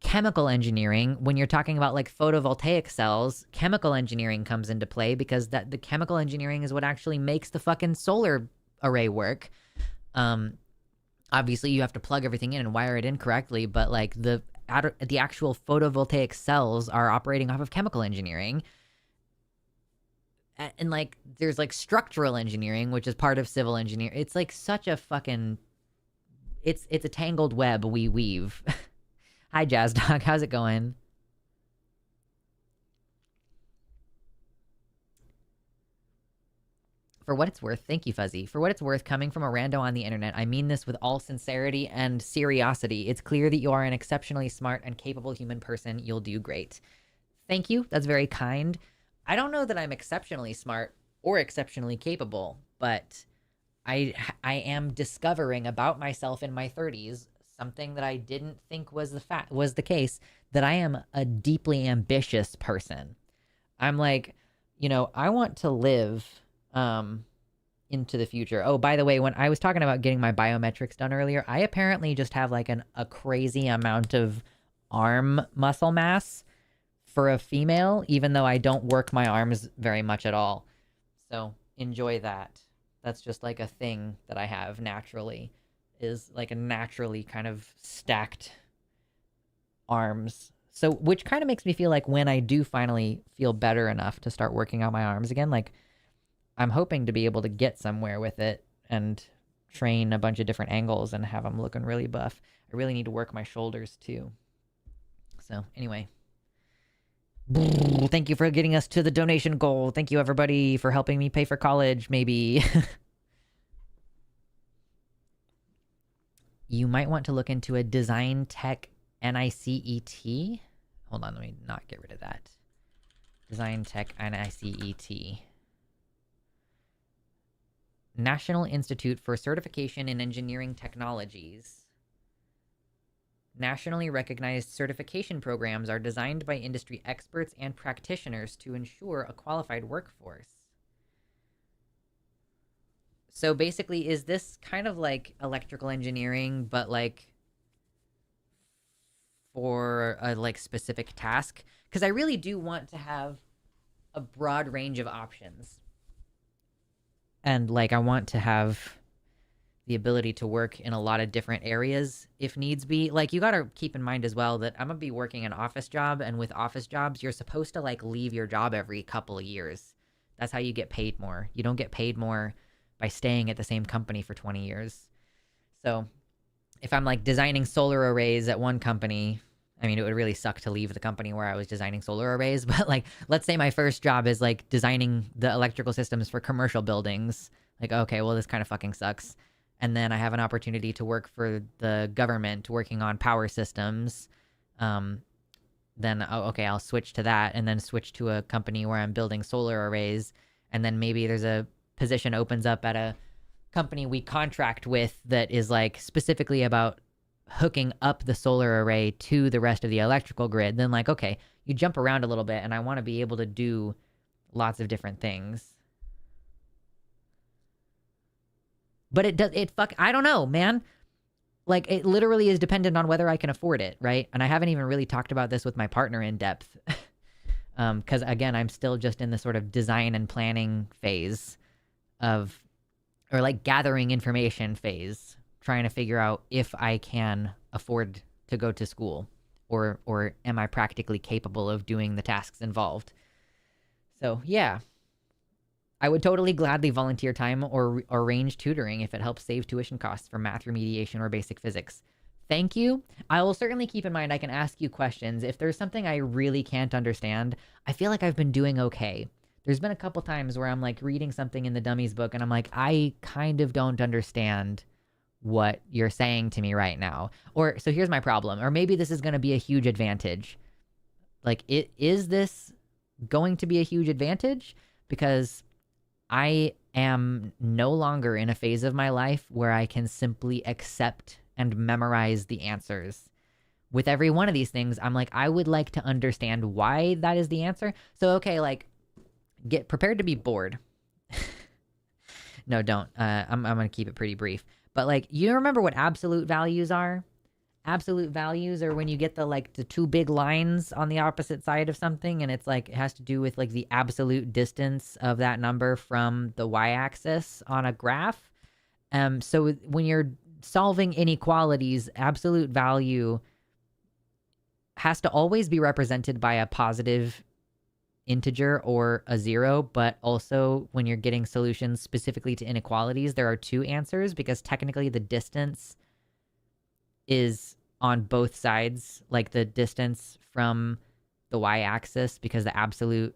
chemical engineering. When you're talking about, like, photovoltaic cells, chemical engineering comes into play because the chemical engineering is what actually makes the fucking solar array work. Obviously, you have to plug everything in and wire it in correctly, but, like, the actual photovoltaic cells are operating off of chemical engineering. And, like, there's, like, structural engineering, which is part of civil engineering. It's, like, such a fucking... It's a tangled web we weave. Hi, Jazz Dog. How's it going? For what it's worth, thank you, Fuzzy. For what it's worth, coming from a rando on the internet, I mean this with all sincerity and seriosity. It's clear that you are an exceptionally smart and capable human person. You'll do great. Thank you. That's very kind. I don't know that I'm exceptionally smart or exceptionally capable, but... I am discovering about myself in my 30s something that I didn't think was the case, that I am a deeply ambitious person. I'm like, I want to live into the future. Oh, by the way, when I was talking about getting my biometrics done earlier, I apparently just have like a crazy amount of arm muscle mass for a female, even though I don't work my arms very much at all. So enjoy that. That's just like a thing that I have naturally, is like a naturally kind of stacked arms. So, which kind of makes me feel like when I do finally feel better enough to start working out my arms again, like I'm hoping to be able to get somewhere with it and train a bunch of different angles and have them looking really buff. I really need to work my shoulders too. So anyway, thank you for getting us to the donation goal. Thank you everybody for helping me pay for college, maybe. You might want to look into a design tech NICET. Hold on, let me not get rid of that. Design tech NICET. National Institute for Certification in Engineering Technologies. Nationally recognized certification programs are designed by industry experts and practitioners to ensure a qualified workforce. So basically, is this kind of like electrical engineering, but like for a like specific task? Because I really do want to have a broad range of options. And like I want to have the ability to work in a lot of different areas if needs be. Like you got to keep in mind as well that I'm going to be working an office job, and with office jobs, you're supposed to like leave your job every couple of years. That's how you get paid more. You don't get paid more by staying at the same company for 20 years. So if I'm like designing solar arrays at one company, I mean, it would really suck to leave the company where I was designing solar arrays, but like, let's say my first job is like designing the electrical systems for commercial buildings. Like, okay, well, this kind of fucking sucks. And then I have an opportunity to work for the government working on power systems. Then, okay, I'll switch to that and then switch to a company where I'm building solar arrays. And then maybe there's a position opens up at a company we contract with that is like specifically about hooking up the solar array to the rest of the electrical grid. Then like, okay, you jump around a little bit and I want to be able to do lots of different things. But I don't know, man. Like it literally is dependent on whether I can afford it, right? And I haven't even really talked about this with my partner in depth. Because again, I'm still just in the sort of design and planning phase of, or like gathering information phase, trying to figure out if I can afford to go to school or am I practically capable of doing the tasks involved. So yeah, I would totally gladly volunteer time or arrange tutoring if it helps save tuition costs for math remediation or basic physics. Thank you. I will certainly keep in mind I can ask you questions. If there's something I really can't understand, I feel like I've been doing okay. There's been a couple times where I'm like reading something in the dummies book and I'm like, I kind of don't understand what you're saying to me right now. Or so here's my problem. Or maybe this is going to be a huge advantage. Like, is this going to be a huge advantage? Because I am no longer in a phase of my life where I can simply accept and memorize the answers. With every one of these things, I'm like, I would like to understand why that is the answer. So, okay, like, get prepared to be bored. No, don't. I'm going to keep it pretty brief. But, like, you remember what absolute values are? Absolute values are when you get the two big lines on the opposite side of something, and it's like, it has to do with, like, the absolute distance of that number from the y-axis on a graph. So when you're solving inequalities, absolute value has to always be represented by a positive integer or a zero, but also when you're getting solutions specifically to inequalities, there are two answers because technically the distance is on both sides, like the distance from the y-axis, because the absolute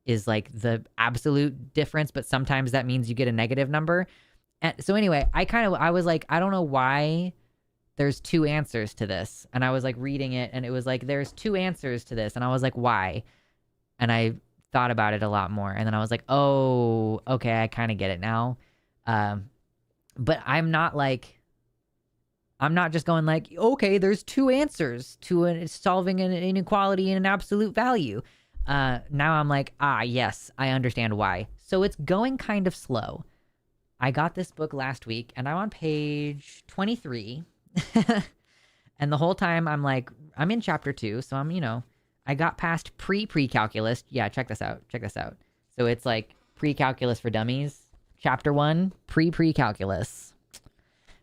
is like the absolute difference, but sometimes that means you get a negative number. And so anyway, I was like, I don't know why there's two answers to this. And I was like reading it and it was like, there's two answers to this. And I was like, why? And I thought about it a lot more. And then I was like, oh, okay, I kind of get it now. But I'm not just going like, okay, there's two answers to solving an inequality in an absolute value. Now I'm like, yes, I understand why. So it's going kind of slow. I got this book last week and I'm on page 23. And the whole time I'm like, I'm in chapter 2. So I got past pre-calculus. Yeah, check this out. So it's like pre-calculus for dummies. Chapter 1, pre-calculus.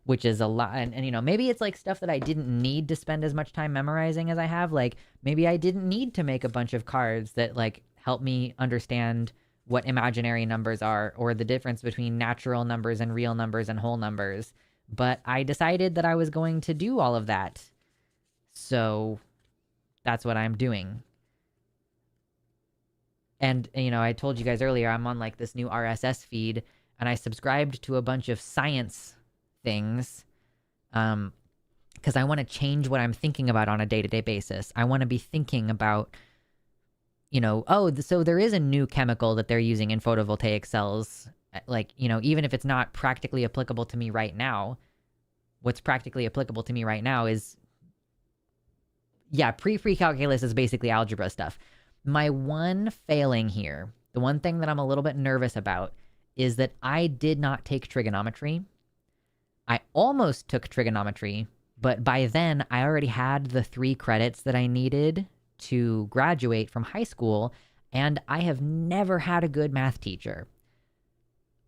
which is a lot. And, you know, maybe it's like stuff that I didn't need to spend as much time memorizing as I have. Like, maybe I didn't need to make a bunch of cards that, like, help me understand what imaginary numbers are or the difference between natural numbers and real numbers and whole numbers. But I decided that I was going to do all of that. So that's what I'm doing. And, you know, I told you guys earlier, I'm on like this new RSS feed, and I subscribed to a bunch of science things because I want to change what I'm thinking about on a day-to-day basis. I want to be thinking about, you know, so there is a new chemical that they're using in photovoltaic cells. Like, you know, even if it's not practically applicable to me right now, what's practically applicable to me right now is, yeah, pre-free calculus is basically algebra stuff. My one failing here, the one thing that I'm a little bit nervous about, is that I did not take trigonometry. I almost took trigonometry, but by then I already had the 3 credits that I needed to graduate from high school, and I have never had a good math teacher.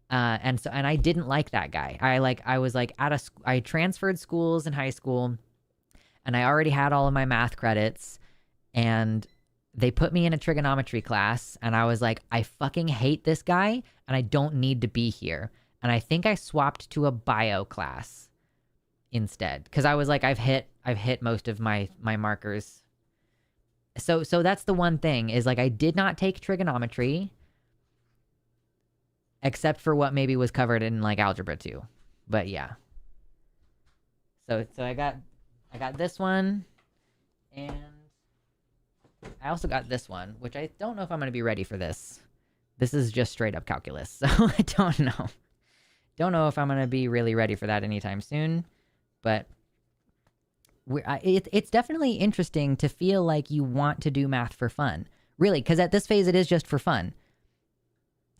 And I didn't like that guy. I transferred schools in high school, and I already had all of my math credits, and they put me in a trigonometry class, and I was like, I fucking hate this guy, and I don't need to be here. And I think I swapped to a bio class instead, because I was like, I've hit most of my markers. So that's the one thing, is like I did not take trigonometry, except for what maybe was covered in like algebra 2. But yeah. So I got this one, and I also got this one, which I don't know if I'm going to be ready for this. This is just straight up calculus, so I don't know. Don't know if I'm going to be really ready for that anytime soon, but it's definitely interesting to feel like you want to do math for fun. Really, because at this phase, it is just for fun.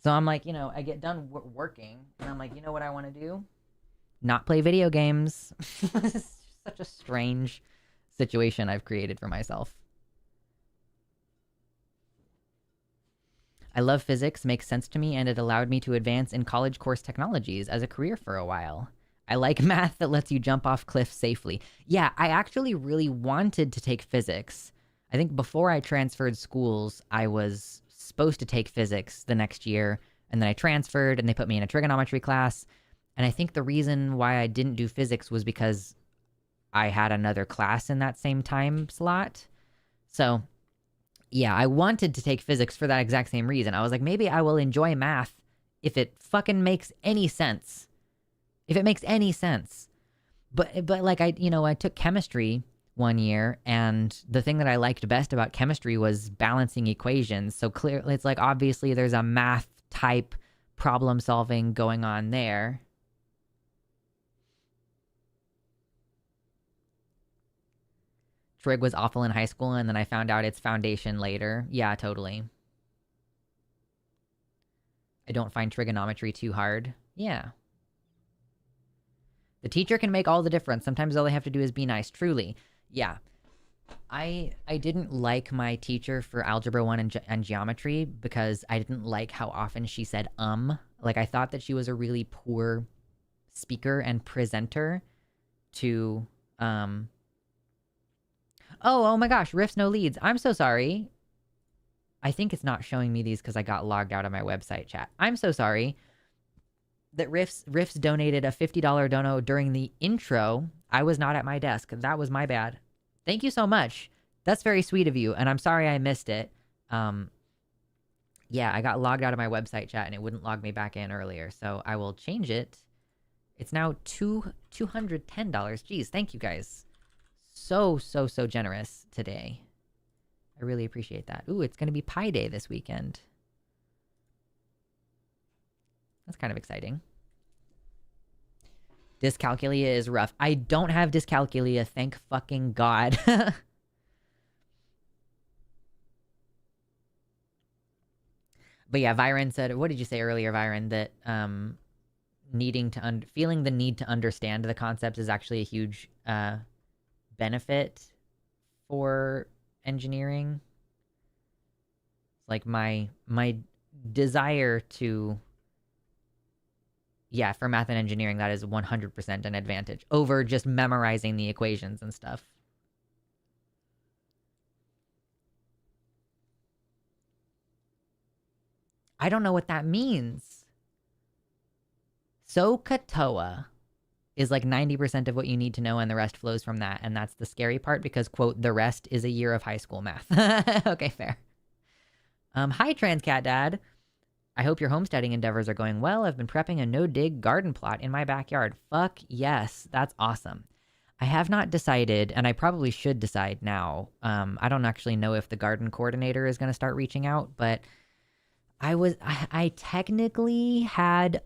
So I'm like, you know, I get done working, and I'm like, you know what I want to do? Not play video games. It's such a strange situation I've created for myself. I love physics, makes sense to me, and it allowed me to advance in college course technologies as a career for a while. I like math that lets you jump off cliffs safely. Yeah, I actually really wanted to take physics. I think before I transferred schools, I was supposed to take physics the next year, and then I transferred, and they put me in a trigonometry class. And I think the reason why I didn't do physics was because I had another class in that same time slot. So yeah, I wanted to take physics for that exact same reason. I was like, maybe I will enjoy math if it fucking makes any sense. If it makes any sense. But like I took chemistry one year, and the thing that I liked best about chemistry was balancing equations. So clearly, it's like obviously there's a math type problem solving going on there. Trig was awful in high school, and then I found out its foundation later. Yeah, totally. I don't find trigonometry too hard. Yeah. The teacher can make all the difference. Sometimes all they have to do is be nice. Truly. Yeah. I didn't like my teacher for Algebra 1 and Geometry because I didn't like how often she said Like, I thought that she was a really poor speaker and presenter to, Oh my gosh, Riffs no leads. I'm so sorry. I think it's not showing me these because I got logged out of my website chat. I'm so sorry that Riffs donated a $50 dono during the intro. I was not at my desk. That was my bad. Thank you so much. That's very sweet of you, and I'm sorry I missed it. Yeah, I got logged out of my website chat, and it wouldn't log me back in earlier, so I will change it. It's now $210. Jeez, thank you guys. So generous today. I really appreciate that. Ooh, it's going to be Pi Day this weekend. That's kind of exciting. Dyscalculia is rough. I don't have dyscalculia, thank fucking God. But yeah, Viren said, what did you say earlier, Viren? That feeling the need to understand the concepts is actually a huge benefit for engineering. Like my desire to yeah, for math and engineering, that is 100% an advantage over just memorizing the equations and stuff. I don't know what that means. SOHCAHTOA is like 90% of what you need to know, and the rest flows from that. And that's the scary part because, quote, the rest is a year of high school math. Okay, fair. Hi, Transcat Dad. I hope your homesteading endeavors are going well. I've been prepping a no-dig garden plot in my backyard. Fuck yes, that's awesome. I have not decided, and I probably should decide now. I don't actually know if the garden coordinator is going to start reaching out, but I technically had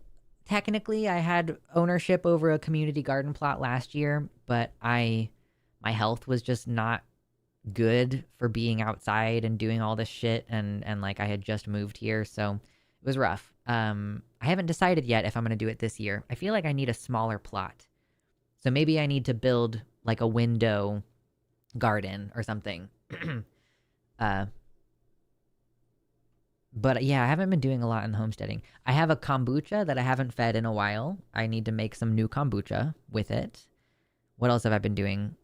ownership over a community garden plot last year, but my health was just not good for being outside and doing all this shit, and like I had just moved here, so it was rough. I haven't decided yet if I'm going to do it this year. I feel like I need a smaller plot. So maybe I need to build like a window garden or something. But yeah, I haven't been doing a lot in homesteading. I have a kombucha that I haven't fed in a while. I need to make some new kombucha with it. What else have I been doing?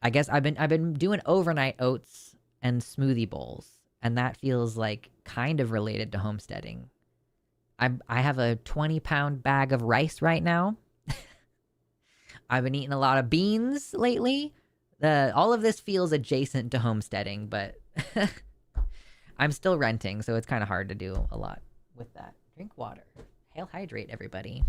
I guess I've been doing overnight oats and smoothie bowls, and that feels like kind of related to homesteading. I have a 20-pound bag of rice right now. I've been eating a lot of beans lately. All of this feels adjacent to homesteading, but I'm still renting, so it's kind of hard to do a lot with that. Drink water. Hail hydrate, everybody.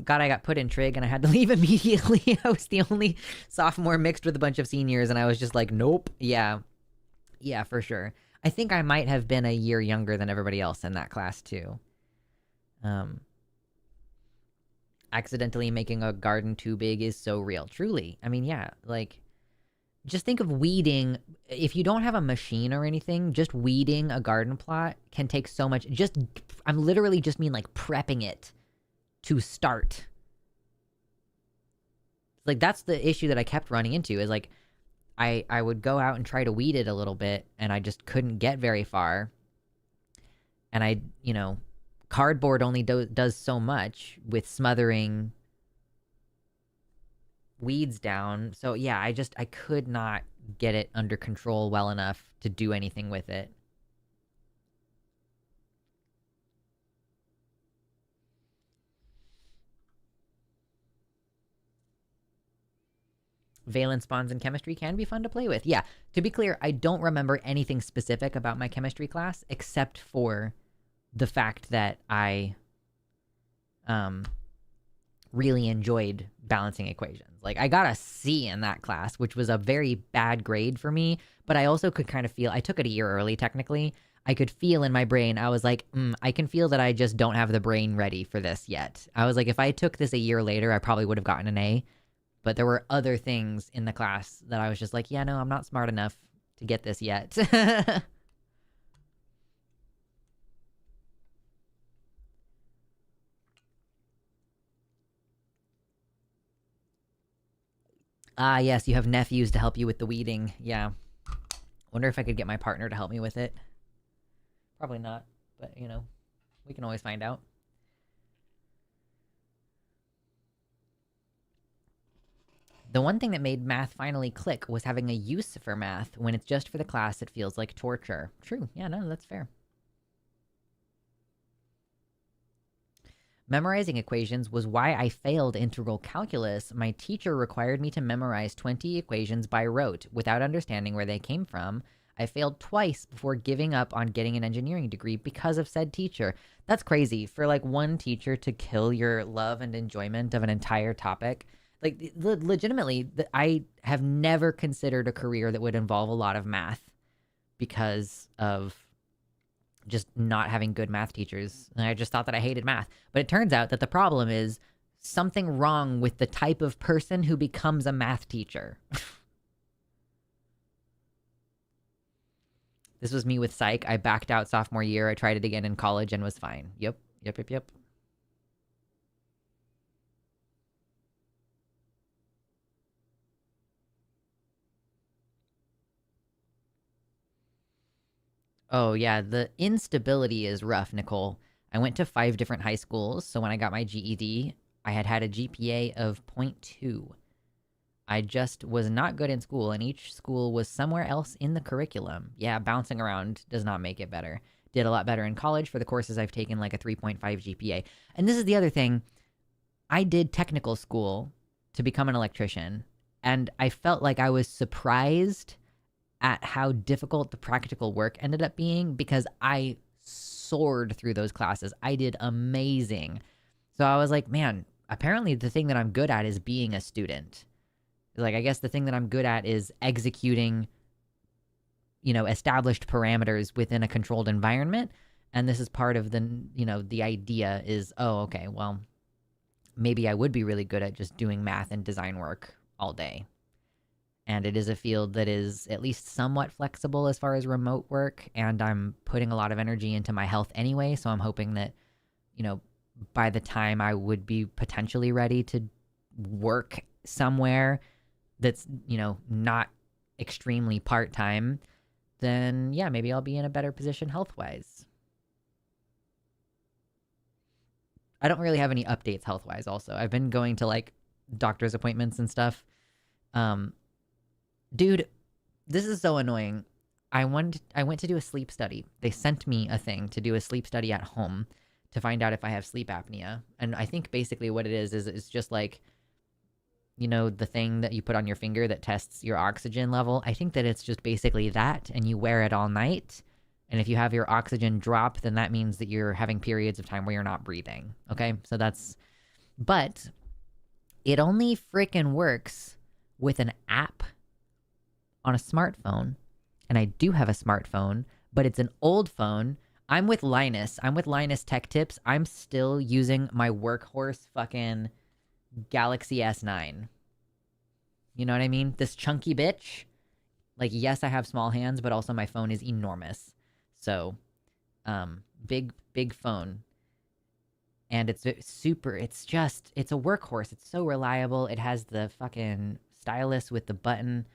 God, I got put in trig and I had to leave immediately. I was the only sophomore mixed with a bunch of seniors, and I was just like, nope. Yeah, for sure. I think I might have been a year younger than everybody else in that class too. Accidentally making a garden too big is so real. Truly. I mean, yeah, like, just think of weeding. If you don't have a machine or anything, just weeding a garden plot can take so much. I'm literally just mean like prepping it to start. Like, that's the issue that I kept running into, is like I would go out and try to weed it a little bit, and I just couldn't get very far. And cardboard only does so much with smothering weeds down. So yeah, I could not get it under control well enough to do anything with it. Valence bonds in chemistry can be fun to play with. Yeah, to be clear, I don't remember anything specific about my chemistry class except for the fact that I really enjoyed balancing equations. Like, I got a C in that class, which was a very bad grade for me, but I also could kind of feel, I took it a year early technically. I could feel in my brain, I was like, I can feel that I just don't have the brain ready for this yet. I was like, if I took this a year later, I probably would have gotten an A. But there were other things in the class that I was just like, yeah, no, I'm not smart enough to get this yet. Ah, yes, you have nephews to help you with the weeding. Yeah. Wonder if I could get my partner to help me with it. Probably not, but, we can always find out. The one thing that made math finally click was having a use for math. When it's just for the class, it feels like torture. True. Yeah, no, that's fair. Memorizing equations was why I failed integral calculus. My teacher required me to memorize 20 equations by rote without understanding where they came from. I failed twice before giving up on getting an engineering degree because of said teacher. That's crazy. For like one teacher to kill your love and enjoyment of an entire topic. Like, legitimately, I have never considered a career that would involve a lot of math because of just not having good math teachers. And I just thought that I hated math. But it turns out that the problem is something wrong with the type of person who becomes a math teacher. This was me with psych. I backed out sophomore year. I tried it again in college and was fine. Yep. Oh, yeah. The instability is rough, Nicole. I went to 5 different high schools. So when I got my GED, I had a GPA of 0.2. I just was not good in school, and each school was somewhere else in the curriculum. Yeah, bouncing around does not make it better. Did a lot better in college for the courses I've taken, like a 3.5 GPA. And this is the other thing. I did technical school to become an electrician, and I felt like I was surprised at how difficult the practical work ended up being because I soared through those classes. I did amazing. So I was like, man, apparently the thing that I'm good at is being a student. Like, I guess the thing that I'm good at is executing, established parameters within a controlled environment. And this is part of the idea is, oh, okay, well, maybe I would be really good at just doing math and design work all day. And it is a field that is at least somewhat flexible as far as remote work. And I'm putting a lot of energy into my health anyway. So I'm hoping that, by the time I would be potentially ready to work somewhere that's, not extremely part-time, then yeah, maybe I'll be in a better position health-wise. I don't really have any updates health-wise also. I've been going to like doctor's appointments and stuff. Dude, this is so annoying. I went to do a sleep study. They sent me a thing to do a sleep study at home to find out if I have sleep apnea. And I think basically what it is it's just like, the thing that you put on your finger that tests your oxygen level. I think that it's just basically that, and you wear it all night. And if you have your oxygen drop, then that means that you're having periods of time where you're not breathing. Okay? So but it only freaking works with an app on a smartphone. And I do have a smartphone, but it's an old phone. I'm with Linus Tech Tips. I'm still using my workhorse fucking Galaxy S9. You know what I mean? This chunky bitch. Like, yes, I have small hands, but also my phone is enormous. So, big phone. And it's super, it's a workhorse. It's so reliable. It has the fucking stylus with the button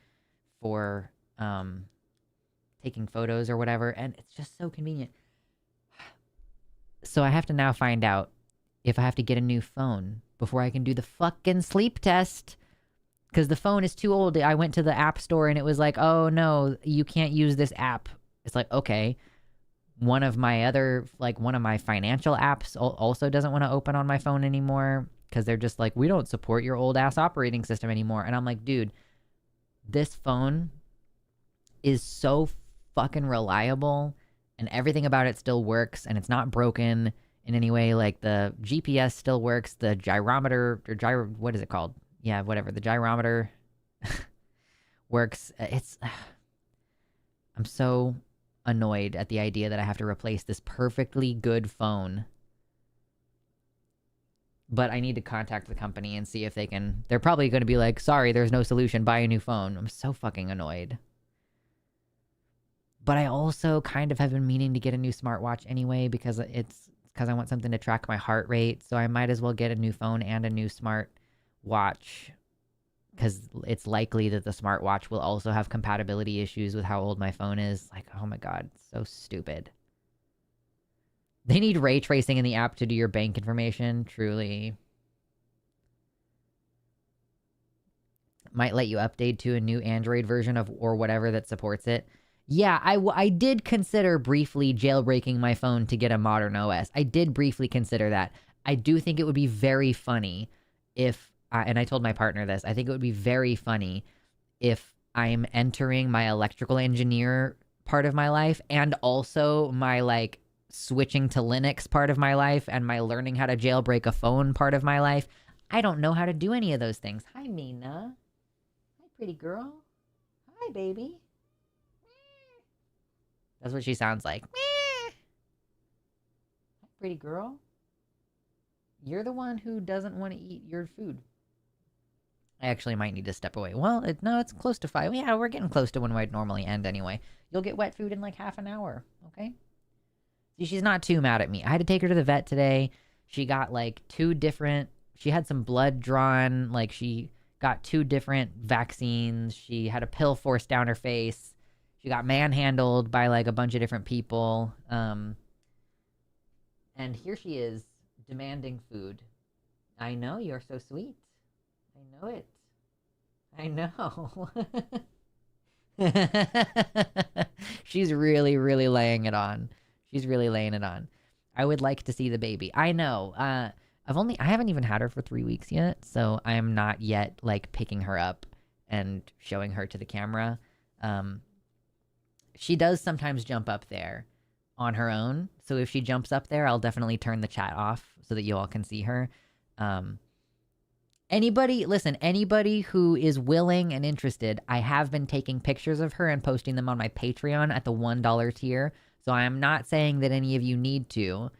for, taking photos or whatever. And it's just so convenient. So I have to now find out if I have to get a new phone before I can do the fucking sleep test. Because the phone is too old. I went to the app store and it was like, oh no, you can't use this app. It's like, okay. One of my financial apps also doesn't want to open on my phone anymore because they're just like, we don't support your old ass operating system anymore. And I'm like, dude, this phone is so fucking reliable and everything about it still works and it's not broken in any way. Like the GPS still works, the gyrometer or what is it called? Yeah, whatever. The gyrometer works. I'm so annoyed at the idea that I have to replace this perfectly good phone. But I need to contact the company and see if they're probably going to be like, sorry, there's no solution, buy a new phone. I'm so fucking annoyed. But I also kind of have been meaning to get a new smartwatch anyway because I want something to track my heart rate. So I might as well get a new phone and a new smartwatch because it's likely that the smartwatch will also have compatibility issues with how old my phone is. Like, oh my God, so stupid. They need ray tracing in the app to do your bank information. Truly. Might let you update to a new Android version or whatever that supports it. Yeah, I did consider briefly jailbreaking my phone to get a modern OS. I did briefly consider that. I do think it would be very funny if, and I told my partner this, I think it would be very funny if I'm entering my electrical engineer part of my life and also my, like, switching to Linux part of my life and my learning how to jailbreak a phone part of my life. I don't know how to do any of those things. Hi, Mina. Hi, pretty girl. Hi, baby. That's what she sounds like. Hi, pretty girl. You're the one who doesn't want to eat your food. I actually might need to step away. Well, no, it's close to 5. Yeah, we're getting close to when I'd normally end anyway. You'll get wet food in like half an hour, okay? See, she's not too mad at me. I had to take her to the vet today. She got like 2 different, she had some blood drawn, like she got 2 different vaccines. She had a pill forced down her face. She got manhandled by like a bunch of different people. And here she is demanding food. I know, you're so sweet. I know it. I know. She's really, really laying it on. She's really laying it on. I would like to see the baby. I know. I haven't even had her for 3 weeks yet, so I am not yet like picking her up and showing her to the camera. She does sometimes jump up there on her own. So if she jumps up there, I'll definitely turn the chat off so that you all can see her. Anybody who is willing and interested, I have been taking pictures of her and posting them on my Patreon at the $1 tier. So I am not saying that any of you need to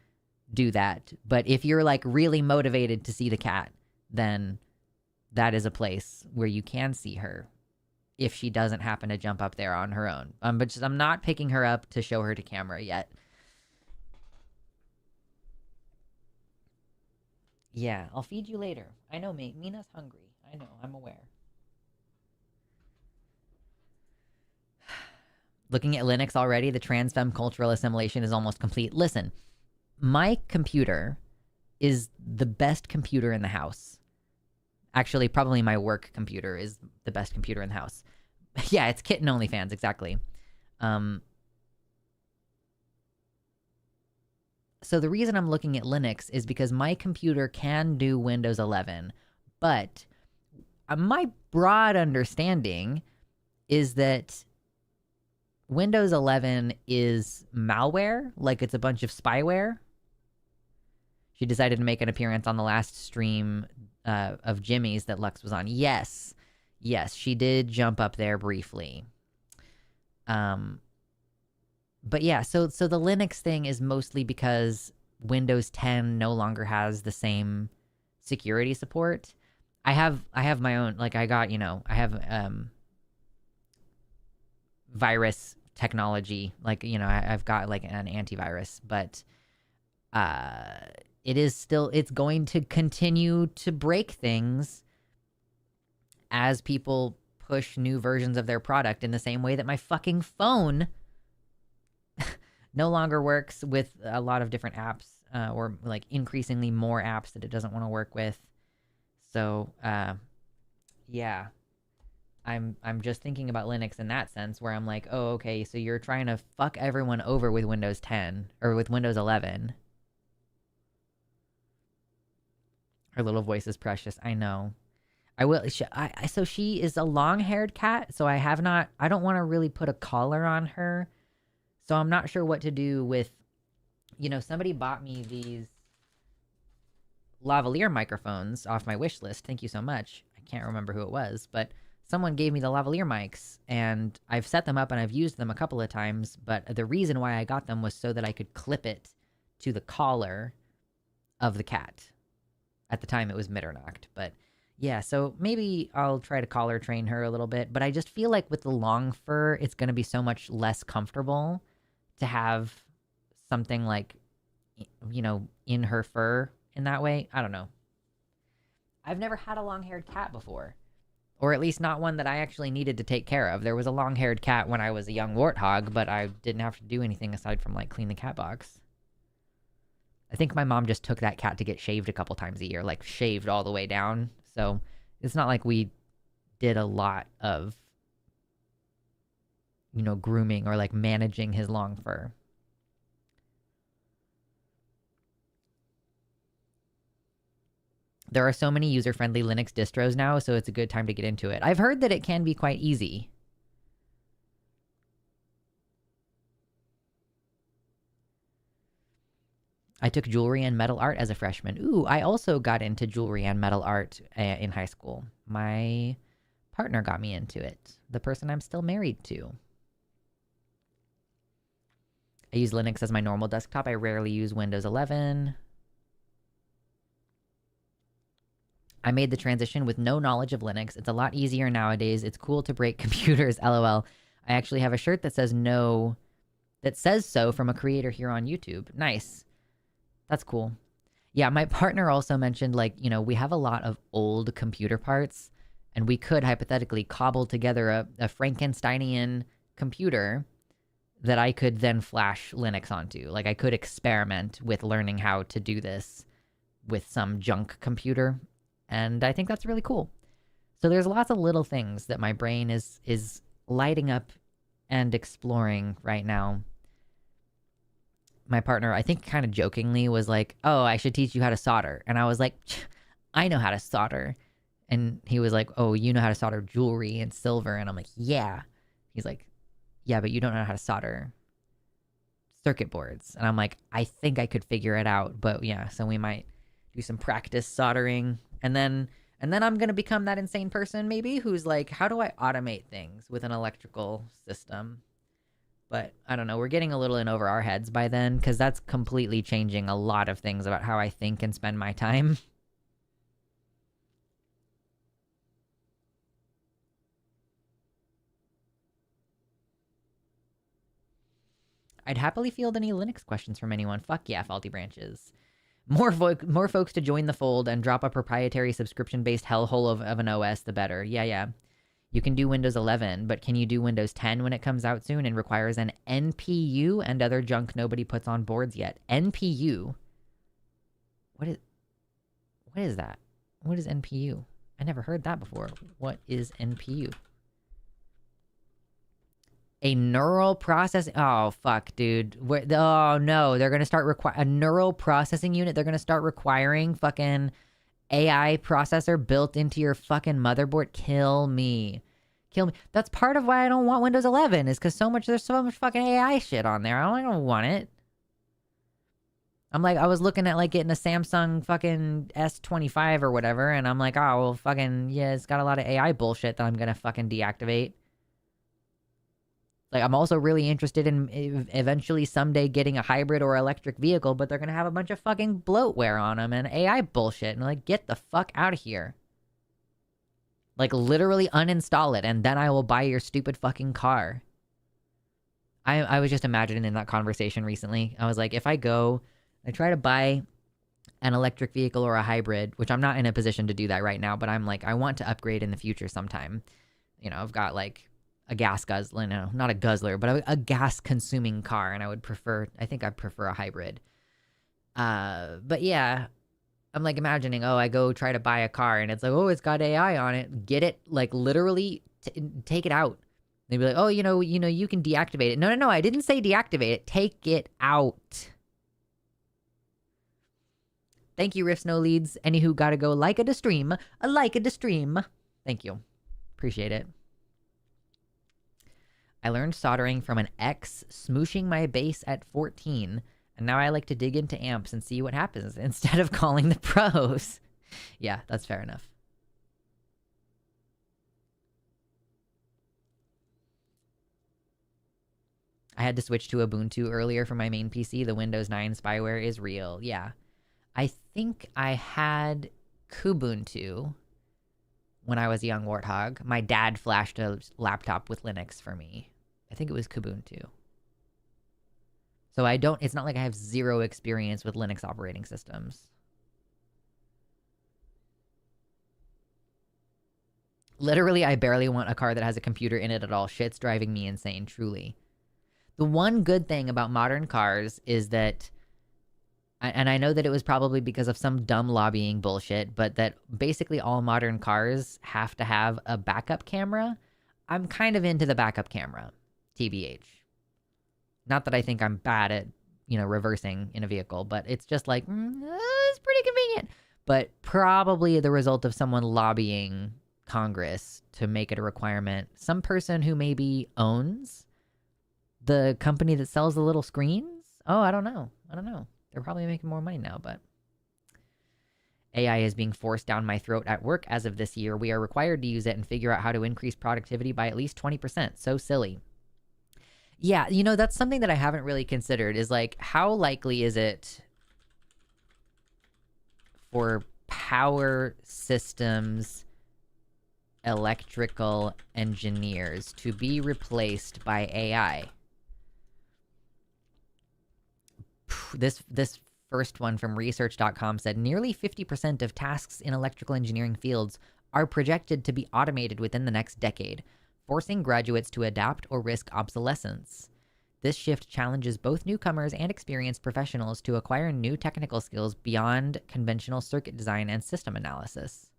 do that. But if you're like really motivated to see the cat, then that is a place where you can see her if she doesn't happen to jump up there on her own. But I'm not picking her up to show her to camera yet. Yeah, I'll feed you later. I know, mate. Mina's hungry. I know, I'm aware. Looking at Linux already, the transfem cultural assimilation is almost complete. Listen, my computer is the best computer in the house. Actually, probably my work computer is the best computer in the house. Yeah, it's Kitten OnlyFans, exactly. So the reason I'm looking at Linux is because my computer can do Windows 11, but my broad understanding is that Windows 11 is malware, like it's a bunch of spyware. She decided to make an appearance on the last stream of Jimmy's that Lux was on. Yes, she did jump up there briefly. But yeah, so the Linux thing is mostly because Windows 10 no longer has the same security support. I have my own, like I got, I have virus technology, like, I've got like an antivirus, but it's going to continue to break things as people push new versions of their product, in the same way that my fucking phone no longer works with a lot of different apps, or like increasingly more apps that it doesn't want to work with. So, yeah, I'm just thinking about Linux in that sense, where I'm like, oh, okay, so you're trying to fuck everyone over with Windows 10 or with Windows 11. Her little voice is precious. I know. I will. So she is a long-haired cat. So I don't want to really put a collar on her. So I'm not sure what to do with, somebody bought me these lavalier microphones off my wish list. Thank you so much. I can't remember who it was, but someone gave me the lavalier mics, and I've set them up and I've used them a couple of times. But the reason why I got them was so that I could clip it to the collar of the cat. At the time, it was Mitternacht, but yeah, so maybe I'll try to collar train her a little bit. But I just feel like with the long fur, it's going to be so much less comfortable to have something like, in her fur in that way. I don't know. I've never had a long-haired cat before, or at least not one that I actually needed to take care of. There was a long-haired cat when I was a young warthog, but I didn't have to do anything aside from like clean the cat box. I think my mom just took that cat to get shaved a couple times a year, like shaved all the way down. So it's not like we did a lot of, grooming or like managing his long fur. There are so many user-friendly Linux distros now, so it's a good time to get into it. I've heard that it can be quite easy. I took jewelry and metal art as a freshman. Ooh, I also got into jewelry and metal art in high school. My partner got me into it. The person I'm still married to. I use Linux as my normal desktop. I rarely use Windows 11. I made the transition with no knowledge of Linux. It's a lot easier nowadays. It's cool to break computers, lol. I actually have a shirt that says no, that says so from a creator here on YouTube. Nice. That's cool. Yeah, my partner also mentioned, like, you know, we have a lot of old computer parts, and we could hypothetically cobble together a Frankensteinian computer that I could then flash Linux onto. Like, I could experiment with learning how to do this with some junk computer, and I think that's really cool. So there's lots of little things that my brain is lighting up and exploring right now. My partner, I think kind of jokingly, was like, oh, I should teach you how to solder. And I was like, I know how to solder. And he was like, oh, you know how to solder jewelry and silver. And I'm like, yeah. He's like, yeah, but you don't know how to solder circuit boards. And I'm like, I think I could figure it out. But yeah, so we might do some practice soldering. And then I'm going to become that insane person maybe who's like, how do I automate things with an electrical system? But I don't know, we're getting a little in over our heads by then, because that's completely changing a lot of things about how I think and spend my time. I'd happily field any Linux questions from anyone. Fuck yeah, Faulty Branches. More folks to join the fold and drop a proprietary subscription-based hellhole of an OS, the better. Yeah. You can do Windows 11, but can you do Windows 10 when it comes out soon and requires an NPU and other junk nobody puts on boards yet? NPU? What is that? What is NPU? I never heard that before. What is NPU? A neural processing... Oh, fuck, dude. Oh, no. They're going to start a neural processing unit. They're going to start requiring fucking AI processor built into your fucking motherboard. Kill me. That's part of why I don't want Windows 11, is because there's so much fucking AI shit on there. I don't want it. I'm like, I was looking at like getting a Samsung fucking S25 or whatever, and I'm like, oh, well, fucking, yeah, it's got a lot of AI bullshit that I'm gonna fucking deactivate. Like, I'm also really interested in eventually someday getting a hybrid or electric vehicle, but they're gonna have a bunch of fucking bloatware on them and AI bullshit. And like, get the fuck out of here. Like, literally uninstall it, and then I will buy your stupid fucking car. I was just imagining in that conversation recently. I was like, if I try to buy an electric vehicle or a hybrid, which I'm not in a position to do that right now, but I'm like, I want to upgrade in the future sometime. You know, I've got like a gas guzzler, no, not a guzzler, but a gas consuming car, and I think I'd prefer a hybrid. But yeah, I'm like imagining, I go try to buy a car and it's like, oh, it's got AI on it. Get it, like literally take it out. They'd be like, oh, you know, you can deactivate it. No, I didn't say deactivate it. Take it out. Thank you, Riffs No Leads. Anywho, gotta go like it to stream. Thank you. Appreciate it. I learned soldering from an ex smooshing my bass at 14, and now I like to dig into amps and see what happens instead of calling the pros. Yeah, that's fair enough. I had to switch to Ubuntu earlier for my main PC. The Windows 9 spyware is real. Yeah. I think I had Kubuntu when I was a young warthog. My dad flashed a laptop with Linux for me. I think it was Kubuntu. So it's not like I have zero experience with Linux operating systems. Literally, I barely want a car that has a computer in it at all. Shit's driving me insane, truly. The one good thing about modern cars is that, and I know that it was probably because of some dumb lobbying bullshit, but that basically all modern cars have to have a backup camera. I'm kind of into the backup camera, TBH. Not that I think I'm bad at, reversing in a vehicle, but it's just like, it's pretty convenient. But probably the result of someone lobbying Congress to make it a requirement. Some person who maybe owns the company that sells the little screens? Oh, I don't know. They're probably making more money now, but AI is being forced down my throat at work as of this year. We are required to use it and figure out how to increase productivity by at least 20%. So silly. Yeah, that's something that I haven't really considered, is like, how likely is it for power systems electrical engineers to be replaced by AI. This first one from research.com said nearly 50% of tasks in electrical engineering fields are projected to be automated within the next decade, forcing graduates to adapt or risk obsolescence. This shift challenges both newcomers and experienced professionals to acquire new technical skills beyond conventional circuit design and system analysis.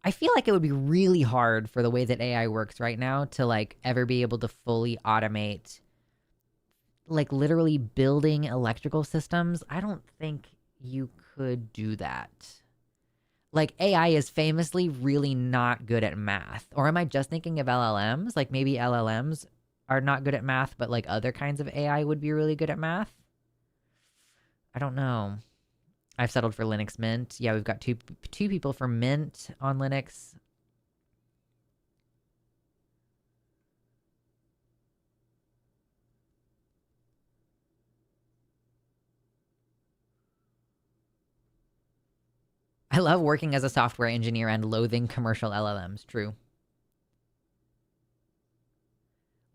I feel like it would be really hard for the way that AI works right now to like ever be able to fully automate like literally building electrical systems. I don't think you could do that. Like AI is famously really not good at math. Or am I just thinking of LLMs? Like maybe LLMs are not good at math, but like other kinds of AI would be really good at math. I don't know. I've settled for Linux Mint. Yeah, we've got two people for Mint on Linux. I love working as a software engineer and loathing commercial LLMs. True.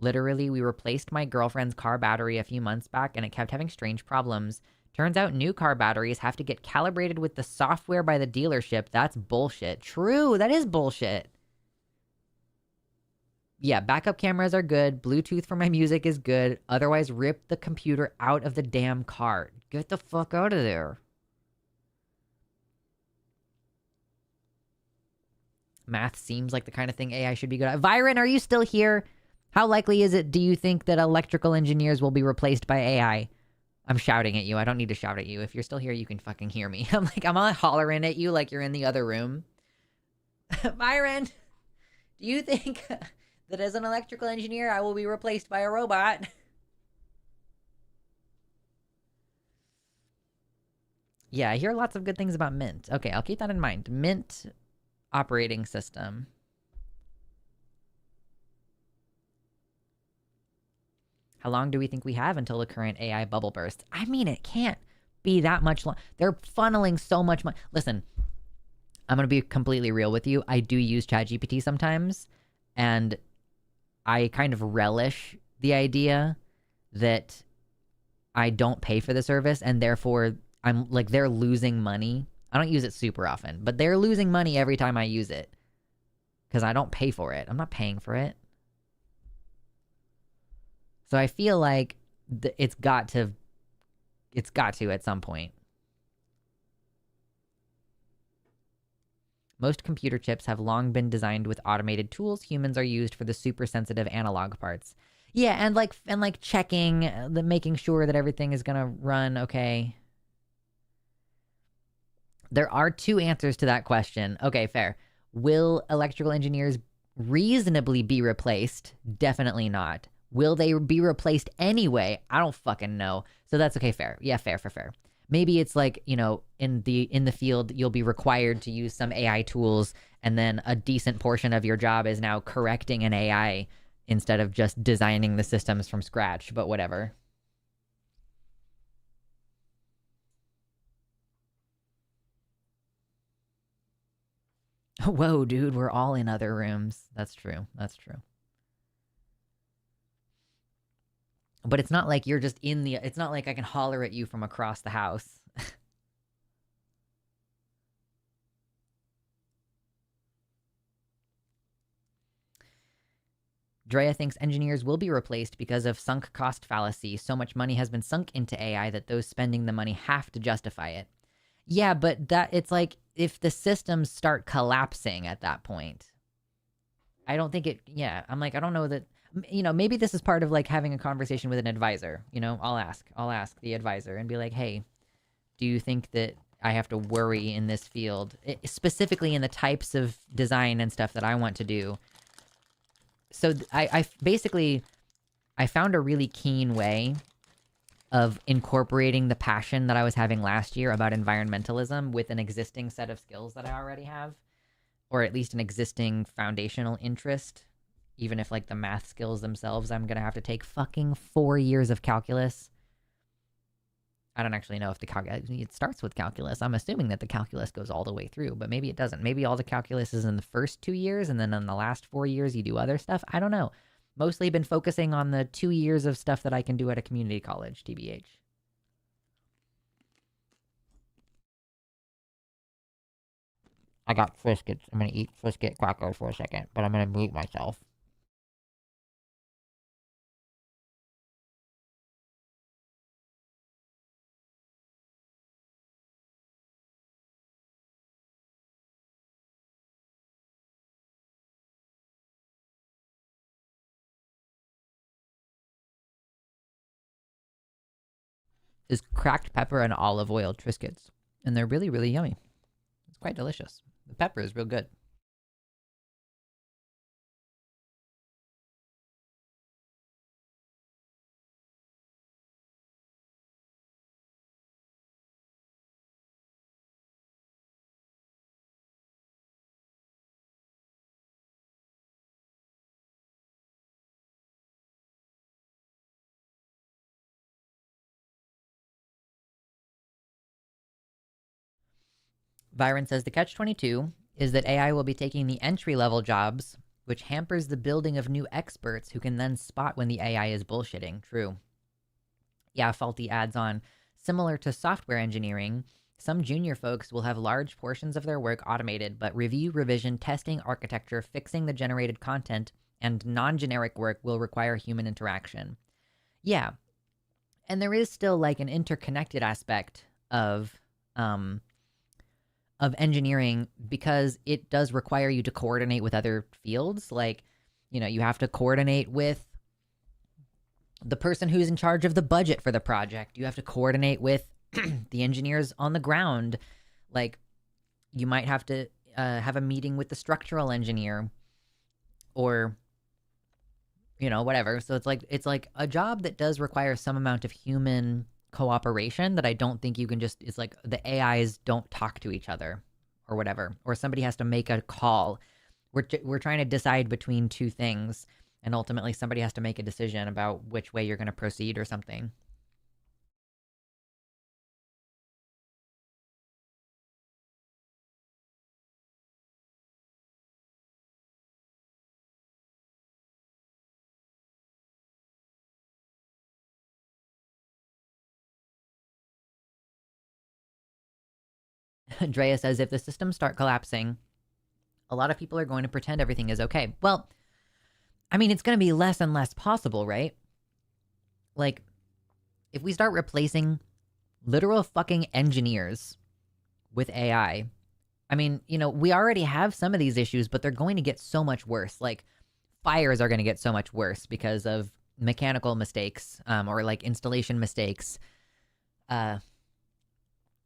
Literally, we replaced my girlfriend's car battery a few months back and it kept having strange problems. Turns out new car batteries have to get calibrated with the software by the dealership. That's bullshit. True, that is bullshit. Yeah, backup cameras are good. Bluetooth for my music is good. Otherwise, rip the computer out of the damn car. Get the fuck out of there. Math seems like the kind of thing AI should be good at. Viren, are you still here? How likely is it, do you think, that electrical engineers will be replaced by AI? I'm shouting at you. I don't need to shout at you. If you're still here, you can fucking hear me. I'm all hollering at you like you're in the other room. Byron, do you think that as an electrical engineer, I will be replaced by a robot? Yeah, I hear lots of good things about Mint. Okay, I'll keep that in mind. Mint operating system. How long do we think we have until the current AI bubble bursts? I mean, it can't be that much long. They're funneling so much money. Listen, I'm going to be completely real with you. I do use ChatGPT sometimes, and I kind of relish the idea that I don't pay for the service, and therefore I'm like, they're losing money. I don't use it super often, but they're losing money every time I use it because I don't pay for it. I'm not paying for it. So I feel like it's got to at some point. Most computer chips have long been designed with automated tools. Humans are used for the super sensitive analog parts. Yeah, and like checking, making sure that everything is gonna run okay. There are two answers to that question. Okay, fair. Will electrical engineers reasonably be replaced? Definitely not. Will they be replaced anyway? I don't fucking know. So that's okay, fair. Yeah, fair. Maybe it's like, you know, in the field, you'll be required to use some AI tools, and then a decent portion of your job is now correcting an AI instead of just designing the systems from scratch, but whatever. Whoa, dude, we're all in other rooms. That's true. But it's not like you're just in the... It's not like I can holler at you from across the house. Drea thinks engineers will be replaced because of sunk cost fallacy. So much money has been sunk into AI that those spending the money have to justify it. Yeah, but it's like if the systems start collapsing at that point. I don't think it... Yeah, I'm like, I don't know that... You know, maybe this is part of like having a conversation with an advisor. You know, I'll ask the advisor and be like, hey, do you think that I have to worry in this field, specifically in the types of design and stuff that I want to do? So I basically found a really keen way of incorporating the passion that I was having last year about environmentalism with an existing set of skills that I already have, or at least an existing foundational interest. Even if, like, the math skills themselves, I'm gonna have to take fucking 4 years of calculus. I don't actually know if it starts with calculus. I'm assuming that the calculus goes all the way through, but maybe it doesn't. Maybe all the calculus is in the first 2 years, and then in the last 4 years you do other stuff. I don't know. Mostly been focusing on the 2 years of stuff that I can do at a community college, TBH. I got Triscuits. I'm gonna eat Triscuit crackers for a second, but I'm gonna mute myself. Is cracked pepper and olive oil Triscuits, and they're really, really yummy. It's quite delicious. The pepper is real good. Byron says the catch-22 is that AI will be taking the entry-level jobs, which hampers the building of new experts who can then spot when the AI is bullshitting. True. Yeah, faulty adds on. Similar to software engineering, some junior folks will have large portions of their work automated, but review, revision, testing, architecture, fixing the generated content, and non-generic work will require human interaction. Yeah. And there is still like an interconnected aspect of engineering because it does require you to coordinate with other fields. Like, you have to coordinate with the person who's in charge of the budget for the project. You have to coordinate with the engineers on the ground. Like, you might have to have a meeting with the structural engineer or, whatever. So it's like a job that does require some amount of human cooperation that I don't think you can just, it's like the AIs don't talk to each other or whatever, or somebody has to make a call. We're trying to decide between two things, and ultimately somebody has to make a decision about which way you're going to proceed or something. Drea says, if the systems start collapsing, a lot of people are going to pretend everything is okay. Well, I mean, it's going to be less and less possible, right? Like, if we start replacing literal fucking engineers with AI, I mean, we already have some of these issues, but they're going to get so much worse. Like, fires are going to get so much worse because of mechanical mistakes, or like installation mistakes,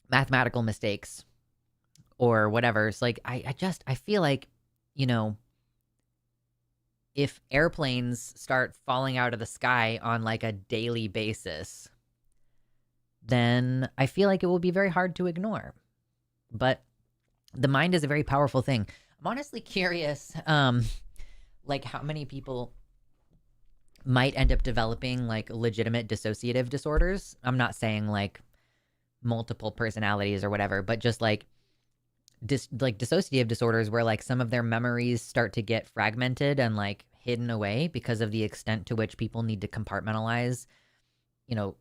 mathematical mistakes, or whatever. It's like, I feel like, if airplanes start falling out of the sky on like a daily basis, then I feel like it will be very hard to ignore. But the mind is a very powerful thing. I'm honestly curious, like how many people might end up developing like legitimate dissociative disorders. I'm not saying like multiple personalities or whatever, but just like dissociative disorders where like some of their memories start to get fragmented and like hidden away because of the extent to which people need to compartmentalize,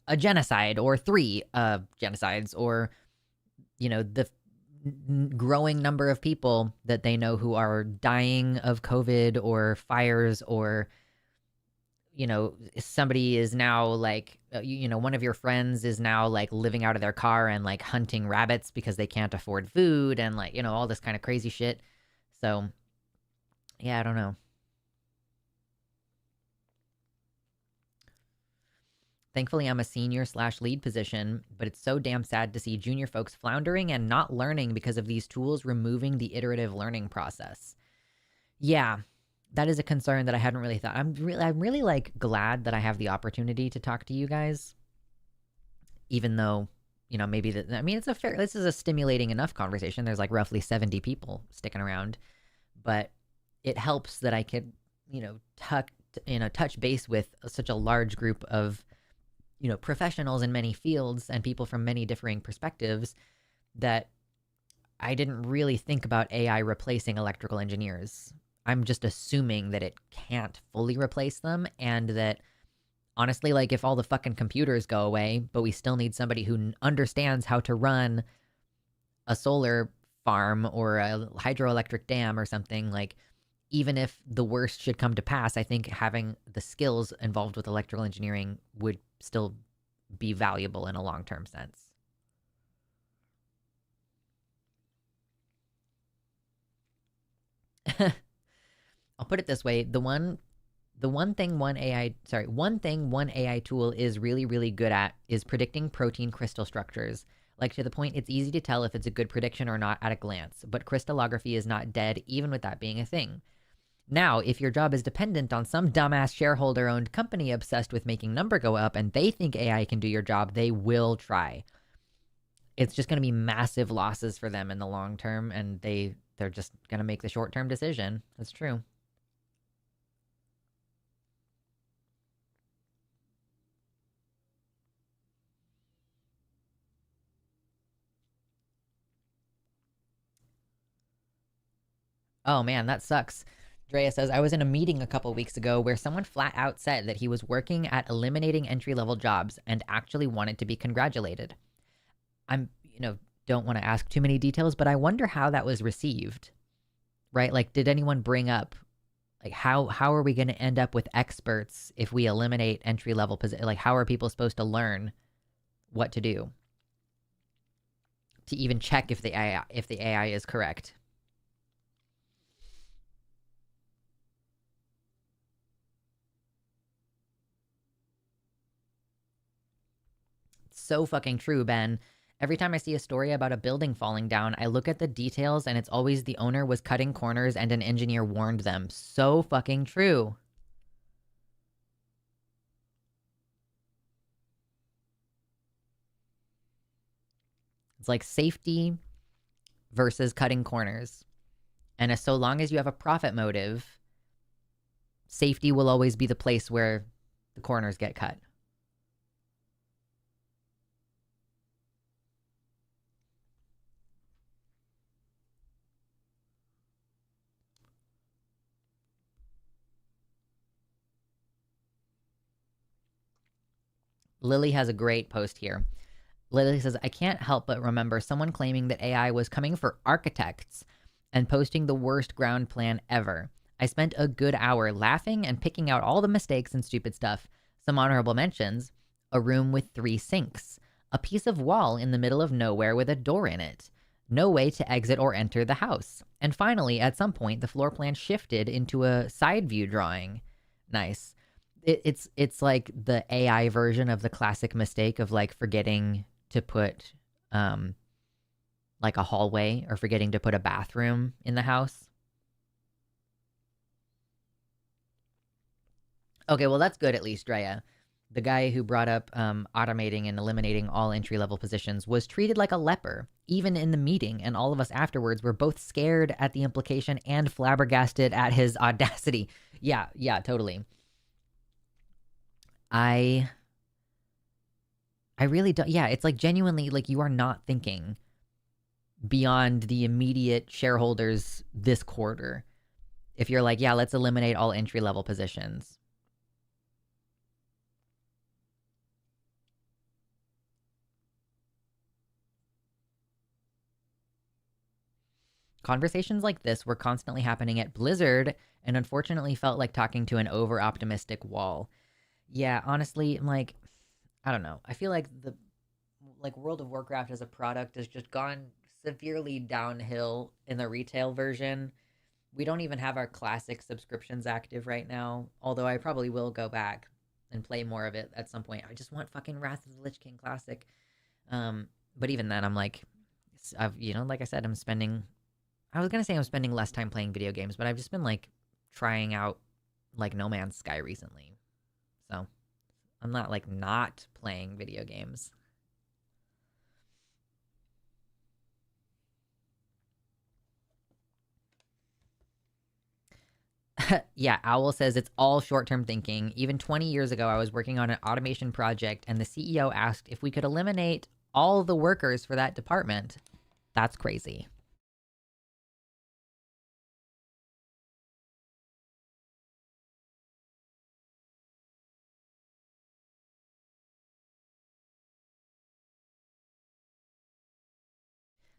a genocide or 3 genocides, or, the growing number of people that they know who are dying of COVID or fires, or, somebody is now like, one of your friends is now like living out of their car and like hunting rabbits because they can't afford food, and like, all this kind of crazy shit. So, yeah, I don't know. Thankfully, I'm a senior/lead position, but it's so damn sad to see junior folks floundering and not learning because of these tools removing the iterative learning process. Yeah, that is a concern that I hadn't really thought. I'm really like glad that I have the opportunity to talk to you guys, even though, maybe this is a stimulating enough conversation. There's like roughly 70 people sticking around, but it helps that I could, touch base with such a large group of professionals in many fields and people from many differing perspectives that I didn't really think about AI replacing electrical engineers. I'm just assuming that it can't fully replace them, and that honestly, like, if all the fucking computers go away, but we still need somebody who understands how to run a solar farm or a hydroelectric dam or something, like, even if the worst should come to pass, I think having the skills involved with electrical engineering would still be valuable in a long-term sense. I'll put it this way: one thing one AI tool is really, really good at is predicting protein crystal structures. Like, to the point, it's easy to tell if it's a good prediction or not at a glance, but crystallography is not dead, even with that being a thing. Now, if your job is dependent on some dumbass shareholder-owned company obsessed with making number go up and they think AI can do your job, they will try. It's just going to be massive losses for them in the long term, and they're just going to make the short-term decision. That's true. Oh man, that sucks. Drea says, I was in a meeting a couple weeks ago where someone flat out said that he was working at eliminating entry-level jobs and actually wanted to be congratulated. I'm, don't want to ask too many details, but I wonder how that was received, right? Like, did anyone bring up, like, how are we going to end up with experts if we eliminate entry-level positions? Like, how are people supposed to learn what to do to even check if the AI is correct? So fucking true, Ben. Every time I see a story about a building falling down, I look at the details and it's always the owner was cutting corners and an engineer warned them. So fucking true. It's like safety versus cutting corners. And so long as you have a profit motive, safety will always be the place where the corners get cut. Lily has a great post here. Lily says, I can't help but remember someone claiming that AI was coming for architects and posting the worst ground plan ever. I spent a good hour laughing and picking out all the mistakes and stupid stuff. Some honorable mentions: a room with 3 sinks, a piece of wall in the middle of nowhere with a door in it, no way to exit or enter the house. And finally, at some point, the floor plan shifted into a side view drawing. Nice. It's like the AI version of the classic mistake of, like, forgetting to put like a hallway or forgetting to put a bathroom in the house. Okay, well, that's good at least, Drea. The guy who brought up automating and eliminating all entry-level positions was treated like a leper, even in the meeting, and all of us afterwards were both scared at the implication and flabbergasted at his audacity. Yeah, totally. I really don't. Yeah, it's like genuinely, like, you are not thinking beyond the immediate shareholders this quarter. If you're like, yeah, let's eliminate all entry level positions. Conversations like this were constantly happening at Blizzard, and unfortunately felt like talking to an over optimistic wall. Yeah, honestly, like, I don't know. I feel like World of Warcraft as a product has just gone severely downhill in the retail version. We don't even have our classic subscriptions active right now, although I probably will go back and play more of it at some point. I just want fucking Wrath of the Lich King Classic. But even then, I'm like, like I said, I was gonna say I'm spending less time playing video games, but I've just been, like, trying out, like, No Man's Sky recently. So I'm not, like, not playing video games. Yeah, Owl says it's all short-term thinking. Even 20 years ago, I was working on an automation project and the CEO asked if we could eliminate all the workers for that department. That's crazy.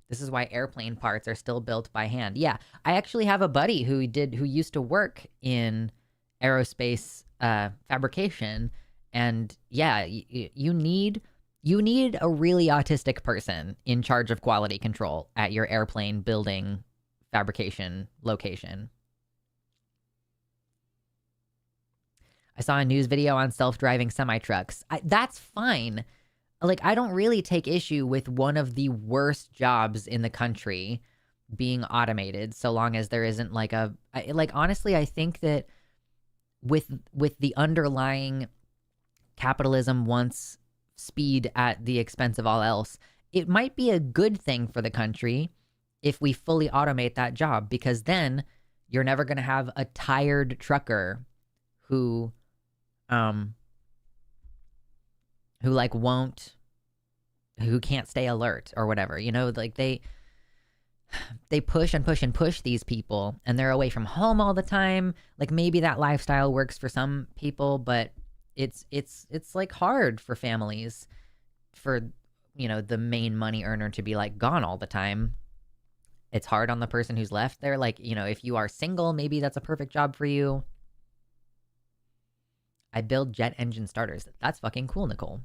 This is why airplane parts are still built by hand. Yeah, I actually have a buddy who used to work in aerospace fabrication, and yeah, you need a really autistic person in charge of quality control at your airplane building fabrication location. I saw a news video on self-driving semi-trucks. That's fine. Like, I don't really take issue with one of the worst jobs in the country being automated, so long as there isn't like honestly, I think that with the underlying capitalism wants speed at the expense of all else, it might be a good thing for the country if we fully automate that job, because then you're never going to have a tired trucker who like who can't stay alert or whatever, you know, like they push and push and push these people, and they're away from home all the time. Like, maybe that lifestyle works for some people, but it's like hard for families, for, you know, the main money earner to be like gone all the time. It's hard on the person who's left there. Like, you know, if you are single, maybe that's a perfect job for you. I build jet engine starters. That's fucking cool, Nicole.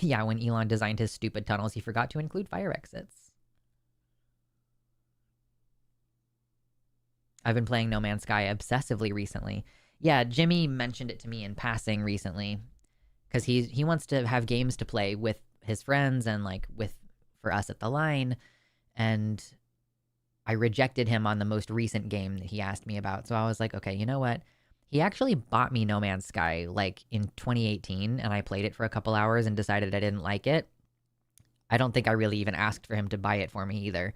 Yeah, when Elon designed his stupid tunnels, he forgot to include fire exits. I've been playing No Man's Sky obsessively recently. Yeah, Jimmy mentioned it to me in passing recently, because he wants to have games to play with his friends and like for us at the line, and I rejected him on the most recent game that he asked me about. So I was like, okay, you know what? He actually bought me No Man's Sky like in 2018, and I played it for a couple hours and decided I didn't like it. I don't think I really even asked for him to buy it for me either.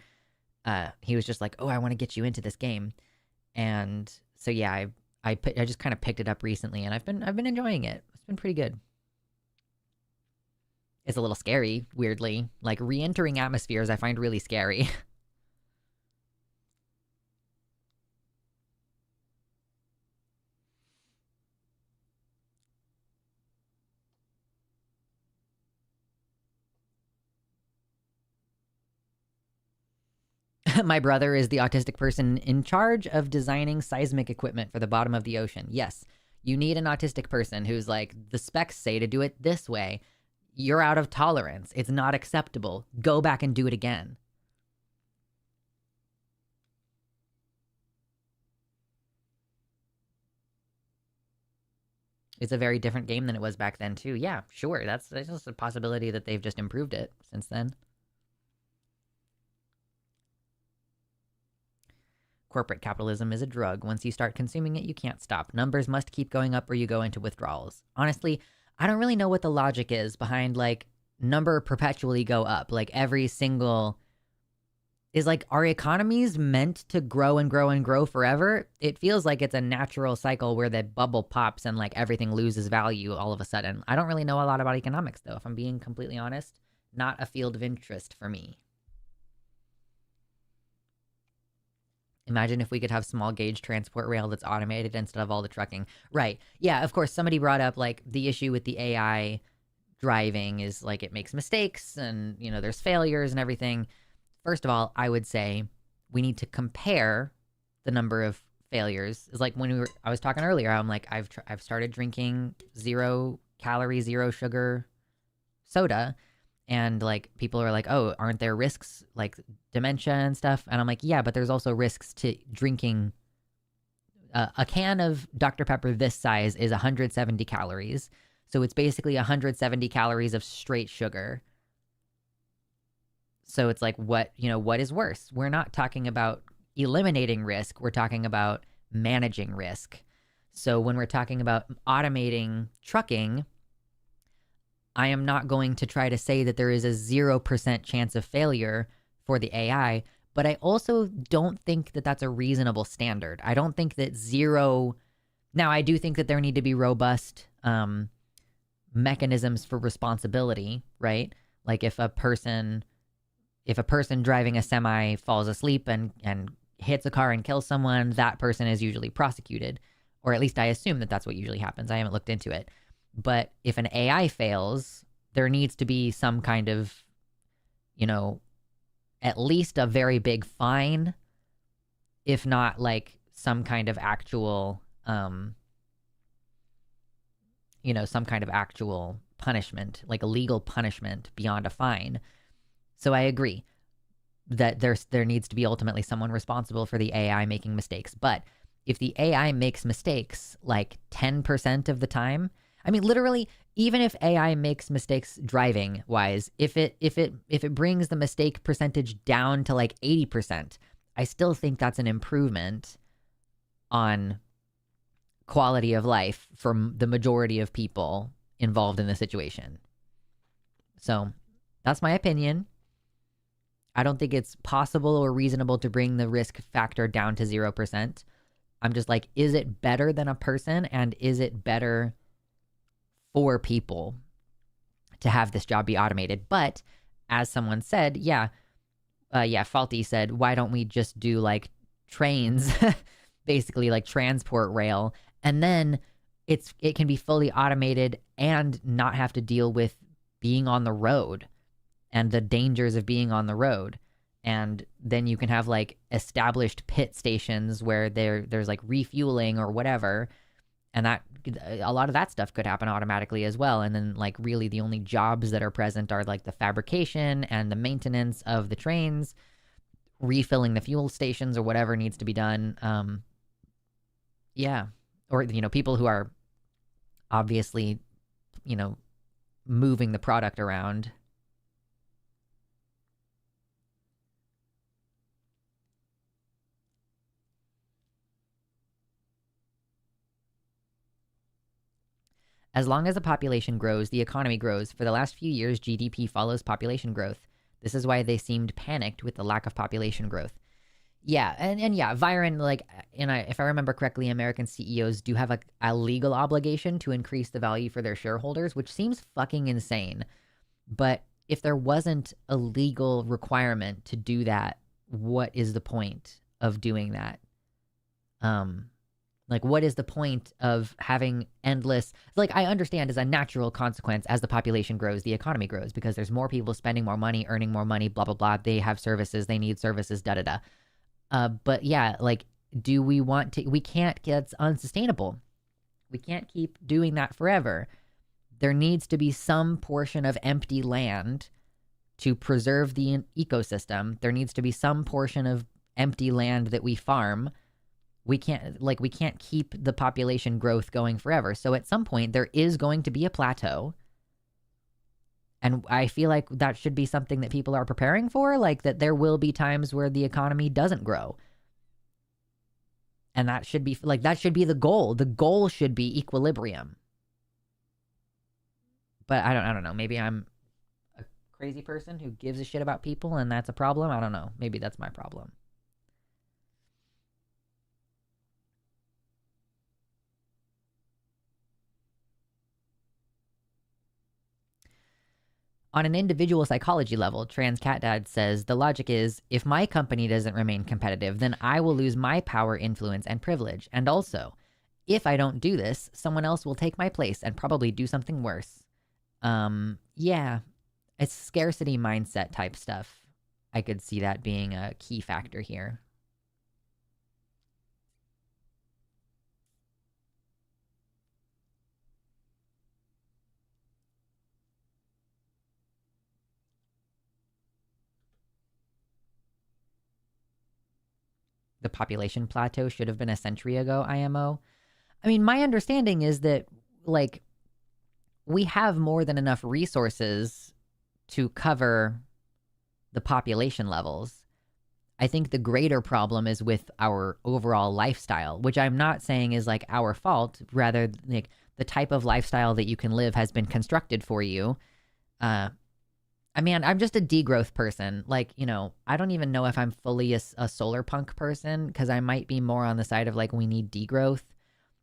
He was just like, "Oh, I want to get you into this game," and so yeah, I just kind of picked it up recently, and I've been enjoying it. It's been pretty good. It's a little scary, weirdly. Like, re-entering atmospheres, I find really scary. My brother is the autistic person in charge of designing seismic equipment for the bottom of the ocean. Yes, you need an autistic person who's like, the specs say to do it this way. You're out of tolerance. It's not acceptable. Go back and do it again. It's a very different game than it was back then, too. Yeah, sure. That's just a possibility that they've just improved it since then. Corporate capitalism is a drug. Once you start consuming it, you can't stop. Numbers must keep going up or you go into withdrawals. Honestly, I don't really know what the logic is behind, like, number perpetually go up. Like, every single... Is, like, our economies meant to grow and grow and grow forever? It feels like it's a natural cycle where the bubble pops and, like, everything loses value all of a sudden. I don't really know a lot about economics, though, if I'm being completely honest. Not a field of interest for me. Imagine if we could have small gauge transport rail that's automated instead of all the trucking. Right. Yeah, of course, somebody brought up, like, the issue with the AI driving is, like, it makes mistakes and, you know, there's failures and everything. First of all, I would say we need to compare the number of failures. It's like when I was talking earlier, I'm like, I've started drinking 0 calorie, 0 sugar soda. And, like, people are like, oh, aren't there risks, like dementia and stuff? And I'm like, yeah, but there's also risks to drinking. A can of Dr. Pepper this size is 170 calories. So it's basically 170 calories of straight sugar. So it's like, what is worse? We're not talking about eliminating risk. We're talking about managing risk. So when we're talking about automating trucking, I am not going to try to say that there is a 0% chance of failure for the AI, but I also don't think that that's a reasonable standard. I don't think that zero. Now, I do think that there need to be robust mechanisms for responsibility, right? Like if a person driving a semi falls asleep and hits a car and kills someone, that person is usually prosecuted, or at least I assume that that's what usually happens. I haven't looked into it. But if an AI fails, there needs to be some kind of, at least a very big fine, if not like some kind of actual, some kind of actual punishment, like a legal punishment beyond a fine. So I agree that there needs to be ultimately someone responsible for the AI making mistakes. But if the AI makes mistakes like 10% of the time, I mean, literally, even if AI makes mistakes driving wise, if it brings the mistake percentage down to like 80%, I still think that's an improvement on quality of life for the majority of people involved in the situation. So that's my opinion. I don't think it's possible or reasonable to bring the risk factor down to 0%. I'm just like, is it better than a person? And is it better for people to have this job be automated? But as someone said, Faulty said, why don't we just do like trains, basically like transport rail, and then it can be fully automated and not have to deal with being on the road and the dangers of being on the road. And then you can have like established pit stations where there's like refueling or whatever. And that a lot of that stuff could happen automatically as well. And then like really the only jobs that are present are like the fabrication and the maintenance of the trains, refilling the fuel stations or whatever needs to be done. Or, people who are obviously, moving the product around. As long as the population grows, the economy grows. For the last few years, GDP follows population growth. This is why they seemed panicked with the lack of population growth. Yeah, and yeah, Viren, like, if I remember correctly, American CEOs do have a legal obligation to increase the value for their shareholders, which seems fucking insane. But if there wasn't a legal requirement to do that, what is the point of doing that? Like, what is the point of having endless... Like, I understand as a natural consequence, as the population grows, the economy grows, because there's more people spending more money, earning more money, blah, blah, blah. They have services, they need services, da-da-da. But yeah, like, do we want to... We can't... It's unsustainable. We can't keep doing that forever. There needs to be some portion of empty land to preserve the ecosystem. There needs to be some portion of empty land that we farm. We can't keep the population growth going forever. So at some point, there is going to be a plateau. And I feel like that should be something that people are preparing for, like that there will be times where the economy doesn't grow. And that should be the goal. The goal should be equilibrium. But I don't know. Maybe I'm a crazy person who gives a shit about people and that's a problem. I don't know. Maybe that's my problem. On an individual psychology level, Trans Cat Dad says, the logic is, if my company doesn't remain competitive, then I will lose my power, influence, and privilege. And also, if I don't do this, someone else will take my place and probably do something worse. Yeah, it's scarcity mindset type stuff. I could see that being a key factor here. The population plateau should have been a century ago, IMO. I mean, my understanding is that, like, we have more than enough resources to cover the population levels. I think the greater problem is with our overall lifestyle, which I'm not saying is like our fault. Rather, like, the type of lifestyle that you can live has been constructed for you. I mean, I'm just a degrowth person. Like, I don't even know if I'm fully a solar punk person, because I might be more on the side of like, we need degrowth,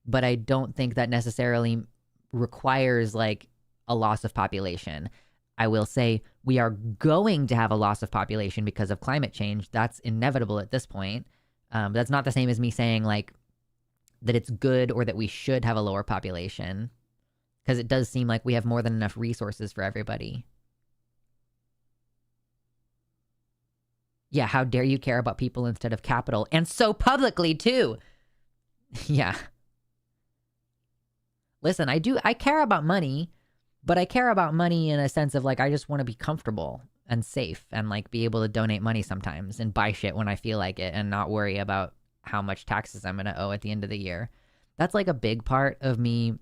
but I don't think that necessarily requires like a loss of population. I will say we are going to have a loss of population because of climate change. That's inevitable at this point. That's not the same as me saying like that it's good or that we should have a lower population, because it does seem like we have more than enough resources for everybody. Yeah, how dare you care about people instead of capital, and so publicly too. Yeah. Listen, I care about money, but I care about money in a sense of like, I just want to be comfortable and safe and like be able to donate money sometimes and buy shit when I feel like it and not worry about how much taxes I'm going to owe at the end of the year. That's like a big part of me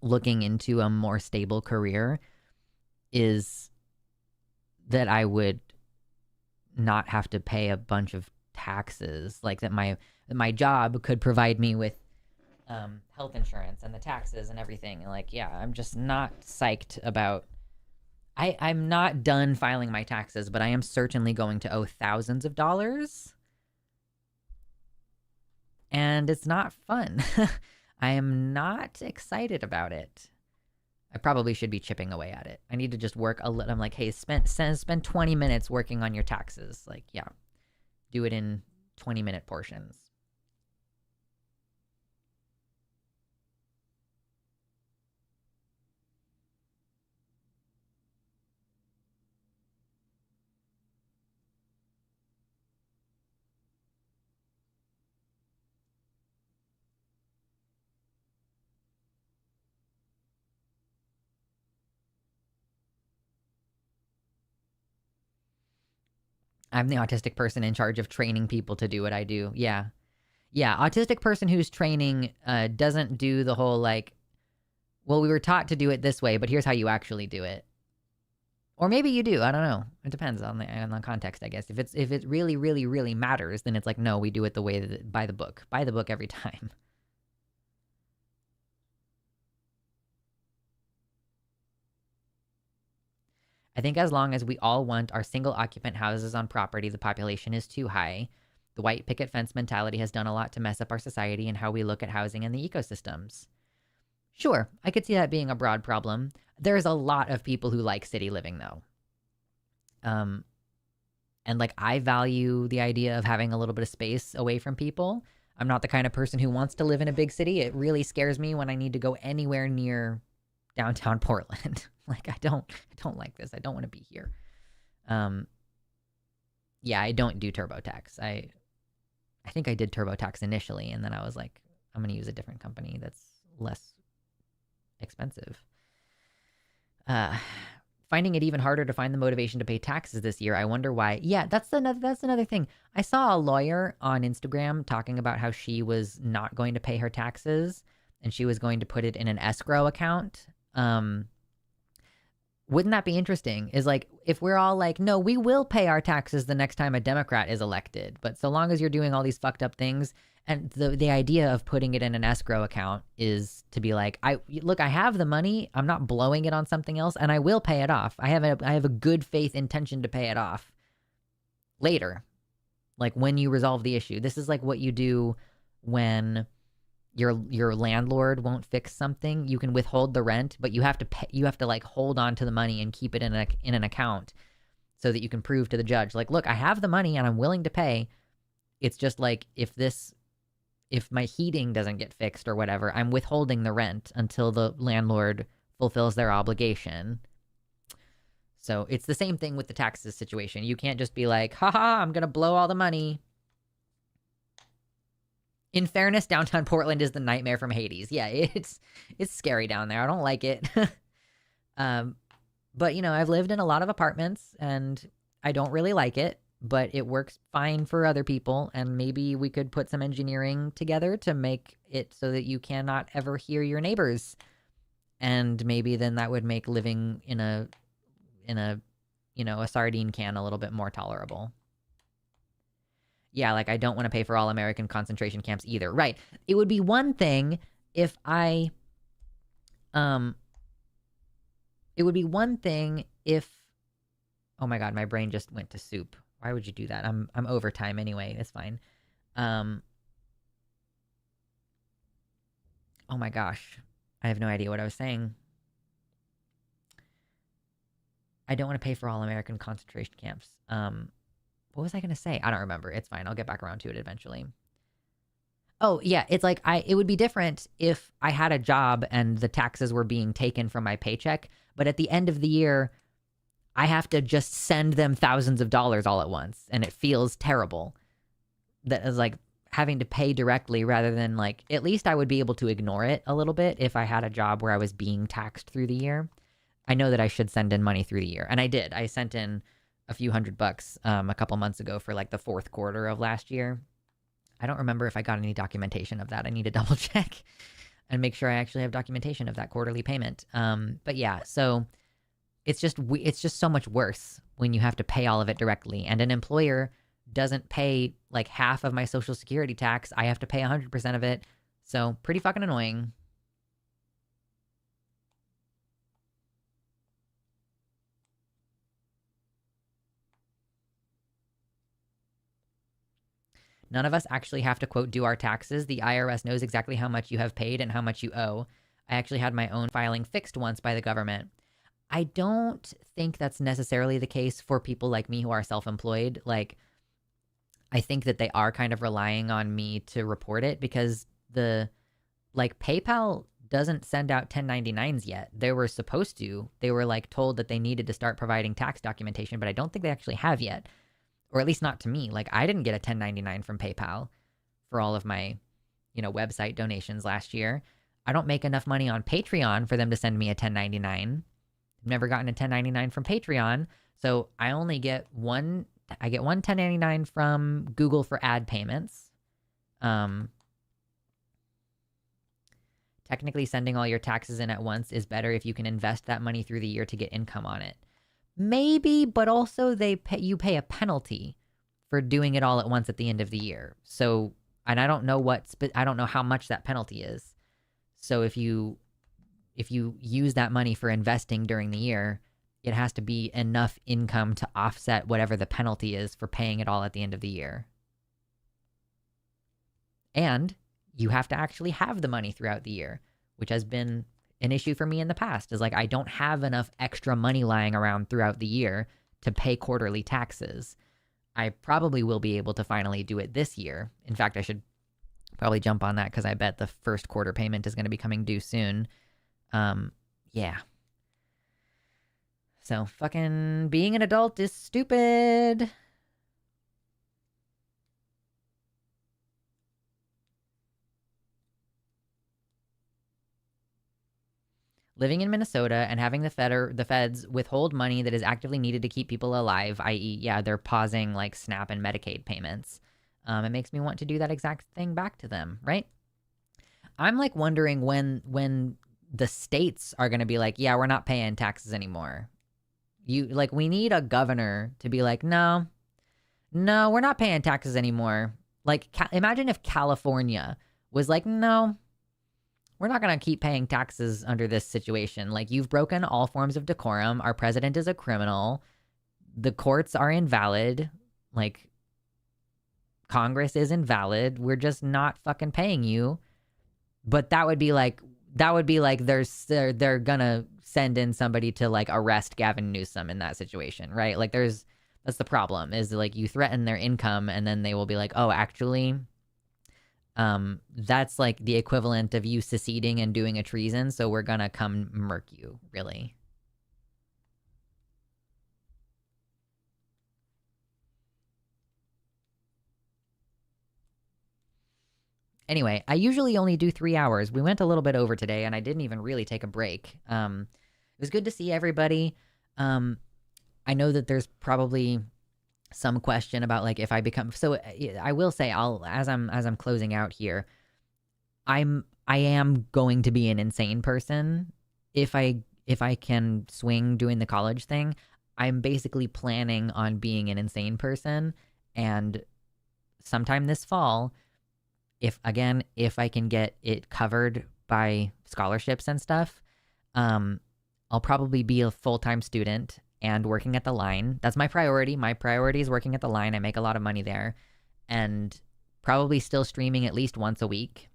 looking into a more stable career, is that I would not have to pay a bunch of taxes, like that my job could provide me with health insurance and the taxes and everything. And like, yeah, I'm just not psyched about. I'm not done filing my taxes, but I am certainly going to owe thousands of dollars, and it's not fun. I am not excited about it. I probably should be chipping away at it. I need to just work a little. I'm like, hey, spend 20 minutes working on your taxes. Like, yeah, do it in 20-minute portions. I'm the autistic person in charge of training people to do what I do. Yeah. Yeah, autistic person who's training doesn't do the whole like, well, we were taught to do it this way, but here's how you actually do it. Or maybe you do. I don't know. It depends on the context, I guess. If it really, really, really matters, then it's like, no, we do it the way that, by the book every time. I think as long as we all want our single occupant houses on property the population is too high, the white picket fence mentality has done a lot to mess up our society and how we look at housing and the ecosystems. Sure, I could see that being a broad problem. There's a lot of people who like city living, though. And like, I value the idea of having a little bit of space away from people. I'm not the kind of person who wants to live in a big city. It really scares me when I need to go anywhere near downtown Portland. Like, I don't like this. I don't want to be here. Yeah, I don't do TurboTax. I think I did TurboTax initially, and then I was like, I'm going to use a different company that's less expensive. Finding it even harder to find the motivation to pay taxes this year. I wonder why. Yeah, that's another thing. I saw a lawyer on Instagram talking about how she was not going to pay her taxes and she was going to put it in an escrow account. Wouldn't that be interesting? Is like, if we're all like, no, we will pay our taxes the next time a Democrat is elected, but so long as you're doing all these fucked up things, and the idea of putting it in an escrow account is to be like, I have the money, I'm not blowing it on something else, and I will pay it off. I have a good faith intention to pay it off later, like when you resolve the issue. This is like what you do when your landlord won't fix something. You can withhold the rent, but you have to pay, you have to like hold on to the money and keep it in an account so that you can prove to the judge, like, look, I have the money and I'm willing to pay. It's just like, if my heating doesn't get fixed or whatever, I'm withholding the rent until the landlord fulfills their obligation. So it's the same thing with the taxes situation. You can't just be like, haha, I'm gonna blow all the money. In fairness, downtown Portland is the nightmare from Hades. Yeah, it's scary down there. I don't like it. But, I've lived in a lot of apartments, and I don't really like it, but it works fine for other people, and maybe we could put some engineering together to make it so that you cannot ever hear your neighbors. And maybe then that would make living in a sardine can a little bit more tolerable. Yeah, like, I don't want to pay for all American concentration camps either. Right. It would be one thing if I, it would be one thing if Oh my god, my brain just went to soup. Why would you do that? I'm overtime anyway. It's fine. Oh my gosh. I have no idea what I was saying. I don't want to pay for all American concentration camps. What was I going to say? I don't remember. It's fine. I'll get back around to it eventually. Oh, yeah, it's like it would be different if I had a job and the taxes were being taken from my paycheck, but at the end of the year I have to just send them thousands of dollars all at once, and it feels terrible. That is like having to pay directly rather than like, at least I would be able to ignore it a little bit if I had a job where I was being taxed through the year. I know that I should send in money through the year, and I did. I sent in a few $100 a couple months ago for like the fourth quarter of last year. I don't remember if I got any documentation of that. I need to double check and make sure I actually have documentation of that quarterly payment. But yeah, so it's just so much worse when you have to pay all of it directly, and an employer doesn't pay like half of my Social Security tax. I have to pay 100% of it. So pretty fucking annoying. None of us actually have to, quote, do our taxes. The IRS knows exactly how much you have paid and how much you owe. I actually had my own filing fixed once by the government. I don't think that's necessarily the case for people like me who are self-employed. Like, I think that they are kind of relying on me to report it because PayPal doesn't send out 1099s yet. They were supposed to. They were like told that they needed to start providing tax documentation, but I don't think they actually have yet. Or at least not to me. Like, I didn't get a 1099 from PayPal for all of my, website donations last year. I don't make enough money on Patreon for them to send me a 1099. I've never gotten a 1099 from Patreon. So I only get one 1099 from Google for ad payments. Technically, sending all your taxes in at once is better if you can invest that money through the year to get income on it. Maybe, but also you pay a penalty for doing it all at once at the end of the year. So, and I don't know I don't know how much that penalty is. So if you use that money for investing during the year, it has to be enough income to offset whatever the penalty is for paying it all at the end of the year. And you have to actually have the money throughout the year, which has been an issue for me in the past. Is like, I don't have enough extra money lying around throughout the year to pay quarterly taxes. I probably will be able to finally do it this year. In fact, I should probably jump on that because I bet the first quarter payment is going to be coming due soon. Yeah. So fucking being an adult is stupid. Living in Minnesota and having the feds withhold money that is actively needed to keep people alive, i.e., yeah, they're pausing like SNAP and Medicaid payments. It makes me want to do that exact thing back to them, right? I'm like wondering when the states are going to be like, yeah, we're not paying taxes anymore. We need a governor to be like, no, we're not paying taxes anymore. Like, imagine if California was like, no, we're not going to keep paying taxes under this situation. Like, you've broken all forms of decorum. Our president is a criminal. The courts are invalid. Like, Congress is invalid. We're just not fucking paying you. But that would be like they're gonna send in somebody to like arrest Gavin Newsom in that situation, right? Like, that's the problem, is like you threaten their income and then they will be like, oh, actually, that's like the equivalent of you seceding and doing a treason, so we're gonna come murk you, really. Anyway, I usually only do 3 hours. We went a little bit over today, and I didn't even really take a break. It was good to see everybody. I know that there's probably some question about like if I become, so I will say, as I'm closing out here, I am going to be an insane person if I can swing doing the college thing. I'm basically planning on being an insane person, and sometime this fall, if I can get it covered by scholarships and stuff, I'll probably be a full-time student and working at the line. That's my priority. My priority is working at the line. I make a lot of money there. And probably still streaming at least once a week.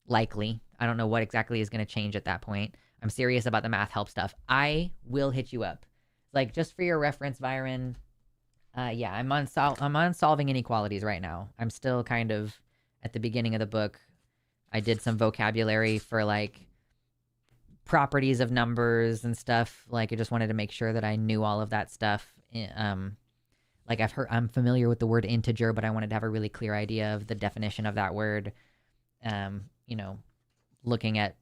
Likely. I don't know what exactly is going to change at that point. I'm serious about the math help stuff. I will hit you up. Like, just for your reference, Byron, yeah, I'm on solving inequalities right now. I'm still kind of at the beginning of the book. I did some vocabulary for, like, properties of numbers and stuff. Like, I just wanted to make sure that I knew all of that stuff. Like, I'm familiar with the word integer, but I wanted to have a really clear idea of the definition of that word. You know, looking at,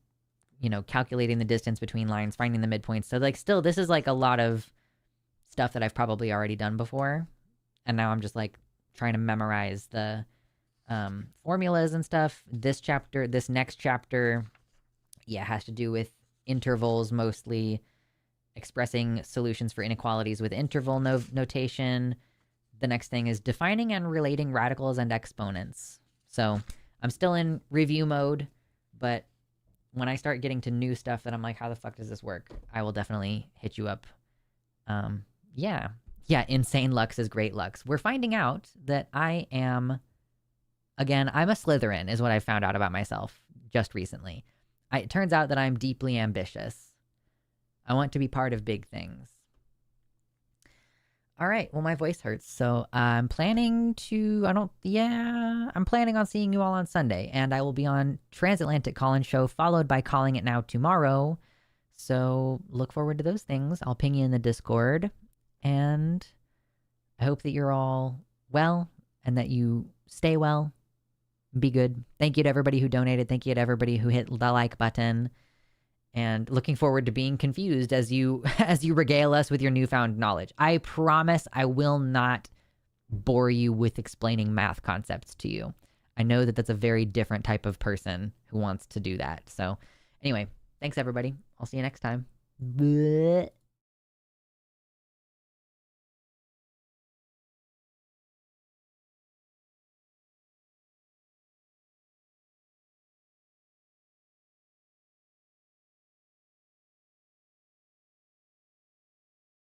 you know, calculating the distance between lines, finding the midpoints. So, like, still, this is, like, a lot of stuff that I've probably already done before. And now I'm just, like, trying to memorize the formulas and stuff. This next chapter, yeah, has to do with intervals mostly, expressing solutions for inequalities with interval notation. The next thing is defining and relating radicals and exponents. So I'm still in review mode, but when I start getting to new stuff that I'm like, how the fuck does this work? I will definitely hit you up. Yeah, insane Lux is great Lux. We're finding out that I'm a Slytherin is what I found out about myself just recently. It turns out that I'm deeply ambitious. I want to be part of big things. All right, well, my voice hurts, so I'm planning on seeing you all on Sunday, and I will be on Transatlantic Call-In Show, followed by Calling It Now tomorrow, so look forward to those things. I'll ping you in the Discord, and I hope that you're all well, and that you stay well, be good. Thank you to everybody who donated, thank you to everybody who hit the like button, and looking forward to being confused as you regale us with your newfound knowledge. I promise I will not bore you with explaining math concepts to you. I know that that's a very different type of person who wants to do that. So anyway, thanks everybody. I'll see you next time. Bleh.